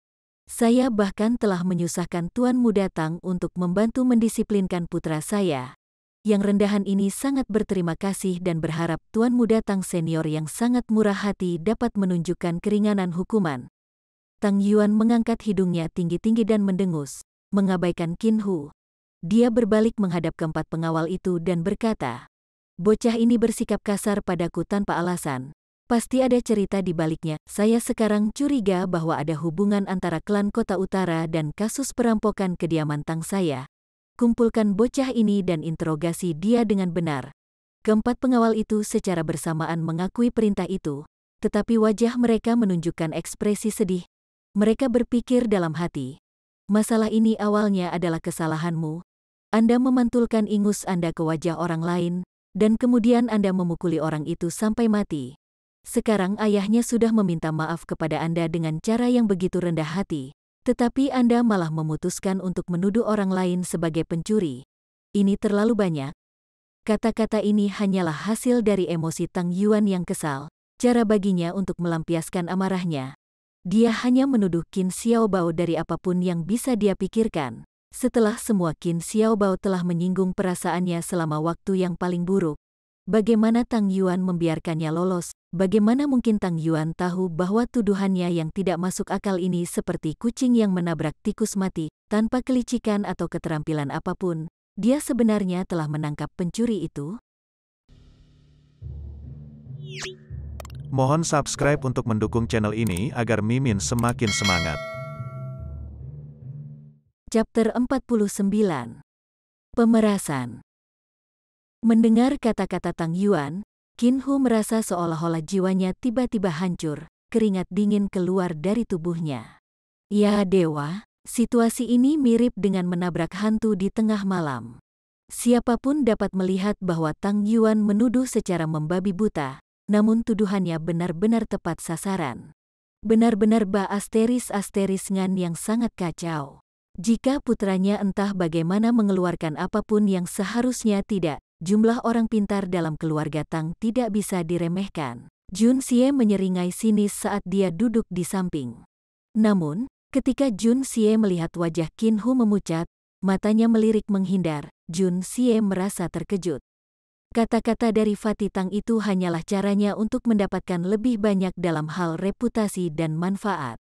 Saya bahkan telah menyusahkan Tuan Muda Tang untuk membantu mendisiplinkan putra saya. Yang rendahan ini sangat berterima kasih dan berharap Tuan Muda Tang senior yang sangat murah hati dapat menunjukkan keringanan hukuman. Tang Yuan mengangkat hidungnya tinggi-tinggi dan mendengus, mengabaikan Qin Hu. Dia berbalik menghadap keempat pengawal itu dan berkata, "Bocah ini bersikap kasar padaku tanpa alasan. Pasti ada cerita di baliknya. Saya sekarang curiga bahwa ada hubungan antara klan Kota Utara dan kasus perampokan kediaman Tang saya. Kumpulkan bocah ini dan interogasi dia dengan benar." Keempat pengawal itu secara bersamaan mengakui perintah itu, tetapi wajah mereka menunjukkan ekspresi sedih. Mereka berpikir dalam hati, masalah ini awalnya adalah kesalahanmu. Anda memantulkan ingus Anda ke wajah orang lain, dan kemudian Anda memukuli orang itu sampai mati. Sekarang ayahnya sudah meminta maaf kepada Anda dengan cara yang begitu rendah hati, tetapi Anda malah memutuskan untuk menuduh orang lain sebagai pencuri. Ini terlalu banyak. Kata-kata ini hanyalah hasil dari emosi Tang Yuan yang kesal. Cara baginya untuk melampiaskan amarahnya. Dia hanya menuduh Qin Xiaobao dari apapun yang bisa dia pikirkan. Setelah semua Qin Xiaobao telah menyinggung perasaannya selama waktu yang paling buruk. Bagaimana Tang Yuan membiarkannya lolos? Bagaimana mungkin Tang Yuan tahu bahwa tuduhannya yang tidak masuk akal ini seperti kucing yang menabrak tikus mati, tanpa kelicikan atau keterampilan apapun? Dia sebenarnya telah menangkap pencuri itu? Mohon subscribe untuk mendukung channel ini agar Mimin semakin semangat. Chapter 49. Pemerasan. Mendengar kata-kata Tang Yuan, Qin Hu merasa seolah-olah jiwanya tiba-tiba hancur, keringat dingin keluar dari tubuhnya. Ya dewa, situasi ini mirip dengan menabrak hantu di tengah malam. Siapapun dapat melihat bahwa Tang Yuan menuduh secara membabi buta, namun tuduhannya benar-benar tepat sasaran. Benar-benar Ba-Asteris Ngan yang sangat kacau. Jika putranya entah bagaimana mengeluarkan apapun yang seharusnya tidak, jumlah orang pintar dalam keluarga Tang tidak bisa diremehkan. Jun Xie menyeringai sinis saat dia duduk di samping. Namun, ketika Jun Xie melihat wajah Qin Hu memucat, matanya melirik menghindar, Jun Xie merasa terkejut. Kata-kata dari Fatih Tang itu hanyalah caranya untuk mendapatkan lebih banyak dalam hal reputasi dan manfaat.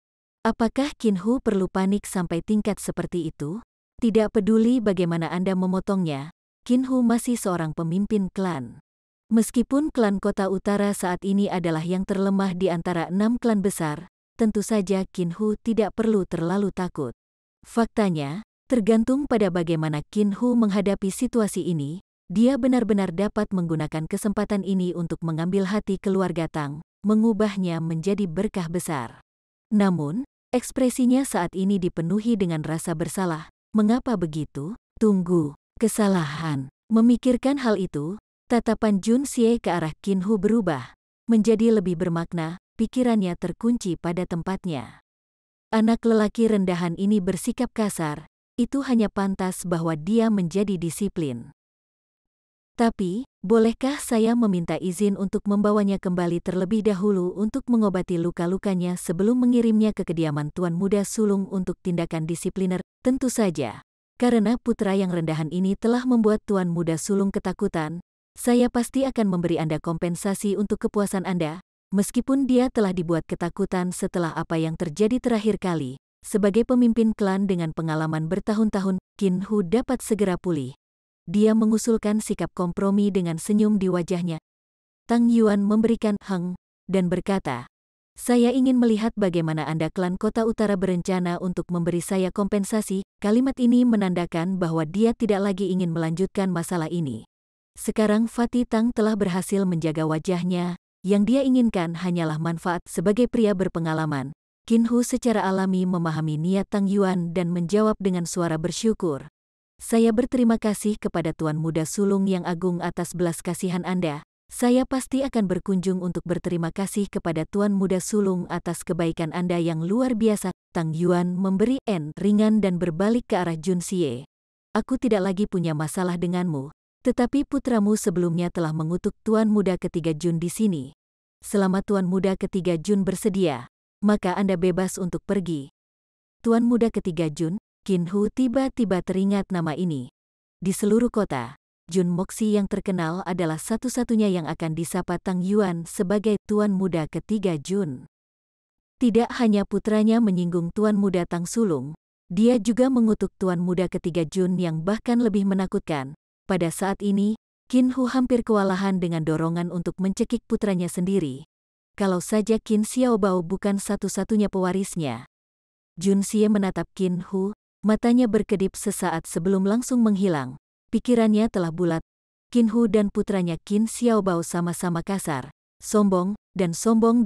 Apakah Qin Hu perlu panik sampai tingkat seperti itu? Tidak peduli bagaimana Anda memotongnya, Qin Hu masih seorang pemimpin klan. Meskipun klan Kota Utara saat ini adalah yang terlemah di antara 6 klan besar, tentu saja Qin Hu tidak perlu terlalu takut. Faktanya, tergantung pada bagaimana Qin Hu menghadapi situasi ini, dia benar-benar dapat menggunakan kesempatan ini untuk mengambil hati keluarga Tang, mengubahnya menjadi berkah besar. Namun, ekspresinya saat ini dipenuhi dengan rasa bersalah. Mengapa begitu? Tunggu, kesalahan. Memikirkan hal itu, tatapan Jun Xie ke arah Qin Hu berubah, menjadi lebih bermakna, pikirannya terkunci pada tempatnya. Anak lelaki rendahan ini bersikap kasar, itu hanya pantas bahwa dia menjadi disiplin. Tapi, bolehkah saya meminta izin untuk membawanya kembali terlebih dahulu untuk mengobati luka-lukanya sebelum mengirimnya ke kediaman Tuan Muda Sulung untuk tindakan disipliner? Tentu saja. Karena putra yang rendahan ini telah membuat Tuan Muda Sulung ketakutan, saya pasti akan memberi Anda kompensasi untuk kepuasan Anda, meskipun dia telah dibuat ketakutan setelah apa yang terjadi terakhir kali. Sebagai pemimpin klan dengan pengalaman bertahun-tahun, Qin Hu dapat segera pulih. Dia mengusulkan sikap kompromi dengan senyum di wajahnya. Tang Yuan memberikan heng dan berkata, "Saya ingin melihat bagaimana Anda klan Kota Utara berencana untuk memberi saya kompensasi." Kalimat ini menandakan bahwa dia tidak lagi ingin melanjutkan masalah ini. Sekarang Fatih Tang telah berhasil menjaga wajahnya, yang dia inginkan hanyalah manfaat sebagai pria berpengalaman. Qin Hu secara alami memahami niat Tang Yuan dan menjawab dengan suara bersyukur. "Saya berterima kasih kepada Tuan Muda Sulung yang agung atas belas kasihan Anda. Saya pasti akan berkunjung untuk berterima kasih kepada Tuan Muda Sulung atas kebaikan Anda yang luar biasa." Tang Yuan memberi ringan dan berbalik ke arah Jun Xie. "Aku tidak lagi punya masalah denganmu, tetapi putramu sebelumnya telah mengutuk Tuan Muda ketiga Jun di sini. Selama Tuan Muda ketiga Jun bersedia, maka Anda bebas untuk pergi." Tuan Muda ketiga Jun, Qin Hu tiba-tiba teringat nama ini. Di seluruh kota, Jun Moxi yang terkenal adalah satu-satunya yang akan disapa Tang Yuan sebagai Tuan Muda ketiga Jun. Tidak hanya putranya menyinggung Tuan Muda Tang Sulung, dia juga mengutuk Tuan Muda ketiga Jun yang bahkan lebih menakutkan. Pada saat ini, Qin Hu hampir kewalahan dengan dorongan untuk mencekik putranya sendiri. Kalau saja Qin Xiaobao bukan satu-satunya pewarisnya. Jun Xie menatap Qin Hu. Matanya berkedip sesaat sebelum langsung menghilang. Pikirannya telah bulat. Qin Hu dan putranya Qin Xiaobao sama-sama kasar, sombong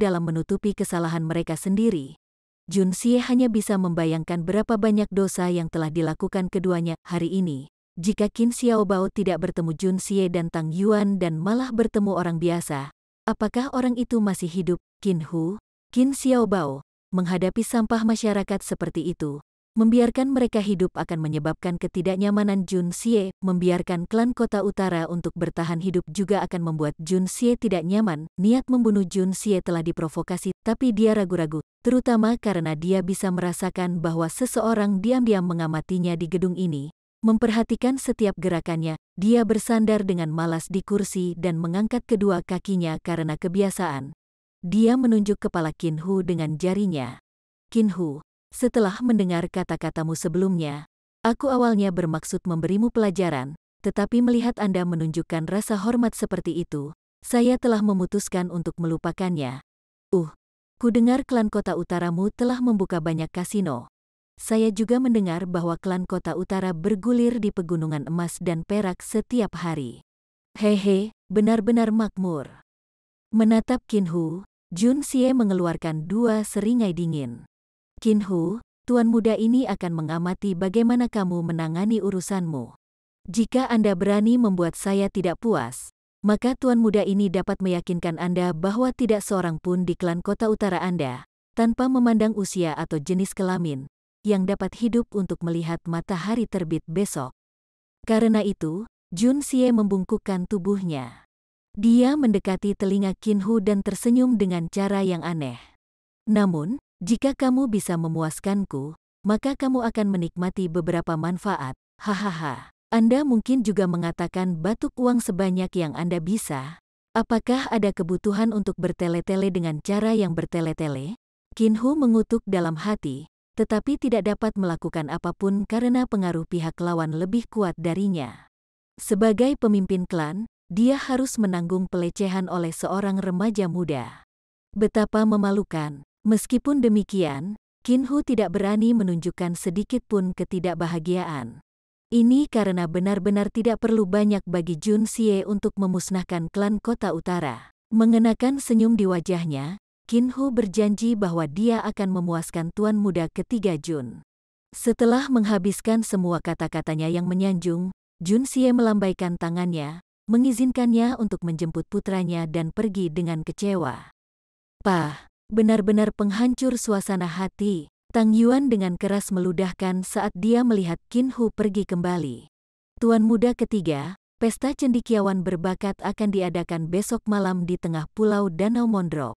dalam menutupi kesalahan mereka sendiri. Jun Xie hanya bisa membayangkan berapa banyak dosa yang telah dilakukan keduanya hari ini. Jika Qin Xiaobao tidak bertemu Jun Xie dan Tang Yuan dan malah bertemu orang biasa, apakah orang itu masih hidup? Qin Xiaobao, menghadapi sampah masyarakat seperti itu, membiarkan mereka hidup akan menyebabkan ketidaknyamanan Jun Xie. Membiarkan klan Kota Utara untuk bertahan hidup juga akan membuat Jun Xie tidak nyaman. Niat membunuh Jun Xie telah diprovokasi, tapi dia ragu-ragu, terutama karena dia bisa merasakan bahwa seseorang diam-diam mengamatinya di gedung ini. Memperhatikan setiap gerakannya, dia bersandar dengan malas di kursi dan mengangkat kedua kakinya karena kebiasaan. Dia menunjuk kepala Qin Hu dengan jarinya. "Qin Hu, setelah mendengar kata-katamu sebelumnya, aku awalnya bermaksud memberimu pelajaran, tetapi melihat Anda menunjukkan rasa hormat seperti itu, saya telah memutuskan untuk melupakannya. Ku dengar klan Kota Utaramu telah membuka banyak kasino. Saya juga mendengar bahwa klan Kota Utara bergulir di pegunungan emas dan perak setiap hari. Hehe, benar-benar makmur." Menatap Qin Hu, Jun Xie mengeluarkan dua seringai dingin. "Qin Hu, Tuan Muda ini akan mengamati bagaimana kamu menangani urusanmu. Jika Anda berani membuat saya tidak puas, maka Tuan Muda ini dapat meyakinkan Anda bahwa tidak seorang pun di klan Kota Utara Anda, tanpa memandang usia atau jenis kelamin, yang dapat hidup untuk melihat matahari terbit besok." Karena itu, Jun Xie membungkukkan tubuhnya. Dia mendekati telinga Qin Hu dan tersenyum dengan cara yang aneh. "Namun, jika kamu bisa memuaskanku, maka kamu akan menikmati beberapa manfaat. Hahaha. Anda mungkin juga mengatakan batuk uang sebanyak yang Anda bisa. Apakah ada kebutuhan untuk bertele-tele dengan cara yang bertele-tele?" Qin Hu mengutuk dalam hati, tetapi tidak dapat melakukan apapun karena pengaruh pihak lawan lebih kuat darinya. Sebagai pemimpin klan, dia harus menanggung pelecehan oleh seorang remaja muda. Betapa memalukan. Meskipun demikian, Qin Hu tidak berani menunjukkan sedikit pun ketidakbahagiaan. Ini karena benar-benar tidak perlu banyak bagi Jun Xie untuk memusnahkan klan Kota Utara. Mengenakan senyum di wajahnya, Qin Hu berjanji bahwa dia akan memuaskan tuan muda ketiga Jun. Setelah menghabiskan semua kata-katanya yang menyanjung, Jun Xie melambaikan tangannya, mengizinkannya untuk menjemput putranya dan pergi dengan kecewa. "Pah, benar-benar penghancur suasana hati," Tang Yuan dengan keras meludahkan saat dia melihat Qin Hu pergi kembali. "Tuan muda ketiga, pesta cendekiawan berbakat akan diadakan besok malam di tengah pulau Danau Mondrok.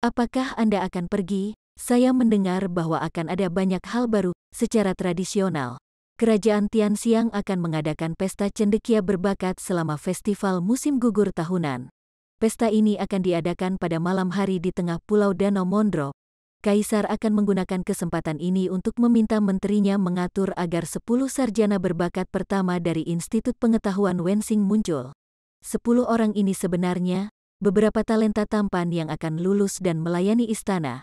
Apakah Anda akan pergi? Saya mendengar bahwa akan ada banyak hal baru. Secara tradisional, Kerajaan Tianxiang akan mengadakan pesta cendekia berbakat selama festival musim gugur tahunan. Pesta ini akan diadakan pada malam hari di tengah pulau Danau Mondrok. Kaisar akan menggunakan kesempatan ini untuk meminta menterinya mengatur agar 10 sarjana berbakat pertama dari Institut Pengetahuan Wensing muncul. 10 orang ini sebenarnya beberapa talenta tampan yang akan lulus dan melayani istana.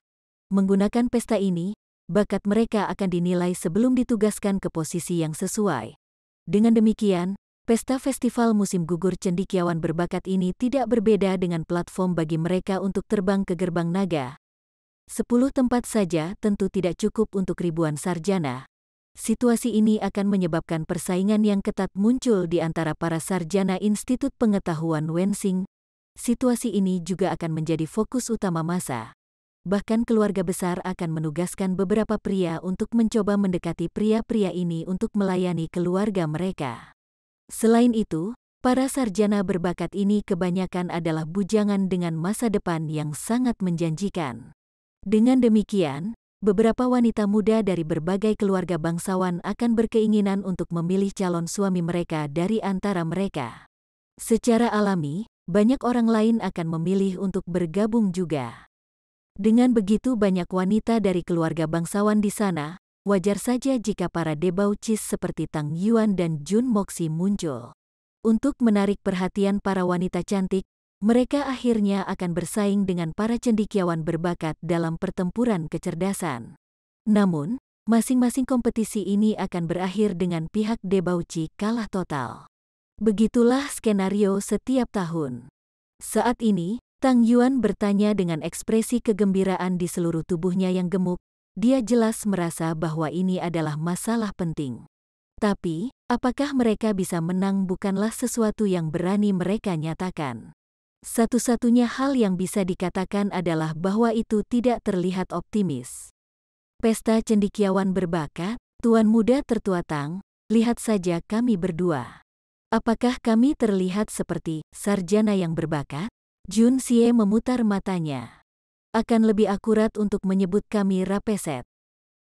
Menggunakan pesta ini, bakat mereka akan dinilai sebelum ditugaskan ke posisi yang sesuai. Dengan demikian, pesta festival musim gugur cendekiawan berbakat ini tidak berbeda dengan platform bagi mereka untuk terbang ke gerbang naga. 10 tempat saja tentu tidak cukup untuk ribuan sarjana. Situasi ini akan menyebabkan persaingan yang ketat muncul di antara para sarjana Institut Pengetahuan Wensing. Situasi ini juga akan menjadi fokus utama masa. Bahkan keluarga besar akan menugaskan beberapa pria untuk mencoba mendekati pria-pria ini untuk melayani keluarga mereka. Selain itu, para sarjana berbakat ini kebanyakan adalah bujangan dengan masa depan yang sangat menjanjikan. Dengan demikian, beberapa wanita muda dari berbagai keluarga bangsawan akan berkeinginan untuk memilih calon suami mereka dari antara mereka. Secara alami, banyak orang lain akan memilih untuk bergabung juga. Dengan begitu banyak wanita dari keluarga bangsawan di sana, wajar saja jika para debaucis seperti Tang Yuan dan Jun Moxi muncul. Untuk menarik perhatian para wanita cantik, mereka akhirnya akan bersaing dengan para cendekiawan berbakat dalam pertempuran kecerdasan. Namun, masing-masing kompetisi ini akan berakhir dengan pihak debauci kalah total. Begitulah skenario setiap tahun. Saat ini, Tang Yuan bertanya dengan ekspresi kegembiraan di seluruh tubuhnya yang gemuk. Dia jelas merasa bahwa ini adalah masalah penting. Tapi, apakah mereka bisa menang bukanlah sesuatu yang berani mereka nyatakan. Satu-satunya hal yang bisa dikatakan adalah bahwa itu tidak terlihat optimis. Pesta cendekiawan berbakat, Tuan Muda Tertua Tang, lihat saja kami berdua. Apakah kami terlihat seperti sarjana yang berbakat? Jun Xie memutar matanya. Akan lebih akurat untuk menyebut kami rapeset.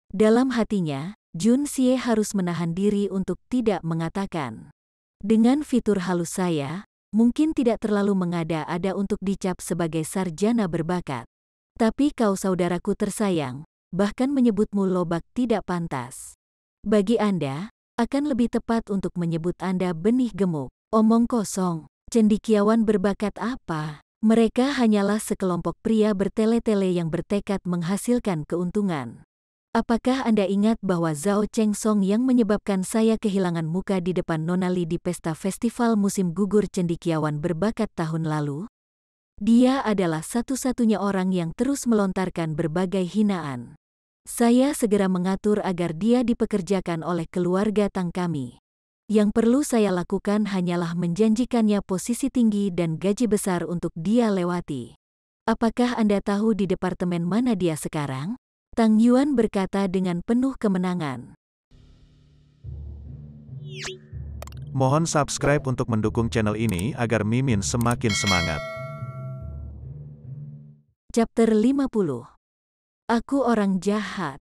Dalam hatinya, Jun Xie harus menahan diri untuk tidak mengatakan. Dengan fitur halus saya, mungkin tidak terlalu mengada-ada untuk dicap sebagai sarjana berbakat. Tapi kau saudaraku tersayang, bahkan menyebutmu lobak tidak pantas. Bagi Anda, akan lebih tepat untuk menyebut Anda benih gemuk. Omong kosong, cendekiawan berbakat apa? Mereka hanyalah sekelompok pria bertele-tele yang bertekad menghasilkan keuntungan. Apakah Anda ingat bahwa Zhao Chengsong yang menyebabkan saya kehilangan muka di depan Nona Li di pesta festival musim gugur cendekiawan berbakat tahun lalu? Dia adalah satu-satunya orang yang terus melontarkan berbagai hinaan. Saya segera mengatur agar dia dipekerjakan oleh keluarga Tang kami. Yang perlu saya lakukan hanyalah menjanjikannya posisi tinggi dan gaji besar untuk dia lewati. Apakah Anda tahu di departemen mana dia sekarang? Tang Yuan berkata dengan penuh kemenangan. Mohon subscribe untuk mendukung channel ini agar Mimin semakin semangat. Chapter 50. Aku orang jahat.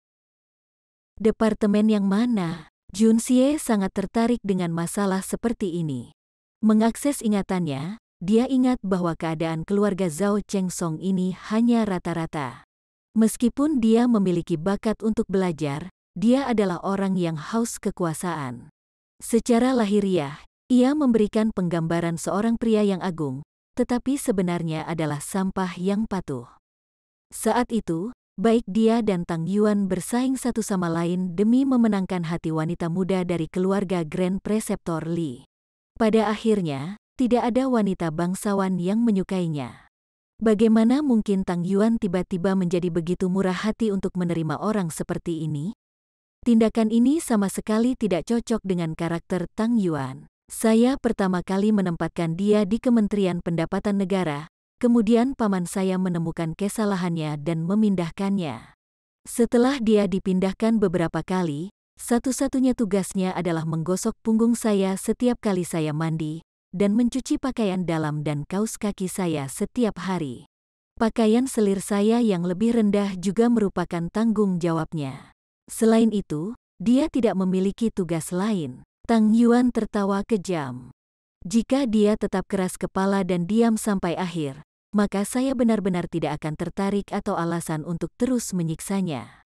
Departemen yang mana? Jun Xie sangat tertarik dengan masalah seperti ini. Mengakses ingatannya, dia ingat bahwa keadaan keluarga Zhao Chengsong ini hanya rata-rata. Meskipun dia memiliki bakat untuk belajar, dia adalah orang yang haus kekuasaan. Secara lahiriah, ia memberikan penggambaran seorang pria yang agung, tetapi sebenarnya adalah sampah yang patuh. Saat itu, baik dia dan Tang Yuan bersaing satu sama lain demi memenangkan hati wanita muda dari keluarga Grand Preceptor Li. Pada akhirnya, tidak ada wanita bangsawan yang menyukainya. Bagaimana mungkin Tang Yuan tiba-tiba menjadi begitu murah hati untuk menerima orang seperti ini? Tindakan ini sama sekali tidak cocok dengan karakter Tang Yuan. Saya pertama kali menempatkan dia di Kementerian Pendapatan Negara, kemudian paman saya menemukan kesalahannya dan memindahkannya. Setelah dia dipindahkan beberapa kali, satu-satunya tugasnya adalah menggosok punggung saya setiap kali saya mandi, dan mencuci pakaian dalam dan kaus kaki saya setiap hari. Pakaian selir saya yang lebih rendah juga merupakan tanggung jawabnya. Selain itu, dia tidak memiliki tugas lain. Tang Yuan tertawa kejam. Jika dia tetap keras kepala dan diam sampai akhir, maka saya benar-benar tidak akan tertarik atau alasan untuk terus menyiksanya.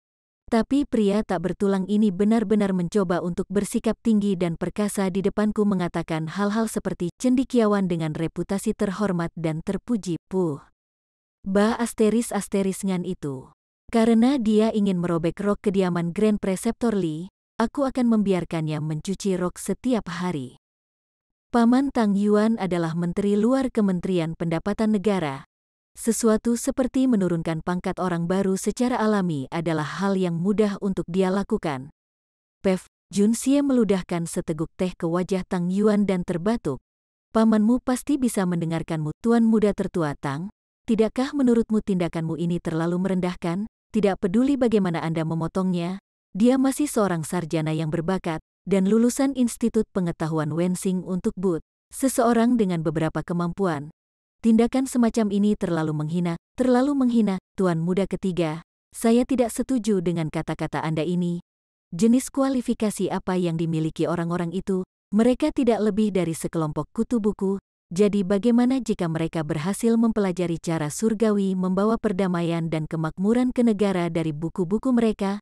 Tapi pria tak bertulang ini benar-benar mencoba untuk bersikap tinggi dan perkasa di depanku, mengatakan hal-hal seperti cendekiawan dengan reputasi terhormat dan terpuji. Ngan itu. Karena dia ingin merobek rok kediaman Grand Preceptor Li, aku akan membiarkannya mencuci rok setiap hari. Paman Tang Yuan adalah Menteri Luar Kementerian Pendapatan Negara. Sesuatu seperti menurunkan pangkat orang baru secara alami adalah hal yang mudah untuk dia lakukan. Jun Xie meludahkan seteguk teh ke wajah Tang Yuan dan terbatuk. Pamanmu pasti bisa mendengarkanmu, Tuan Muda Tertua Tang. Tidakkah menurutmu tindakanmu ini terlalu merendahkan? Tidak peduli bagaimana Anda memotongnya, dia masih seorang sarjana yang berbakat dan lulusan Institut Pengetahuan Wensing untuk But, seseorang dengan beberapa kemampuan. Tindakan semacam ini terlalu menghina, Tuan Muda Ketiga. Saya tidak setuju dengan kata-kata Anda ini. Jenis kualifikasi apa yang dimiliki orang-orang itu? Mereka tidak lebih dari sekelompok kutu buku. Jadi bagaimana jika mereka berhasil mempelajari cara surgawi membawa perdamaian dan kemakmuran ke negara dari buku-buku mereka?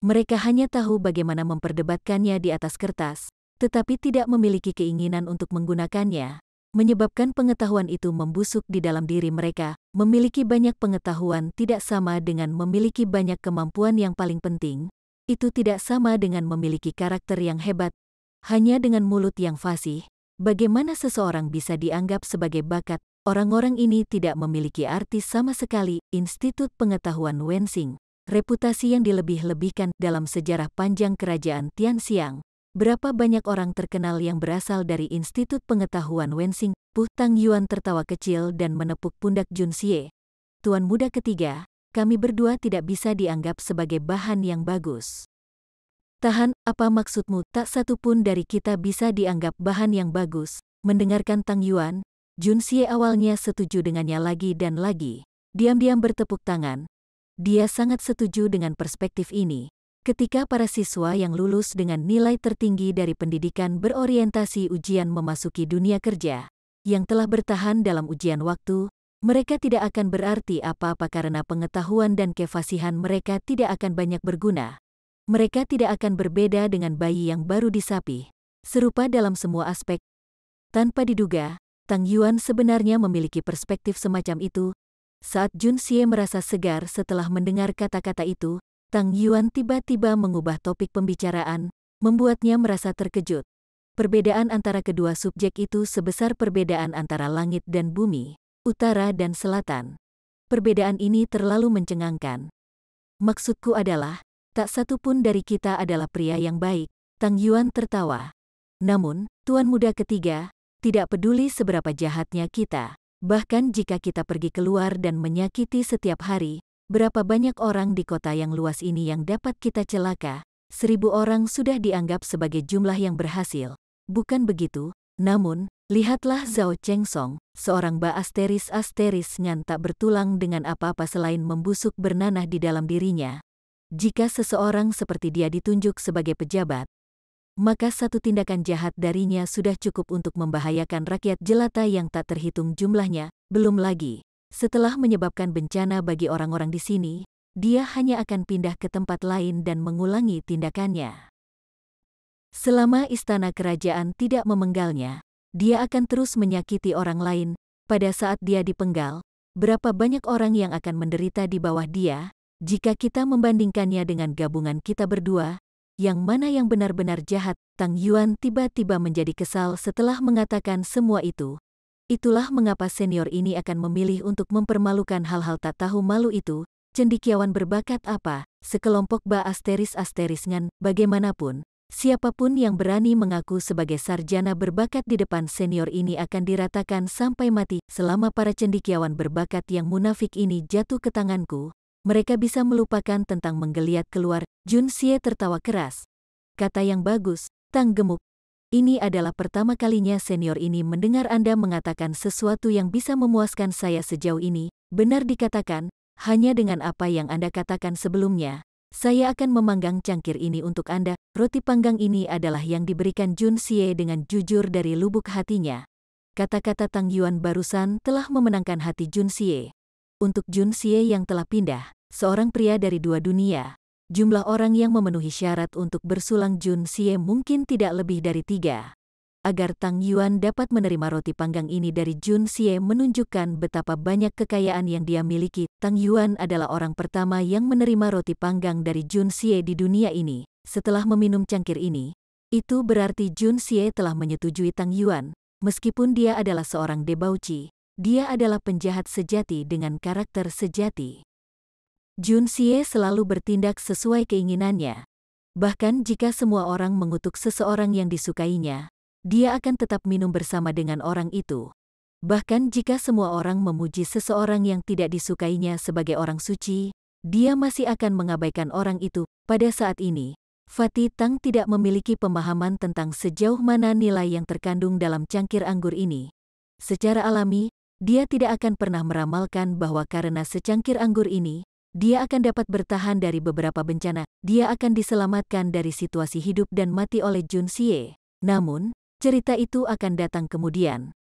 Mereka hanya tahu bagaimana memperdebatkannya di atas kertas, tetapi tidak memiliki keinginan untuk menggunakannya. Menyebabkan pengetahuan itu membusuk di dalam diri mereka. Memiliki banyak pengetahuan tidak sama dengan memiliki banyak kemampuan. Yang paling penting, itu tidak sama dengan memiliki karakter yang hebat. Hanya dengan mulut yang fasih, bagaimana seseorang bisa dianggap sebagai bakat? Orang-orang ini tidak memiliki arti sama sekali. Institut Pengetahuan Wensing, reputasi yang dilebih-lebihkan dalam sejarah panjang kerajaan Tianxiang. Berapa banyak orang terkenal yang berasal dari Institut Pengetahuan Wensing? Tang Yuan tertawa kecil dan menepuk pundak Jun Xie. Tuan Muda Ketiga, kami berdua tidak bisa dianggap sebagai bahan yang bagus. Tahan, apa maksudmu? Tak satu pun dari kita bisa dianggap bahan yang bagus. Mendengarkan Tang Yuan, Jun Xie awalnya setuju dengannya lagi dan lagi. Diam-diam bertepuk tangan. Dia sangat setuju dengan perspektif ini. Ketika para siswa yang lulus dengan nilai tertinggi dari pendidikan berorientasi ujian memasuki dunia kerja, yang telah bertahan dalam ujian waktu, mereka tidak akan berarti apa-apa karena pengetahuan dan kefasihan mereka tidak akan banyak berguna. Mereka tidak akan berbeda dengan bayi yang baru disapih, serupa dalam semua aspek. Tanpa diduga, Tang Yuan sebenarnya memiliki perspektif semacam itu. Saat Jun Xie merasa segar setelah mendengar kata-kata itu, Tang Yuan tiba-tiba mengubah topik pembicaraan, membuatnya merasa terkejut. Perbedaan antara kedua subjek itu sebesar perbedaan antara langit dan bumi, utara dan selatan. Perbedaan ini terlalu mencengangkan. Maksudku adalah, tak satu pun dari kita adalah pria yang baik. Tang Yuan tertawa. Namun, Tuan Muda Ketiga, tidak peduli seberapa jahatnya kita, bahkan jika kita pergi keluar dan menyakiti setiap hari, berapa banyak orang di kota yang luas ini yang dapat kita celaka? 1000 orang sudah dianggap sebagai jumlah yang berhasil. Bukan begitu? Namun, lihatlah Zhao Chengsong, seorang ba-asteris ngan tak bertulang dengan apa-apa selain membusuk bernanah di dalam dirinya. Jika seseorang seperti dia ditunjuk sebagai pejabat, maka satu tindakan jahat darinya sudah cukup untuk membahayakan rakyat jelata yang tak terhitung jumlahnya. Belum lagi, setelah menyebabkan bencana bagi orang-orang di sini, dia hanya akan pindah ke tempat lain dan mengulangi tindakannya. Selama istana kerajaan tidak memenggalnya, dia akan terus menyakiti orang lain. Pada saat dia dipenggal, berapa banyak orang yang akan menderita di bawah dia? Jika kita membandingkannya dengan gabungan kita berdua, yang mana yang benar-benar jahat? Tang Yuan tiba-tiba menjadi kesal setelah mengatakan semua itu. Itulah mengapa senior ini akan memilih untuk mempermalukan hal-hal tak tahu malu itu. Cendekiawan berbakat apa? Sekelompok ***ngan, bagaimanapun. Siapapun yang berani mengaku sebagai sarjana berbakat di depan senior ini akan diratakan sampai mati. Selama para cendekiawan berbakat yang munafik ini jatuh ke tanganku, mereka bisa melupakan tentang menggeliat keluar. Jun Xie tertawa keras. Kata yang bagus, Tang Gemuk. Ini adalah pertama kalinya senior ini mendengar Anda mengatakan sesuatu yang bisa memuaskan saya sejauh ini. Benar dikatakan, hanya dengan apa yang Anda katakan sebelumnya, saya akan memanggang cangkir ini untuk Anda. Roti panggang ini adalah yang diberikan Jun Xie dengan jujur dari lubuk hatinya. Kata-kata Tang Yuan barusan telah memenangkan hati Jun Xie. Untuk Jun Xie yang telah pindah, seorang pria dari dua dunia, jumlah orang yang memenuhi syarat untuk bersulang Jun Xie mungkin tidak lebih dari 3. Agar Tang Yuan dapat menerima roti panggang ini dari Jun Xie menunjukkan betapa banyak kekayaan yang dia miliki. Tang Yuan adalah orang pertama yang menerima roti panggang dari Jun Xie di dunia ini. Setelah meminum cangkir ini, itu berarti Jun Xie telah menyetujui Tang Yuan. Meskipun dia adalah seorang debauci, dia adalah penjahat sejati dengan karakter sejati. Jun Xie selalu bertindak sesuai keinginannya. Bahkan jika semua orang mengutuk seseorang yang disukainya, dia akan tetap minum bersama dengan orang itu. Bahkan jika semua orang memuji seseorang yang tidak disukainya sebagai orang suci, dia masih akan mengabaikan orang itu. Pada saat ini, Fatih Tang tidak memiliki pemahaman tentang sejauh mana nilai yang terkandung dalam cangkir anggur ini. Secara alami, dia tidak akan pernah meramalkan bahwa karena secangkir anggur ini, dia akan dapat bertahan dari beberapa bencana. Dia akan diselamatkan dari situasi hidup dan mati oleh Jun Xie. Namun, cerita itu akan datang kemudian.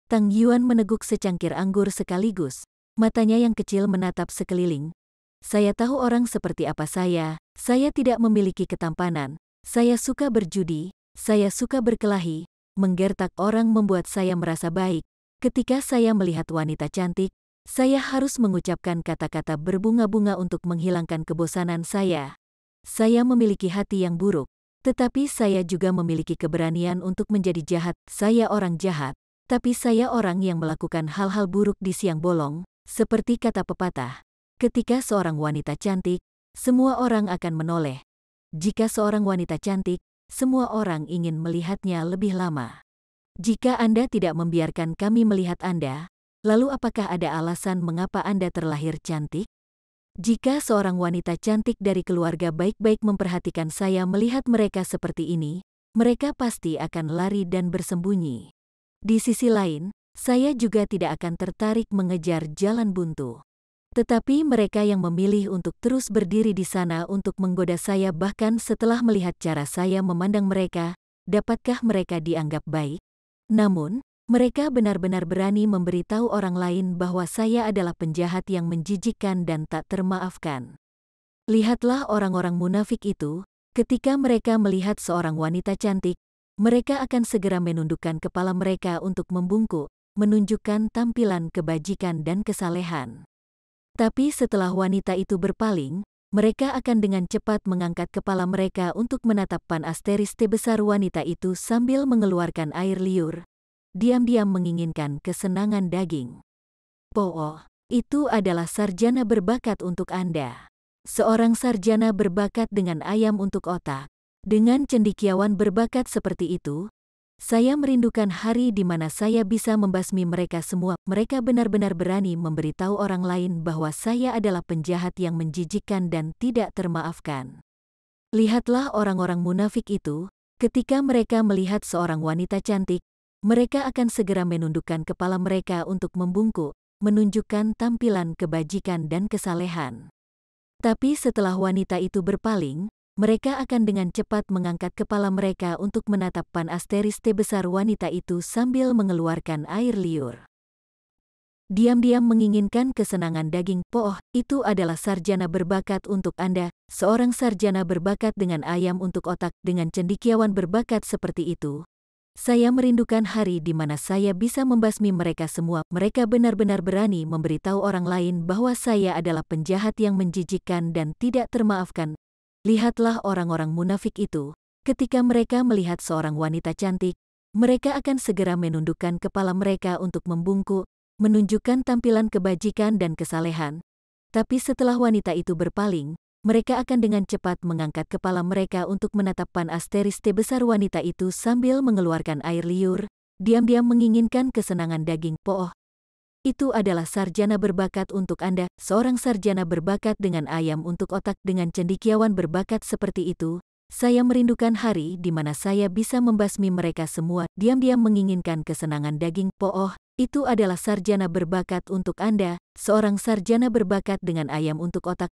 Tang Yuan meneguk secangkir anggur sekaligus. Matanya yang kecil menatap sekeliling. Saya tahu orang seperti apa saya tidak memiliki ketampanan. Saya suka berjudi, saya suka berkelahi. Menggertak orang membuat saya merasa baik. Ketika saya melihat wanita cantik, saya harus mengucapkan kata-kata berbunga-bunga untuk menghilangkan kebosanan saya. Saya memiliki hati yang buruk. Tetapi saya juga memiliki keberanian untuk menjadi jahat. Saya orang jahat, tapi saya orang yang melakukan hal-hal buruk di siang bolong, seperti kata pepatah. Ketika seorang wanita cantik, semua orang akan menoleh. Jika seorang wanita cantik, semua orang ingin melihatnya lebih lama. Jika Anda tidak membiarkan kami melihat Anda, lalu apakah ada alasan mengapa Anda terlahir cantik? Jika seorang wanita cantik dari keluarga baik-baik memperhatikan saya melihat mereka seperti ini, mereka pasti akan lari dan bersembunyi. Di sisi lain, saya juga tidak akan tertarik mengejar jalan buntu. Tetapi mereka yang memilih untuk terus berdiri di sana untuk menggoda saya bahkan setelah melihat cara saya memandang mereka, dapatkah mereka dianggap baik? Namun, mereka benar-benar berani memberitahu orang lain bahwa saya adalah penjahat yang menjijikkan dan tak termaafkan. Lihatlah orang-orang munafik itu, ketika mereka melihat seorang wanita cantik, mereka akan segera menundukkan kepala mereka untuk membungkuk, menunjukkan tampilan kebajikan dan kesalehan. Tapi setelah wanita itu berpaling, mereka akan dengan cepat mengangkat kepala mereka untuk menatap pan asteris T besar wanita itu sambil mengeluarkan air liur. Diam-diam menginginkan kesenangan daging. Oh, itu adalah sarjana berbakat untuk Anda. Seorang sarjana berbakat dengan ayam untuk otak. Dengan cendekiawan berbakat seperti itu, saya merindukan hari di mana saya bisa membasmi mereka semua. Mereka benar-benar berani memberitahu orang lain bahwa saya adalah penjahat yang menjijikkan dan tidak termaafkan. Lihatlah orang-orang munafik itu, ketika mereka melihat seorang wanita cantik, mereka akan segera menundukkan kepala mereka untuk membungkuk, menunjukkan tampilan kebajikan dan kesalehan. Tapi setelah wanita itu berpaling, mereka akan dengan cepat mengangkat kepala mereka untuk menatap pan asteris T besar wanita itu sambil mengeluarkan air liur. Diam-diam menginginkan kesenangan daging. Itu adalah sarjana berbakat untuk Anda, seorang sarjana berbakat dengan ayam untuk otak. Dengan cendekiawan berbakat seperti itu, Saya merindukan hari di mana saya bisa membasmi mereka semua. Mereka benar-benar berani memberitahu orang lain bahwa saya adalah penjahat yang menjijikkan dan tidak termaafkan. Lihatlah orang-orang munafik itu. Ketika mereka melihat seorang wanita cantik, mereka akan segera menundukkan kepala mereka untuk membungkuk, menunjukkan tampilan kebajikan dan kesalehan. Tapi setelah wanita itu berpaling, mereka akan dengan cepat mengangkat kepala mereka untuk menatap pan asteris T besar wanita itu sambil mengeluarkan air liur, diam-diam menginginkan kesenangan daging. Pooh. Itu adalah sarjana berbakat untuk Anda, seorang sarjana berbakat dengan ayam untuk otak. Dengan cendekiawan berbakat seperti itu, saya merindukan hari di mana saya bisa membasmi mereka semua, diam-diam menginginkan kesenangan daging. Pooh. Itu adalah sarjana berbakat untuk Anda, seorang sarjana berbakat dengan ayam untuk otak.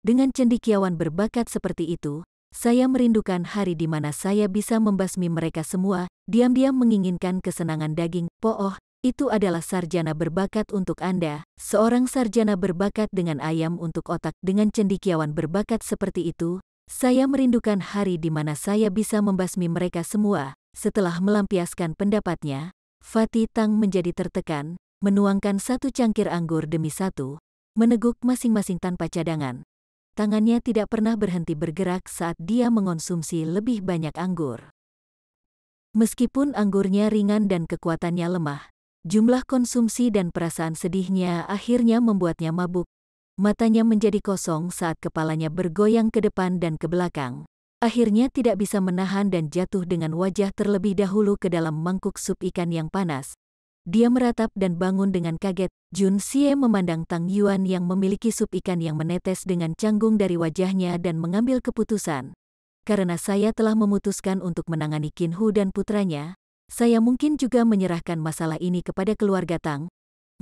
Dengan cendekiawan berbakat seperti itu, saya merindukan hari di mana saya bisa membasmi mereka semua, diam-diam menginginkan kesenangan daging. Pooh, itu adalah sarjana berbakat untuk Anda, seorang sarjana berbakat dengan ayam untuk otak. Dengan cendekiawan berbakat seperti itu, saya merindukan hari di mana saya bisa membasmi mereka semua. Setelah melampiaskan pendapatnya, Fatih Tang menjadi tertekan, menuangkan satu cangkir anggur demi satu, meneguk masing-masing tanpa cadangan. Tangannya tidak pernah berhenti bergerak saat dia mengonsumsi lebih banyak anggur. Meskipun anggurnya ringan dan kekuatannya lemah, jumlah konsumsi dan perasaan sedihnya akhirnya membuatnya mabuk. Matanya menjadi kosong saat kepalanya bergoyang ke depan dan ke belakang. Akhirnya tidak bisa menahan dan jatuh dengan wajah terlebih dahulu ke dalam mangkuk sup ikan yang panas. Dia meratap dan bangun dengan kaget. Jun Xie memandang Tang Yuan yang memiliki sup ikan yang menetes dengan canggung dari wajahnya dan mengambil keputusan. Karena saya telah memutuskan untuk menangani Qin Hu dan putranya, saya mungkin juga menyerahkan masalah ini kepada keluarga Tang.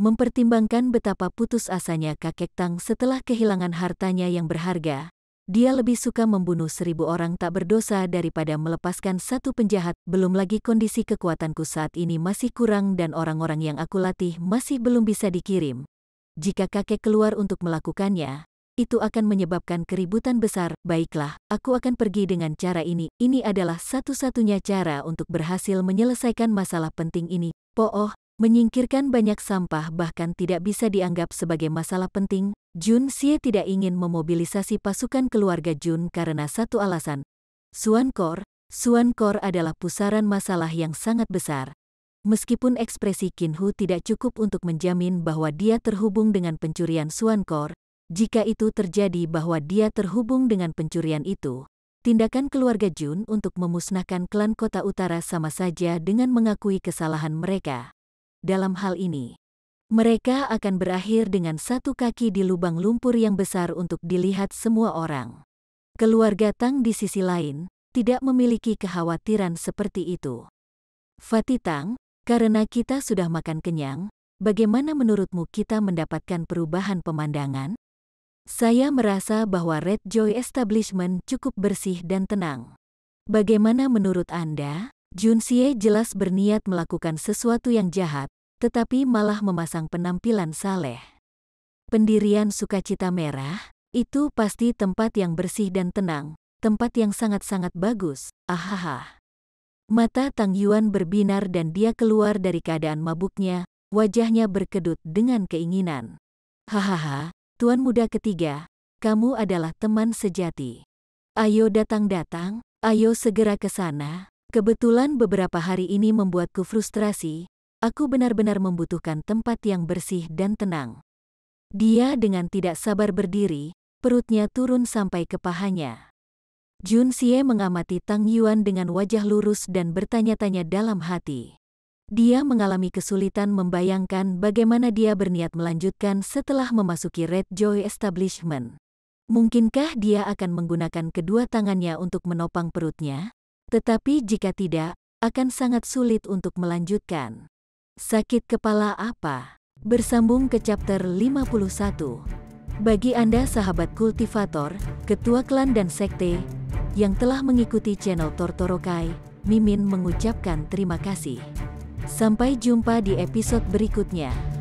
Mempertimbangkan betapa putus asanya kakek Tang setelah kehilangan hartanya yang berharga, dia lebih suka membunuh 1000 orang tak berdosa daripada melepaskan satu penjahat. Belum lagi kondisi kekuatanku saat ini masih kurang dan orang-orang yang aku latih masih belum bisa dikirim. Jika kakek keluar untuk melakukannya, itu akan menyebabkan keributan besar. Baiklah, aku akan pergi dengan cara ini. Ini adalah satu-satunya cara untuk berhasil menyelesaikan masalah penting ini. Pooh, menyingkirkan banyak sampah bahkan tidak bisa dianggap sebagai masalah penting. Jun Xie tidak ingin memobilisasi pasukan keluarga Jun karena satu alasan. Suan Kor adalah pusaran masalah yang sangat besar. Meskipun ekspresi Qin Hu tidak cukup untuk menjamin bahwa dia terhubung dengan pencurian Suan Kor, jika itu terjadi bahwa dia terhubung dengan pencurian itu, tindakan keluarga Jun untuk memusnahkan klan Kota Utara sama saja dengan mengakui kesalahan mereka. Dalam hal ini, mereka akan berakhir dengan satu kaki di lubang lumpur yang besar untuk dilihat semua orang. Keluarga Tang di sisi lain, tidak memiliki kekhawatiran seperti itu. Fatih Tang, karena kita sudah makan kenyang, bagaimana menurutmu kita mendapatkan perubahan pemandangan? Saya merasa bahwa Red Joy Establishment cukup bersih dan tenang. Bagaimana menurut Anda? Jun Xie jelas berniat melakukan sesuatu yang jahat, tetapi malah memasang penampilan saleh. Pendirian Sukacita Merah, itu pasti tempat yang bersih dan tenang, tempat yang sangat-sangat bagus. Ahaha. Mata Tang Yuan berbinar dan dia keluar dari keadaan mabuknya, wajahnya berkedut dengan keinginan. Hahaha, Tuan Muda Ketiga, kamu adalah teman sejati. Ayo datang-datang, ayo segera ke sana. Kebetulan beberapa hari ini membuatku frustrasi. Aku benar-benar membutuhkan tempat yang bersih dan tenang. Dia dengan tidak sabar berdiri, perutnya turun sampai ke pahanya. Jun Xie mengamati Tang Yuan dengan wajah lurus dan bertanya-tanya dalam hati. Dia mengalami kesulitan membayangkan bagaimana dia berniat melanjutkan setelah memasuki Red Joy Establishment. Mungkinkah dia akan menggunakan kedua tangannya untuk menopang perutnya? Tetapi jika tidak, akan sangat sulit untuk melanjutkan. Sakit kepala apa? Bersambung ke chapter 51. Bagi Anda sahabat kultivator, ketua klan dan sekte, yang telah mengikuti channel Tortorokai, Mimin mengucapkan terima kasih. Sampai jumpa di episode berikutnya.